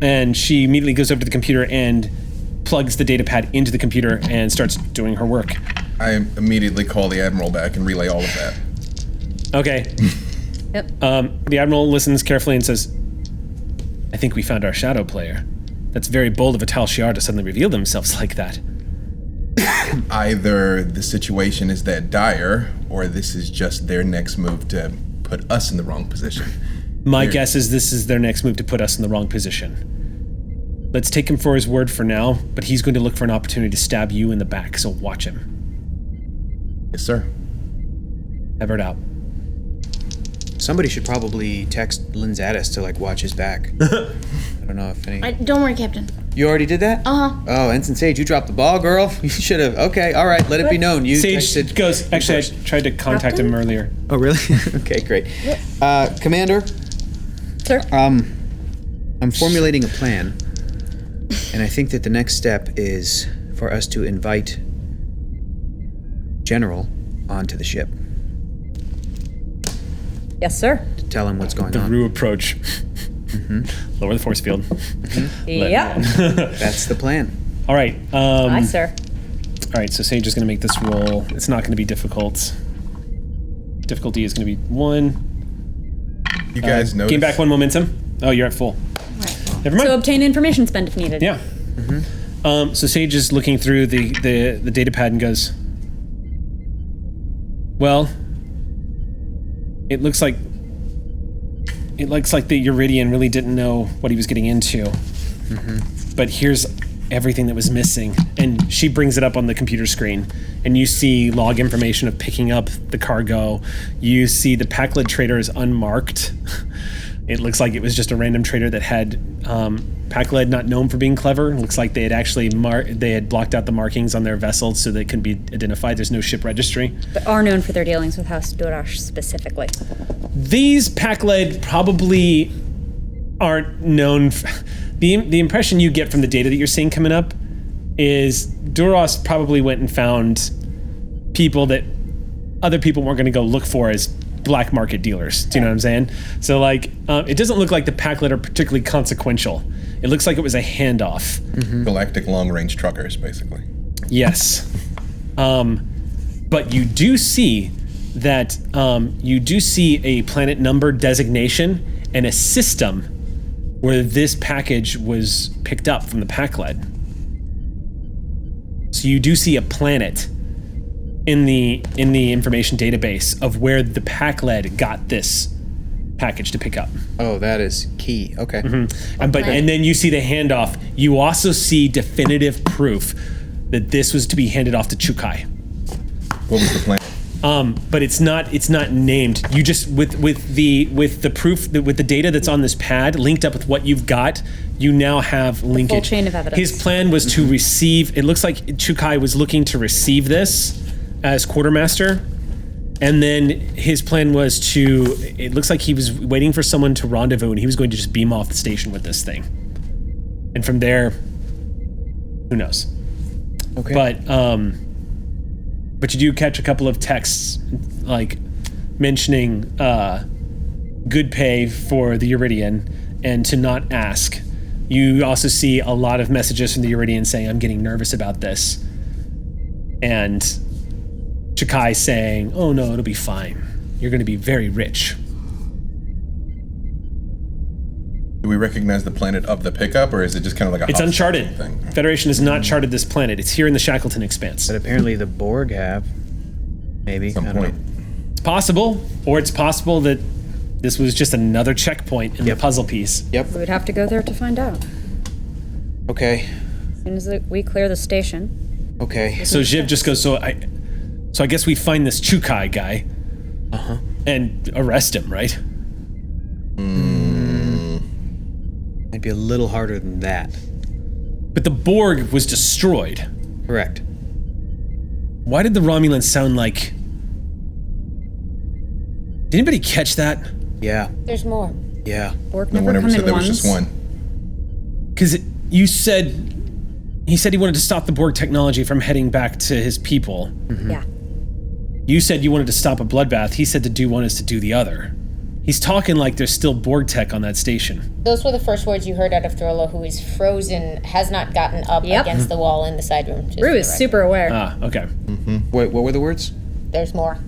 And she immediately goes over to the computer and plugs the data pad into the computer and starts doing her work. I immediately call the Admiral back and relay all of that. Okay. Yep. The Admiral listens carefully and says, I think we found our shadow player. That's very bold of a Tal Shiar to suddenly reveal themselves like that. Either the situation is that dire, or this is just their next move to put us in the wrong position. My guess is this is their next move to put us in the wrong position. Let's take him for his word for now, but he's going to look for an opportunity to stab you in the back, so watch him. Yes, sir. Ever out. Somebody should probably text Linzatis to like watch his back. I don't know if any. Don't worry, Captain. You already did that? Uh-huh. Oh, Ensign Sage, you dropped the ball, girl. You should have. Okay, all right. Let it be known. You Sage texted. goes, actually, I tried to contact him earlier. Oh, really? Okay, great. Commander. Sir? I'm formulating a plan, and I think that the next step is for us to invite General onto the ship Yes, sir. to tell him what's going The on. Rue approach. Lower the force field. Yep. That's the plan. All right. Aye, sir. All right, so Sage is going to make this roll. It's not going to be difficult. Difficulty is going to be 1. You guys notice? Gain back 1 momentum. Oh, you're at full. Never mind. So obtain information spend if needed. Yeah. So Sage is looking through the data pad and goes, well, it looks like the Uridian really didn't know what he was getting into. But here's everything that was missing. And she brings it up on the computer screen. And you see log information of picking up the cargo. You see the Pakled trader is unmarked. It looks like it was just a random trader that had Pakled not known for being clever. It looks like they had actually they had blocked out the markings on their vessels so they couldn't be identified. There's no ship registry. But are known for their dealings with House Durash specifically. These Pakled probably aren't known. The impression you get from the data that you're seeing coming up is Duras probably went and found people that other people weren't going to go look for as black market dealers. Do you know what I'm saying? So like, it doesn't look like the Pakled are particularly consequential. It looks like it was a handoff. Galactic long-range truckers, basically. Yes. But you do see that you do see a planet number designation and a system where this package was picked up from the Pakled. So you do see a planet in the information database of where the Pakled got this package to pick up. Oh, that is key. Okay. And then you see the handoff. You also see definitive proof that this was to be handed off to Chukai. What was the plan? But it's not named. You just with the proof with the data that's on this pad linked up with what you've got, you now have linkage. Full chain of evidence. His plan was to receive. It looks like Chukai was looking to receive this as quartermaster, and then his plan was to. It looks like he was waiting for someone to rendezvous, and he was going to just beam off the station with this thing. And from there, who knows? Okay. But you do catch a couple of texts, like mentioning good pay for the Iridian and to not ask. You also see a lot of messages from the Iridian saying, "I'm getting nervous about this," and Chikai saying, "Oh no, it'll be fine. You're going to be very rich." Do we recognize the planet of the pickup, or is it just kind of like a It's hostile uncharted. thing? Federation has not charted this planet. It's here in the Shackleton Expanse. But apparently the Borg have. Maybe. At some I don't point. know. It's possible, or it's possible that this was just another checkpoint in the puzzle piece. Yep. We would have to go there to find out. Okay. As soon as we clear the station. Okay. So Jiv just goes, so I guess we find this Chukai guy. Uh-huh. And arrest him, right? Might be a little harder than that. But the Borg was destroyed. Correct. Why did the Romulans sound like... Did anybody catch that? Yeah. There's more. Yeah. Borg No never one ever come said in there was ones. just one. Because you said... He said he wanted to stop the Borg technology from heading back to his people. Mm-hmm. Yeah. You said you wanted to stop a bloodbath. He said to do one is to do the other. He's talking like there's still Borg tech on that station. Those were the first words you heard out of Thurlow, who is frozen, has not gotten up Yep. against the wall in the side room. just Rue for is the record. super aware. Ah, okay. Wait, what were the words? There's more.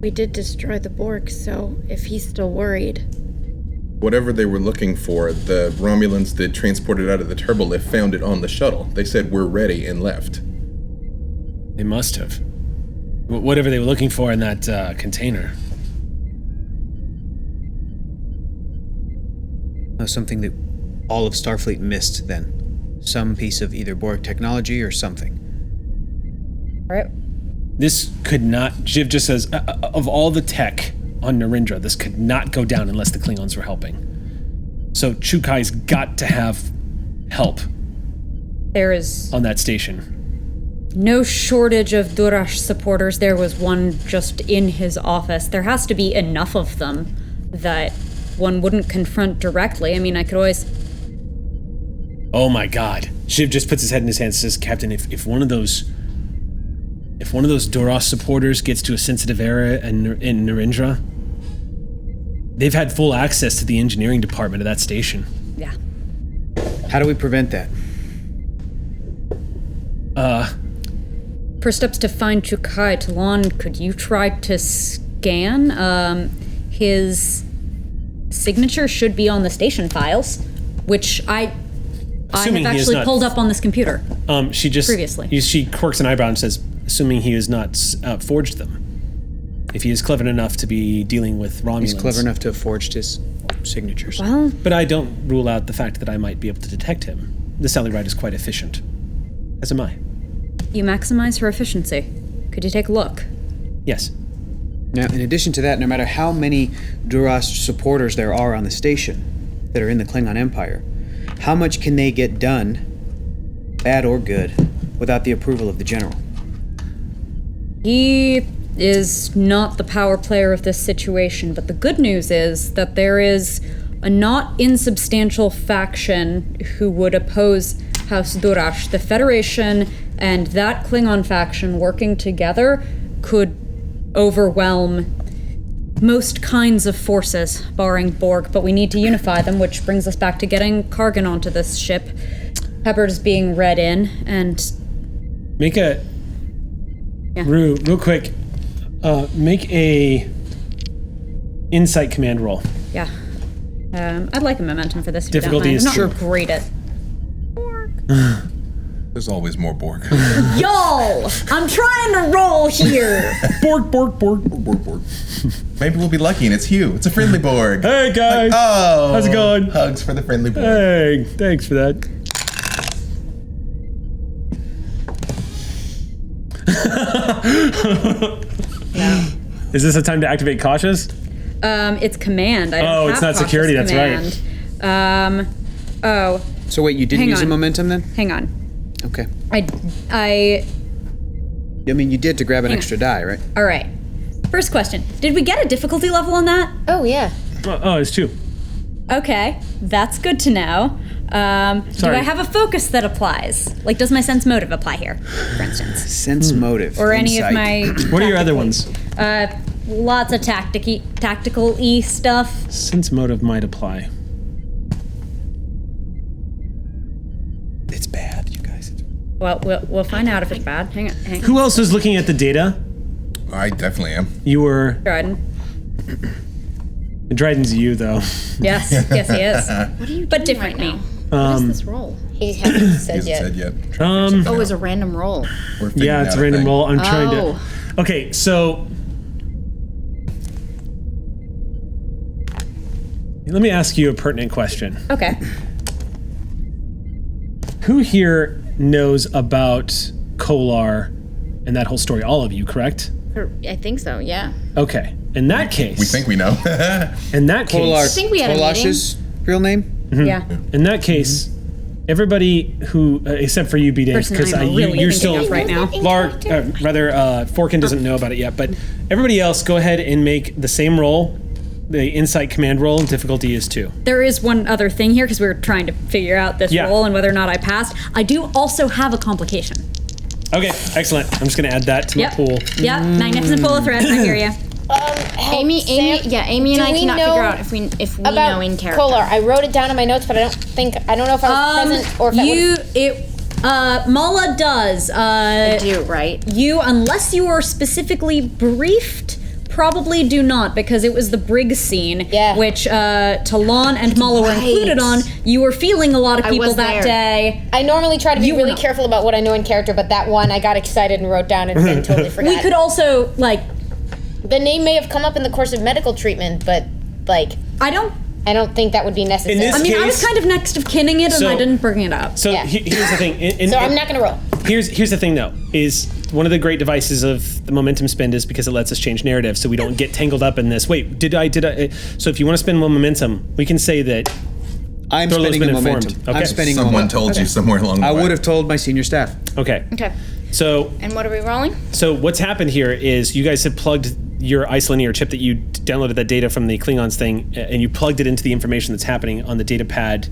We did destroy the Borg, so if he's still worried. Whatever they were looking for, the Romulans that transported out of the Turbolift found it on the shuttle. They said, "We're ready," and left. They must have. Whatever they were looking for in that container. Something that all of Starfleet missed then. Some piece of either Borg technology or something. Right. This could not... Jiv just says, of all the tech on Narendra, this could not go down unless the Klingons were helping. So Chukai's got to have help There is on that station. no shortage of Durash supporters. There was one just in his office. There has to be enough of them that one wouldn't confront directly. I mean, I could always... Oh my god. Jiv just puts his head in his hands and says, Captain, if one of those Duras supporters gets to a sensitive area in Narendra, they've had full access to the engineering department of that station. Yeah. How do we prevent that? First steps to find Chukai. Talon, could you try to scan? His signature should be on the station files, which I Assuming have he is actually not- pulled up on this computer. She just... Previously. She quirks an eyebrow and says, assuming he has not forged them. If he is clever enough to be dealing with Romulans. He's clever enough to have forged his signatures. Well, But I don't rule out the fact that I might be able to detect him. The Sally Ride is quite efficient. As am I. you maximize her efficiency. Could you take a look? Yes. Now, in addition to that, no matter how many Duras supporters there are on the station that are in the Klingon Empire, how much can they get done, bad or good, without the approval of the General? He is not the power player of this situation, but the good news is that there is a not insubstantial faction who would oppose House Durash. The Federation and that Klingon faction working together could overwhelm most kinds of forces, barring Borg, but we need to unify them, which brings us back to getting Kargan onto this ship. Pepper's being read in, and... Make a... Yeah. Real quick. Make a... Insight command roll. Yeah. I'd like a momentum for this. If Difficulty you is don't mind. I'm 2. not great at... There's always more Borg. Y'all! I'm trying to roll here! Borg. Borg. Maybe we'll be lucky and it's Hugh. It's a friendly Borg. Hey, guys. Oh. How's it going? Hugs for the friendly Borg. Hey, thanks for that. Is this a time to activate cautious? It's command. I don't it's have not security, cautious that's command. Oh, So wait, you didn't Hang use a on. momentum then? hang on. Okay. I mean, you did to grab an extra die, right? all right. First question. Did we get a difficulty level on that? Oh, yeah. Oh, it's 2. Okay, that's good to know. Do I have a focus that applies? Like, does my sense motive apply here, for instance? Sense motive. Or any of insight. my... What are your other ones? Lots of tactical-y stuff. Sense motive might apply. It's bad, you guys. Well, we'll find out if it's bad. Hang on. Who else was looking at the data? I definitely am. You were. Dryden. Dryden's you, though. Yes, he is. What are you But doing different right me. now? What is this roll? He hasn't said yet. Oh, it's a random roll. Yeah, it's a random roll. I'm trying to. Okay, so let me ask you a pertinent question. Okay. Who here knows about Kolar and that whole story? All of you, correct? I think so, yeah. Okay. In that case, We think we know. in that case, I think we had a meeting. Kolash's real name? Yeah. in that case, everybody who, except for you, B-Dave, Person because I'm really you're thinking still of right now. Forkin doesn't know about it yet, but everybody else, go ahead and make the same roll. The insight command roll, difficulty is 2. There is one other thing here, because we were trying to figure out this roll and whether or not I passed. I do also have a complication. Okay, excellent. I'm just going to add that to my pool. Yep, magnificent pull of thread. I hear you. Amy and I cannot figure out if we about know in character. Kolar. I wrote it down in my notes, but I don't know if I was present or if Mala does. I do, right? You, unless you are specifically briefed, probably do not, because it was the brig scene, which Talon and Mala were included on. You were feeling a lot of people that day. I normally try to be really careful about what I know in character, but that one I got excited and wrote down and totally forgot. We could also, like... The name may have come up in the course of medical treatment, but, like... I don't think that would be necessary. In this I was kind of next of kinning it, and I didn't bring it up. So here's the thing. So I'm not going to roll. Here's the thing, though, is one of the great devices of the momentum spend is because it lets us change narrative, so we don't get tangled up in this. Wait, did I? So if you want to spend more momentum, we can say that I'm Thorlo's spending been a informed. momentum. Okay. I'm spending Someone told you somewhere along the way. I would have told my senior staff. Okay. Okay. So. And what are we rolling? So what's happened here is you guys have plugged your isolinear chip that you downloaded that data from the Klingons thing, and you plugged it into the information that's happening on the data pad.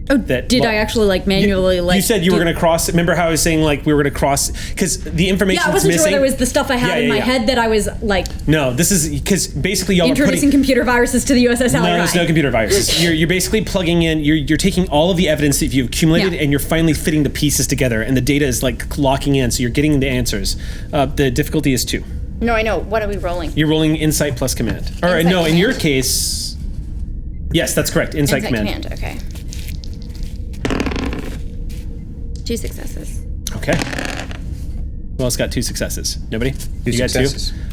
Oh, did I actually manually You said you were going to cross. Remember how I was saying we were going to cross because the information. Yeah, I wasn't missing. sure there was the stuff I had in my head that I was like. No, this is because basically y'all introducing are computer viruses to the USS Ally. No, there's no computer viruses. You're basically plugging in. You're taking all of the evidence that you've accumulated, and you're finally fitting the pieces together, and the data is locking in. So you're getting the answers. The difficulty is 2. No, I know. What are we rolling? You're rolling insight plus command. All right, no, in your case, yes, that's correct. Insight command. Okay. 2 successes. Okay. Who else got 2 successes? Nobody? You got 2?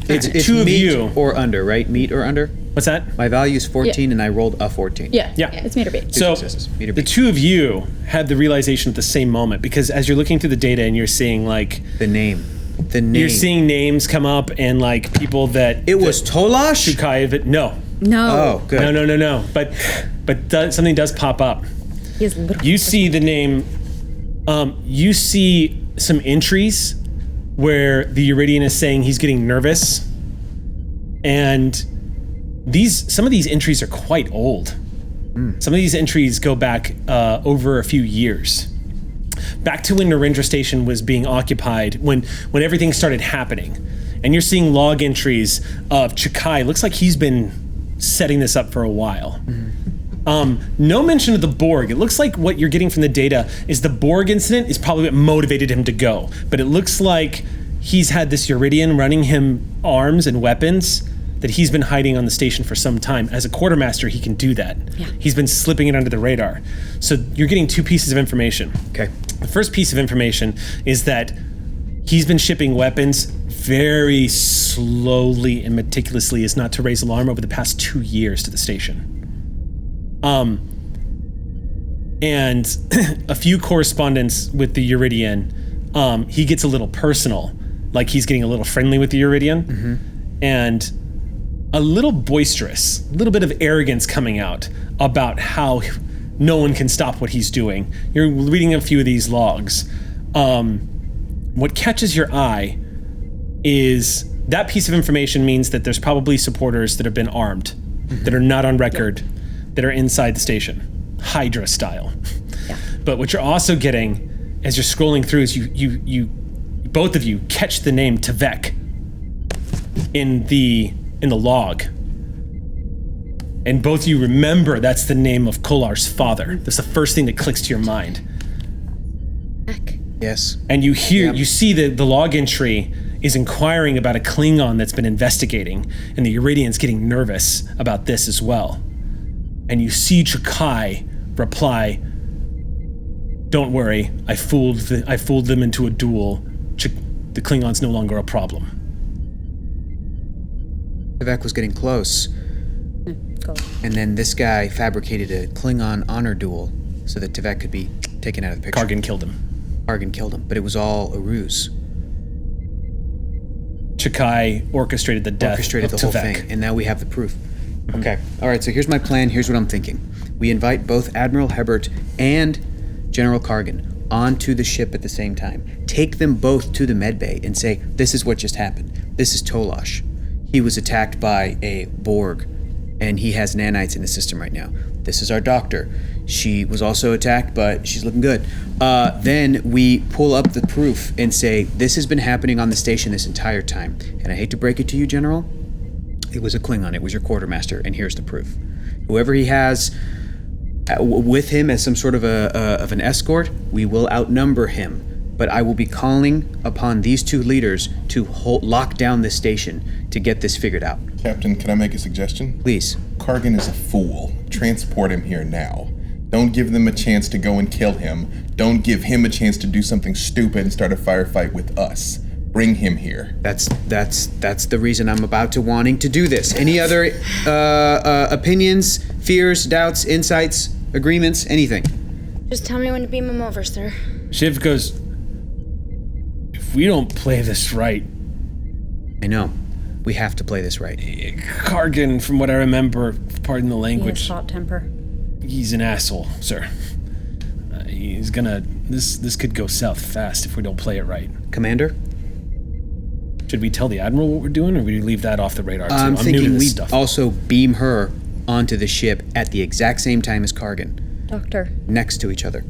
It's 2 of meet you. or under, right? Meet or under? What's that? My value is 14 and I rolled a 14. Yeah, it's meet or beat. So the 2 of you had the realization at the same moment because as you're looking through the data and you're seeing the name. You're seeing names come up and people that it was Tolash. No. Oh, good. No. But something does pop up. You see the name. You see some entries where the Uridian is saying he's getting nervous, and some of these entries are quite old. Some of these entries go back over a few years. Back to when Narendra Station was being occupied, when everything started happening. And you're seeing log entries of Chakai. Looks like he's been setting this up for a while. No mention of the Borg. It looks like what you're getting from the data is the Borg incident is probably what motivated him to go. But it looks like he's had this Uridian running him arms and weapons that he's been hiding on the station for some time. As a quartermaster, he can do that. Yeah. He's been slipping it under the radar. So you're getting 2 pieces of information. Okay. The first piece of information is that he's been shipping weapons very slowly and meticulously as not to raise alarm over the past 2 years to the station. And a few correspondence with the Uridian, he gets a little personal, like he's getting a little friendly with the Uridian, and a little boisterous, a little bit of arrogance coming out about how no one can stop what he's doing. You're reading a few of these logs. What catches your eye is that piece of information means that there's probably supporters that have been armed, that are not on record, that are inside the station, Hydra style. But what you're also getting as you're scrolling through is you both of you catch the name Tvek in the log. And both of you remember that's the name of Kolar's father. That's the first thing that clicks to your mind. Yes. And you hear, you see the log entry is inquiring about a Klingon that's been investigating, and the Iridian's getting nervous about this as well. And you see Chakai reply, "Don't worry, I fooled them into a duel. The Klingon's no longer a problem." Tvek was getting close. And then this guy fabricated a Klingon honor duel so that Tvek could be taken out of the picture. Kargan killed him. But it was all a ruse. Chakai orchestrated the death Orchestrated of the whole Tvek. thing, and now we have the proof. Okay, all right, so here's my plan, here's what I'm thinking. We invite both Admiral Hebert and General Kargan onto the ship at the same time. Take them both to the medbay and say, this is what just happened. This is Tolash. He was attacked by a Borg, and he has nanites in his system right now. This is our doctor. She was also attacked, but she's looking good. Then we pull up the proof and say, this has been happening on the station this entire time. And I hate to break it to you, General, it was a Klingon, it was your quartermaster, and here's the proof. Whoever he has with him as some sort of an escort, we will outnumber him. But I will be calling upon these two leaders to lock down this station to get this figured out. Captain, can I make a suggestion? Please. Kargan is a fool. Transport him here now. Don't give them a chance to go and kill him. Don't give him a chance to do something stupid and start a firefight with us. Bring him here. That's the reason I'm about to wanting to do this. Any other opinions, fears, doubts, insights, agreements, anything? Just tell me when to beam him over, sir. Shiv goes, if we don't play this right... I know. We have to play this right. Kargan, from what I remember, pardon the language... He has hot temper. He's an asshole, sir. He's gonna... This could go south fast if we don't play it right. Commander? Should we tell the Admiral what we're doing, or would we leave that off the radar too? I'm new to thinking this we stuff. also beam her onto the ship at the exact same time as Kargan. Doctor. Next to each other.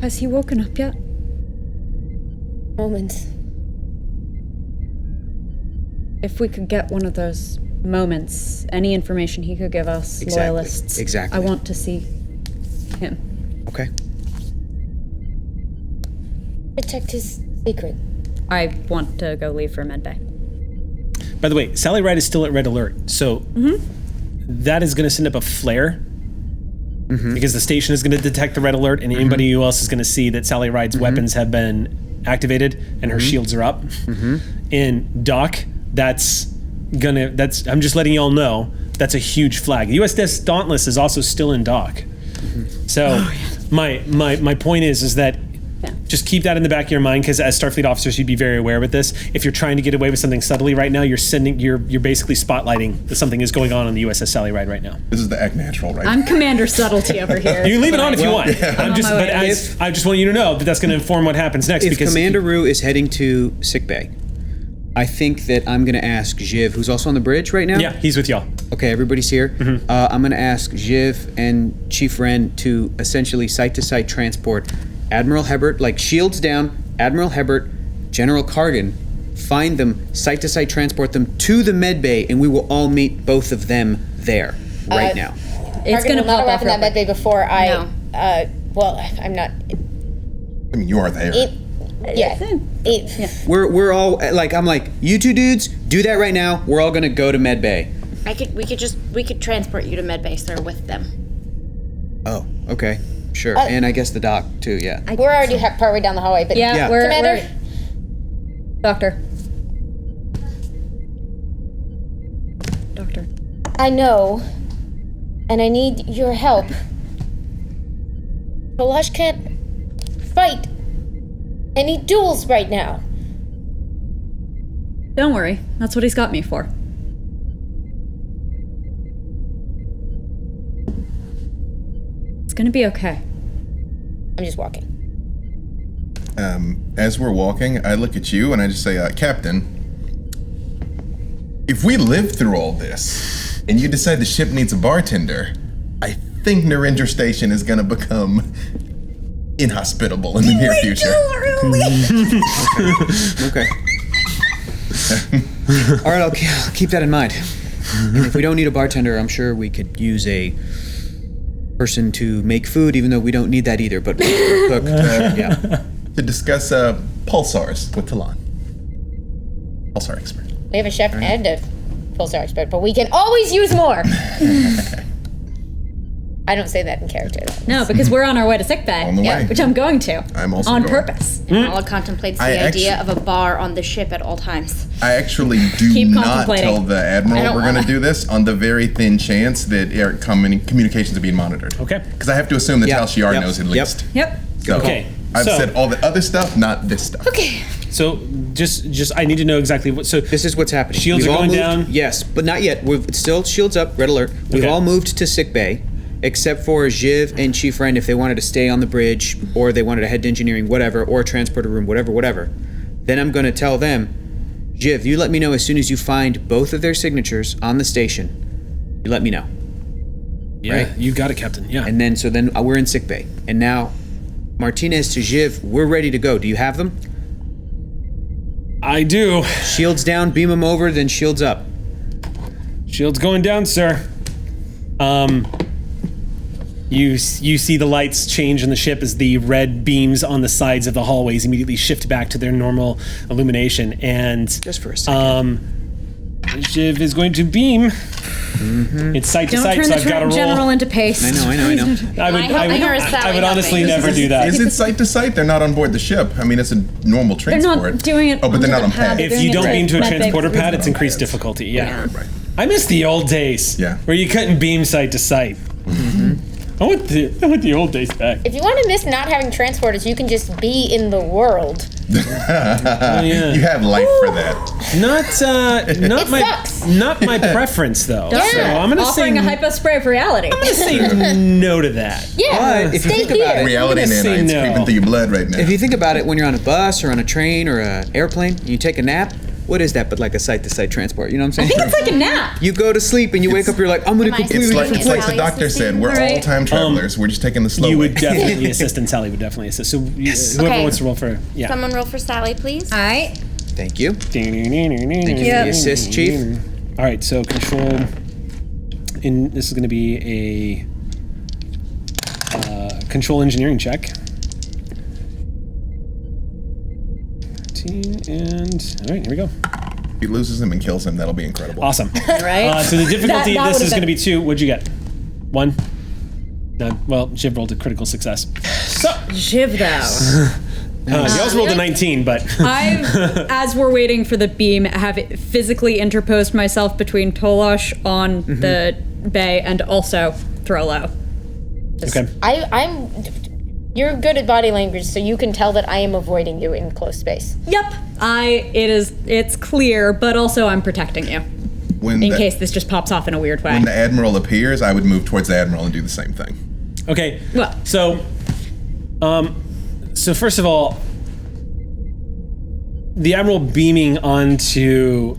Has he woken up yet? Moments. If we could get one of those moments, any information he could give us, loyalists. Exactly. I want to see him. Okay. Protect his secret. I want to go leave for medbay. By the way, Sally Ride is still at red alert, so that is going to send up a flare because the station is going to detect the red alert, and anybody who else is going to see that Sally Ride's weapons have been activated and her shields are up. In Dock, I'm just letting y'all know, that's a huge flag. The USS Dauntless is also still in Dock. So my point is that just keep that in the back of your mind, because as Starfleet officers, you'd be very aware with this. If you're trying to get away with something subtly right now, you're basically spotlighting that something is going on the USS Sally Ride right now. This is the act natural, right? I'm Commander Subtlety over here. You can leave it on if you want. I just want you to know that that's going to inform what happens next. If Commander Rue is heading to Sickbay, I think that I'm going to ask Jiv, who's also on the bridge right now? Yeah, he's with y'all. Okay, everybody's here. I'm going to ask Jiv and Chief Wren to essentially site-to-site transport Admiral Hebert, like shields down, Admiral Hebert, General Kargan, find them, site-to-site transport them to the medbay, and we will all meet both of them there right now. It's going to pop off in that medbay before I... well, I'm not... I mean, you are there. We're all, like, I'm like, you two dudes, do that right now. We're all going to go to medbay. We could transport you to medbay, sir, with them. Oh, okay. Sure, and I guess the dock too. Yeah, we're already partway down the hallway, but Commander, Doctor. I know, and I need your help. Kalash can't fight any duels right now. Don't worry, that's what he's got me for. It's gonna be okay. I'm just walking. As we're walking, I look at you and I just say, Captain, if we live through all this and you decide the ship needs a bartender, I think Narendra Station is gonna become inhospitable in the near future. Okay. All right, I'll keep that in mind. And if we don't need a bartender, I'm sure we could use a person to make food, even though we don't need that either. But cook, yeah. To discuss pulsars with Talon. Pulsar expert. We have a chef and a pulsar expert, but we can always use more. I don't say that in character, though. No, because we're on our way to Sickbay. On the way. Which I'm going to. I'm also on going. purpose. Nala contemplates the idea of a bar on the ship at all times. I actually do Keep not contemplating. tell the Admiral we're going to do this on the very thin chance that communications are being monitored. Okay. Because I have to assume that Tal Shiar knows at least. Yep. So Okay, I've so- said all the other stuff, not this stuff. Okay. So just I need to know exactly what. So This is what's happening. Shields We've are all going moved- down? Yes, but not yet. We've still shields up, red alert. We've Okay. all moved to Sickbay, except for Jiv and Chief Ren if they wanted to stay on the bridge, or they wanted to head to engineering, whatever, or transporter room, whatever. Then I'm going to tell them, Jiv, you let me know as soon as you find both of their signatures on the station. You let me know. yeah, right. you got it, Captain. Yeah. And then we're in Sickbay. And now, Martinez to Jiv, we're ready to go. Do you have them? I do. Shields down, beam them over, then shields up. Shields going down, sir. You see the lights change in the ship as the red beams on the sides of the hallways immediately shift back to their normal illumination, and Just for a second. Shiv is going to beam. It's sight to Don't sight, turn so the I've got to roll. general into paste. I know. I would honestly never do that. Is it sight to sight? They're not on board the ship. I mean, it's a normal They're transport. not doing it. Oh, but they're not onto on the pad. pad. They're If doing you it don't right- beam to a right big- transporter pad, it's increased difficulty. Yeah. Right. I miss the old days. Yeah. Where you couldn't beam sight to sight. I want the old days back. If you want to miss not having transporters, you can just be in the world. Yeah. You have life for that. Not my preference though. Yeah. So I'm gonna Offering say a hypo spray of reality. I'm gonna say no to that. Yeah, But if you stay think about here. it, Reality I'm gonna say nanites no. creeping through your blood right now. if you think about it, when you're on a bus or on a train or an airplane, you take a nap. What is that but like a site-to-site transport? You know what I'm I saying? think it's like a nap. You go to sleep and you wake up. You're like, I'm gonna completely It's like different place. the doctor said. We're Right. all time travelers. We're just taking the slow You way. would definitely assist, and Sally would definitely assist. So whoever Okay. wants to roll for Someone roll for Sally, please. All right. Thank you. Thank you for the assist, Chief. All right, so control. This is going to be a control engineering check. 13 and all right, here we go. If he loses him and kills him, that'll be incredible. Awesome. Right. So the difficulty That of this would've is going to been- be 2. What'd you get? 1. None. Well, Jiv rolled a critical success. So Jiv though. you also rolled a 19, but I've, as we're waiting for the beam, have physically interposed myself between Tolosh on the bay and also Throlo. okay. I'm. You're good at body language, so you can tell that I am avoiding you in close space. Yep. It's clear, but also I'm protecting you When in the, case this just pops off in a weird way. when the Admiral appears, I would move towards the Admiral and do the same thing. Okay. Well. So first of all, the Admiral beaming into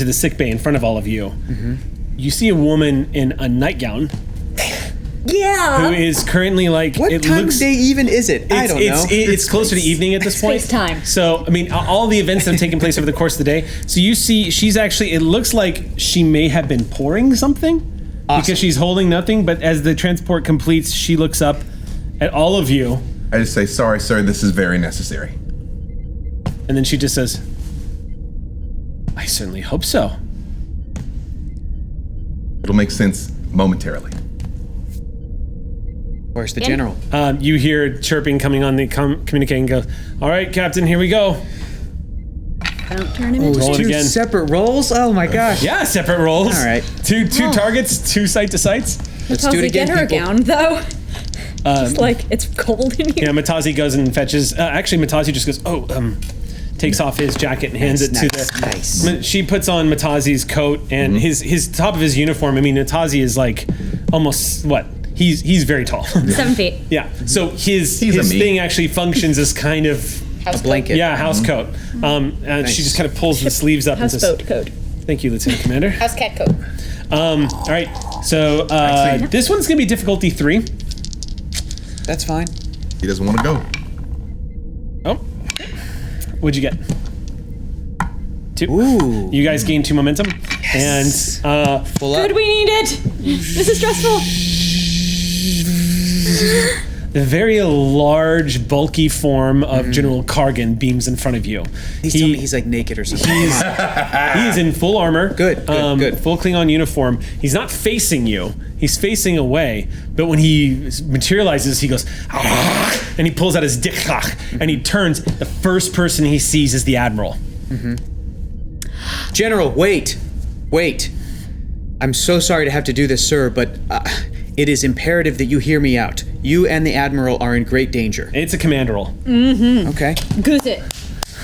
the sickbay in front of all of you. You see a woman in a nightgown Yeah. who is currently like What it time looks. of day even is it? I don't know. It's closer to evening at this point. Space time. So, I mean, all the events that have taken place over the course of the day. So you see, she's actually. It looks like she may have been pouring something because she's holding nothing. But as the transport completes, she looks up at all of you, I just say, sorry, sir, this is very necessary. and then she just says, "I certainly hope so." It'll make sense momentarily. Where's the general? You hear chirping coming on the communicating. Go, all right, Captain, here we go. Don't turn him into Roll it Two again. separate rolls? Oh my gosh. Yeah, separate rolls. All right. Two targets, 2 sight to sights. Let's do it again, get her a people. gown though. Just like it's cold in here. Yeah, Matazi goes and fetches. Actually, Matazi just goes, takes off his jacket and hands it to the. Nice. She puts on Matazi's coat and his top of his uniform. I mean, Matazi is like almost what? He's very tall. 7 feet. Yeah. So his a me. thing actually functions as kind of House blanket. Yeah, house coat. And she just kind of pulls the sleeves up and says, Houseboat code. "Thank you, Lieutenant Commander." House cat coat. All right. So Actually- this one's gonna be difficulty 3. That's fine. He doesn't want to go. Oh. What'd you get? 2. Ooh. You guys gain 2 momentum. Yes. And Full up. Good, we need it. This is stressful. the very large, bulky form of General Kargan beams in front of you. He's telling me he's like naked or something. He is in full armor. Good. Full Klingon uniform. He's not facing you. He's facing away. But when he materializes, he goes, and he pulls out his dick, and he turns. The first person he sees is the Admiral. General, wait. I'm so sorry to have to do this, sir, but it is imperative that you hear me out. You and the Admiral are in great danger. It's a command roll. Okay. Goose it.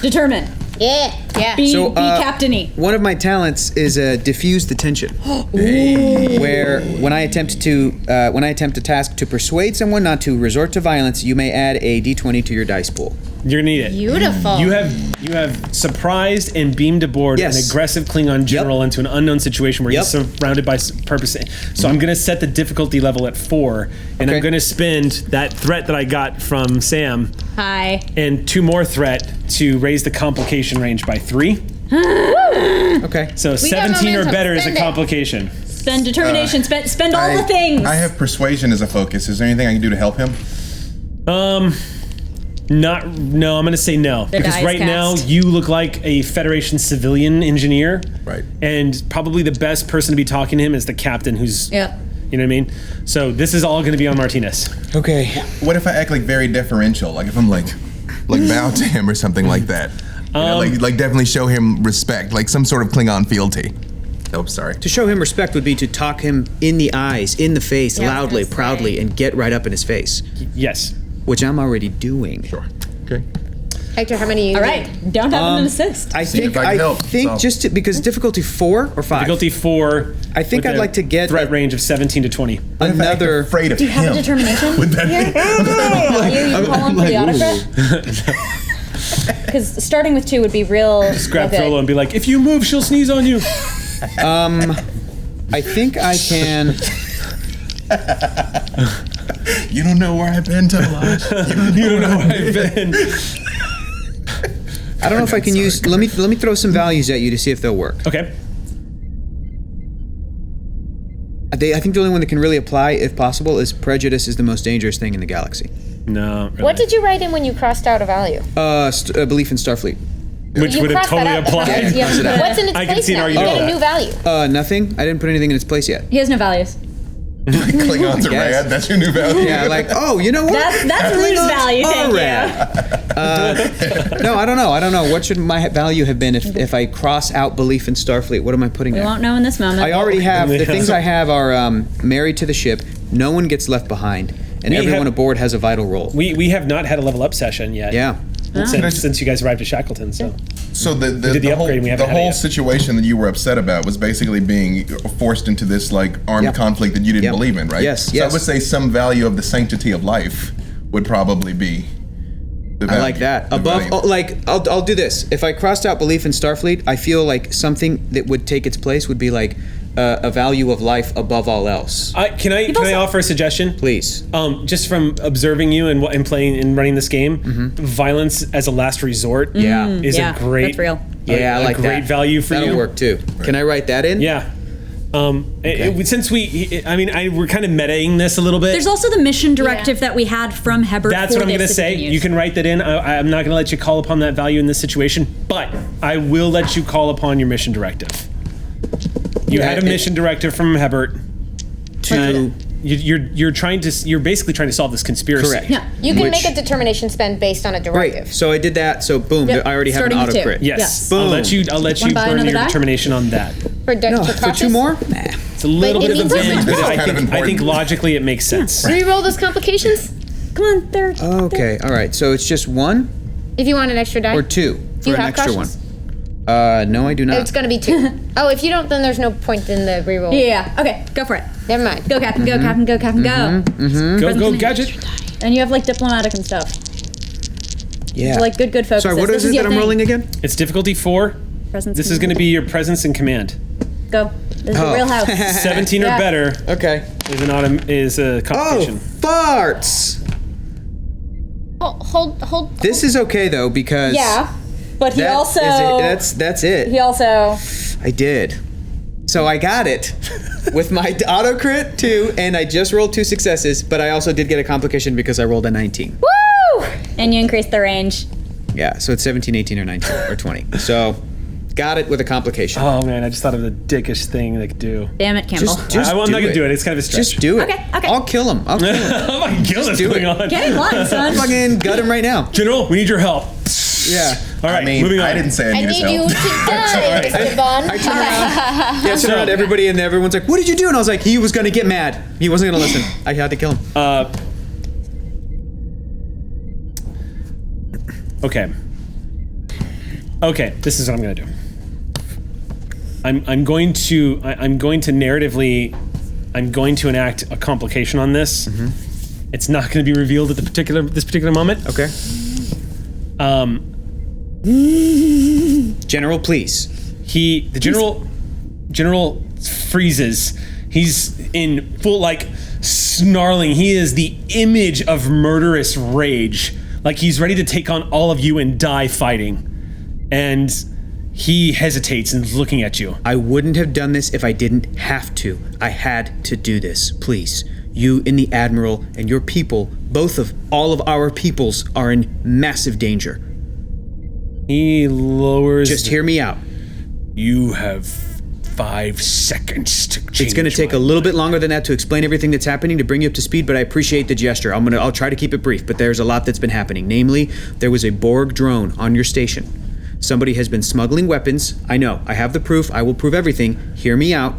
Determine. Yeah. Be captainy. One of my talents is diffuse the tension, where when I attempt a task to persuade someone not to resort to violence, you may add a d20 to your dice pool. You're gonna need it. Beautiful. You have surprised and beamed aboard an aggressive Klingon general into an unknown situation where he's surrounded by purpose. So I'm gonna set the difficulty level at 4, and I'm gonna spend that threat that I got from Sam. Hi. And 2 more threat to raise the complication range by 3. Okay. So 17 or better is a complication. Spend determination. Spend all the things. I have persuasion as a focus. Is there anything I can do to help him? No, I'm gonna say no. Because right now you look like a Federation civilian engineer. Right. And probably the best person to be talking to him is the captain who's you know what I mean? So this is all gonna be on Martinez. Okay. What if I act like very deferential? Like if I'm like bow to him or something like that? You know, like definitely show him respect, like some sort of Klingon fealty. Oh, sorry. To show him respect would be to talk him in the eyes, in the face, loudly, proudly, and get right up in his face. Yes. Which I'm already doing. Sure. Okay. Hector, how many? All right. Don't have an assist. I think because difficulty 4 or 5. Difficulty 4. I think I'd like to get threat range of 17 to 20. Another. Afraid of Do you have a determination here? You call on for the autocrat? Because starting with 2 would be real. Just grab Frollo and be like, if you move, she'll sneeze on you. I think I can. You don't know where I've been, Tolaj. You don't know where I've been. I don't know if I can use. Let me throw some values at you to see if they'll work. Okay. I think the only one that can really apply, if possible, is prejudice is the most dangerous thing in the galaxy. No. Really. What did you write in when you crossed out a value? Belief in Starfleet. Which would have totally applied. What's in its place now? You get a new value. Nothing. I didn't put anything in its place yet. He has no values. Klingons are rad. That's your new value. Yeah, like, oh, you know what? That's Rude's value. Thank you. No, I don't know. What should my value have been if I cross out belief in Starfleet? What am I putting We there? won't know in this moment. I already have the things I have are married to the ship. No one gets left behind, and everyone aboard has a vital role. We have not had a level up session yet. Yeah. Since you guys arrived at Shackleton, so the whole situation that you were upset about was basically being forced into this like armed conflict that you didn't believe in, right? Yes. So I would say some value of the sanctity of life would probably be. The value, I like that. Above, I'll do this. If I crossed out belief in Starfleet, I feel like something that would take its place would be like a value of life above all else. Can I offer a suggestion? Please. Just from observing you and playing and running this game, violence as a last resort is a great. That's real. Yeah, I like that. Great value for That'll you. work too. Can I write that in? Yeah. Since we're kind of metaing this a little bit. There's also the mission directive that we had from Hebert. That's what I'm going to say. You can write that in. I'm not going to let you call upon that value in this situation, but I will let you call upon your mission directive. You had a mission directive from Hebert. You're basically trying to solve this conspiracy. Correct. Yeah. You can make a determination spend based on a directive. Right. So I did that. So boom, I already have an auto crit. Yes. Boom. I'll let you burn your determination on that. For 2 more? Nah. It's a little bit of a bend, but I think logically it makes sense. Reroll those complications. Come on, they're. Okay. All right. So it's just 1 If you want an extra die. or 2 Do you for an have extra cautions? one. No, I do not. It's gonna be 2. Oh, if you don't, then there's no point in the reroll. Yeah. Okay. Go for it. Never mind. Go, Captain. Go, Captain. Go, Captain. Go. Go, Gadget. And you have like diplomatic and stuff. Yeah. Like good focus. Sorry, what is it that I'm rolling again? It's difficulty 4. This is going to be your presence and command. Go. This is a real house. 17 or better. Okay. Is a complication. Oh, farts. Hold. This is okay though because but he that's it. He also I did. So I got it with my auto crit too, and I just rolled 2 successes, but I also did get a complication because I rolled a 19. Woo! And you increased the range. Yeah, so it's 17, 18, or 19, or 20. So got it with a complication. Oh man, I just thought of the dickish thing they could do. Damn it, Campbell. I'm not gonna do it. It's kind of a stretch. Just do it. Okay. I'll kill him. I'm not kill this going on. Get in line, son. Fucking gut him right now. General, we need your help. Yeah. All right, I mean, moving on. I didn't say I needed you help. to die, Mr. Bond. I turned around. Yeah, I turned around to everybody, and everyone's like, "What did you do?" And I was like, "He was gonna get mad. He wasn't gonna listen. I had to kill him." Okay. Okay, this is what I'm gonna do. I'm going to narratively, I'm going to enact a complication on this. Mm-hmm. It's not going to be revealed at this particular moment. Okay. General, please. The general freezes. He's in full snarling. He is the image of murderous rage. Like he's ready to take on all of you and die fighting. And he hesitates and is looking at you. I wouldn't have done this if I didn't have to. I had to do this. Please. You and the Admiral and your people, all of our peoples, are in massive danger. He lowers... Just hear me out. You have 5 seconds to change. It's going to take a little bit longer than that to explain everything that's happening, to bring you up to speed, but I appreciate the gesture. I'll try to keep it brief, but there's a lot that's been happening. Namely, there was a Borg drone on your station. Somebody has been smuggling weapons. I know. I have the proof. I will prove everything. Hear me out.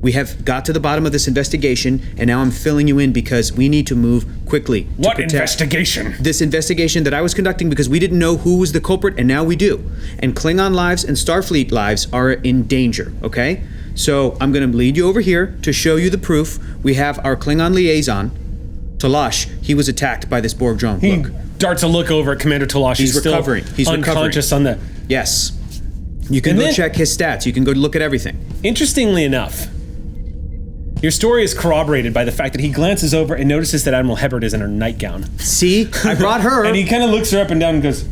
We have got to the bottom of this investigation, and now I'm filling you in because we need to move quickly. What investigation? This investigation that I was conducting because we didn't know who was the culprit, and now we do. And Klingon lives and Starfleet lives are in danger, okay? So I'm going to lead you over here to show you the proof. We have our Klingon liaison, Talash. He was attacked by this Borg drone. He darts a look over at Commander Talash. He's recovering. He's unconscious on the... Yes. You can go check his stats. You can go look at everything. Interestingly enough, your story is corroborated by the fact that he glances over and notices that Admiral Hebert is in her nightgown. See? I brought her. And he kind of looks her up and down and goes...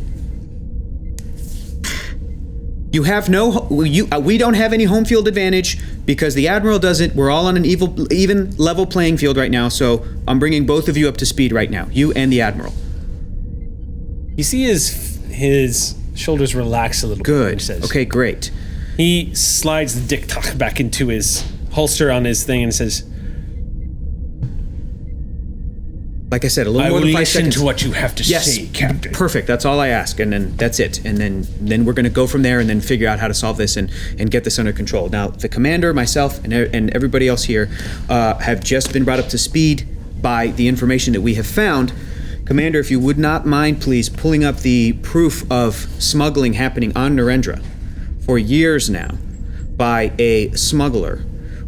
You have we don't have any home field advantage because the Admiral doesn't. We're all on an even level playing field right now, so I'm bringing both of you up to speed right now. You and the Admiral. You see his shoulders relax a little bit. Good. He says. Okay, great. He slides the dick tuck back into his holster on his thing and says, like I said, a little more than 5 seconds. I will listen to what you have to say, Captain. Perfect. That's all I ask, and then that's it. And then we're going to go from there and then figure out how to solve this and get this under control. Now, the commander, myself, and everybody else here have just been brought up to speed by the information that we have found. Commander, if you would not mind, please, pulling up the proof of smuggling happening on Narendra for years now by a smuggler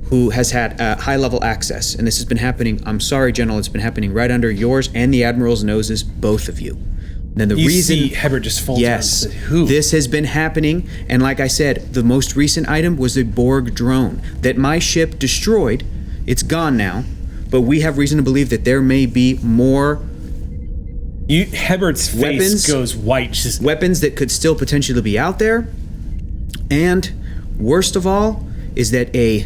who has had high-level access. And this has been happening, I'm sorry, General, it's been happening right under yours and the Admiral's noses, both of you. And then the reason... see Hebert just falls Yes, down and says, who? This has been happening, and like I said, the most recent item was a Borg drone that my ship destroyed. It's gone now, but we have reason to believe that there may be more... Hebert's face goes white. Weapons that could still potentially be out there. And worst of all is that a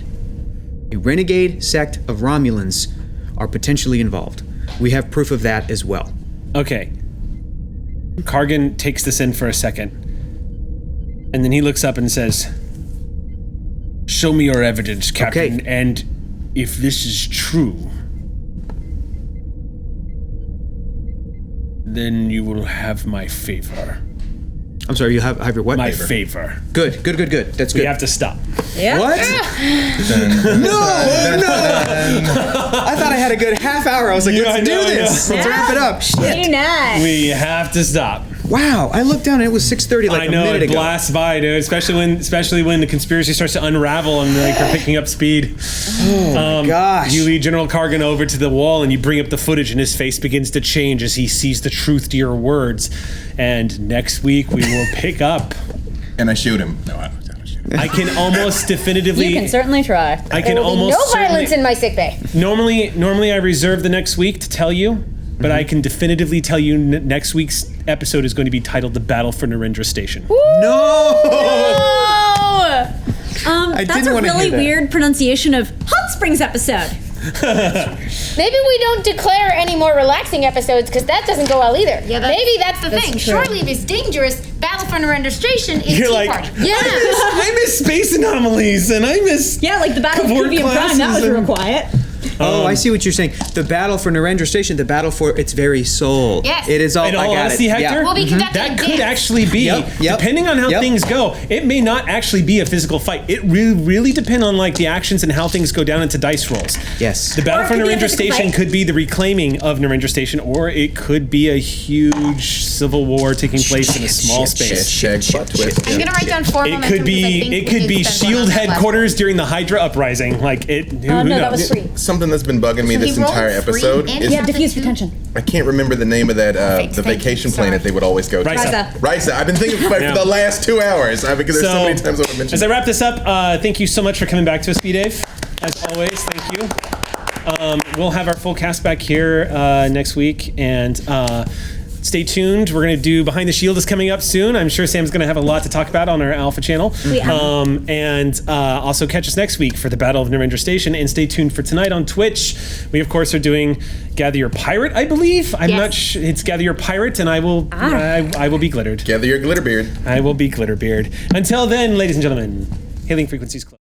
renegade sect of Romulans are potentially involved. We have proof of that as well. Okay. Kargan takes this in for a second. And then he looks up and says, "Show me your evidence, Captain. Okay. And if this is true, then you will have my favor." I'm sorry, you have your what? My favor. Good. That's good. We have to stop. Yeah. What? No! I thought I had a good half hour. I was like, let's do this. Let's wrap it up. Shit. We have to stop. Wow, I looked down and it was 6:30 like I a know, minute it ago. blasts by, dude. Especially when the conspiracy starts to unravel and we're picking up speed. Oh my gosh. You lead General Kargan over to the wall and you bring up the footage and his face begins to change as he sees the truth to your words. And next week we will pick up. And I shoot him. No, I don't. I can almost definitively... You can certainly try. I can There will be almost no violence in my sickbay. Normally I reserve the next week to tell you, but I can definitively tell you next week's episode is going to be titled "The Battle for Narendra Station." That's a really weird pronunciation of Hot Springs episode. Maybe we don't declare any more relaxing episodes because that doesn't go well either. Yeah, maybe that's the thing. Shore Leave is dangerous. Battle for Narendra Station is You're Tea like, Party. Yeah, I miss space anomalies, and I miss like the Battle of Cavort Cuvium Prime. That was classes real and- quiet. Oh, I see what you're saying. The battle for Narendra Station, the battle for its very soul. Yes. It is all. In I all got honesty, it. Hector, We'll be conducting that a could dance. actually be, depending on how things go, it may not actually be a physical fight. It really depend on like the actions and how things go down into dice rolls. Yes. The battle Or it for could be a Narendra physical Station fight. could be the reclaiming of Narendra Station, or it could be a huge civil war taking place in a small space. I'm gonna write down 4 It momentum could because I be think it we could need be to spend one Shield on that last headquarters during the Hydra uprising. Like it. Who No, knows? that was 3. Something that's been bugging me So this he rolled entire 3 episode and is he got the Diffuse 2. potential. I can't remember the name of that Thank the you, vacation sorry. planet they would always go to. Risa. Risa. I've been thinking about it Yeah. for the last 2 hours because there's so many times I want to mention. As I wrap this up, thank you so much for coming back to us, B-Dave. As always, thank you. We'll have our full cast back here next week, and stay tuned. We're going to do Behind the Shield is coming up soon. I'm sure Sam's going to have a lot to talk about on our Alpha channel. And also catch us next week for the Battle of Narendra Station, and stay tuned for tonight on Twitch. We, of course, are doing Gather Your Pirate, I believe. I'm not sure. It's Gather Your Pirate, and I will I will be glittered. Gather your Glitterbeard. I will be Glitterbeard. Until then, ladies and gentlemen, Hailing Frequencies Club.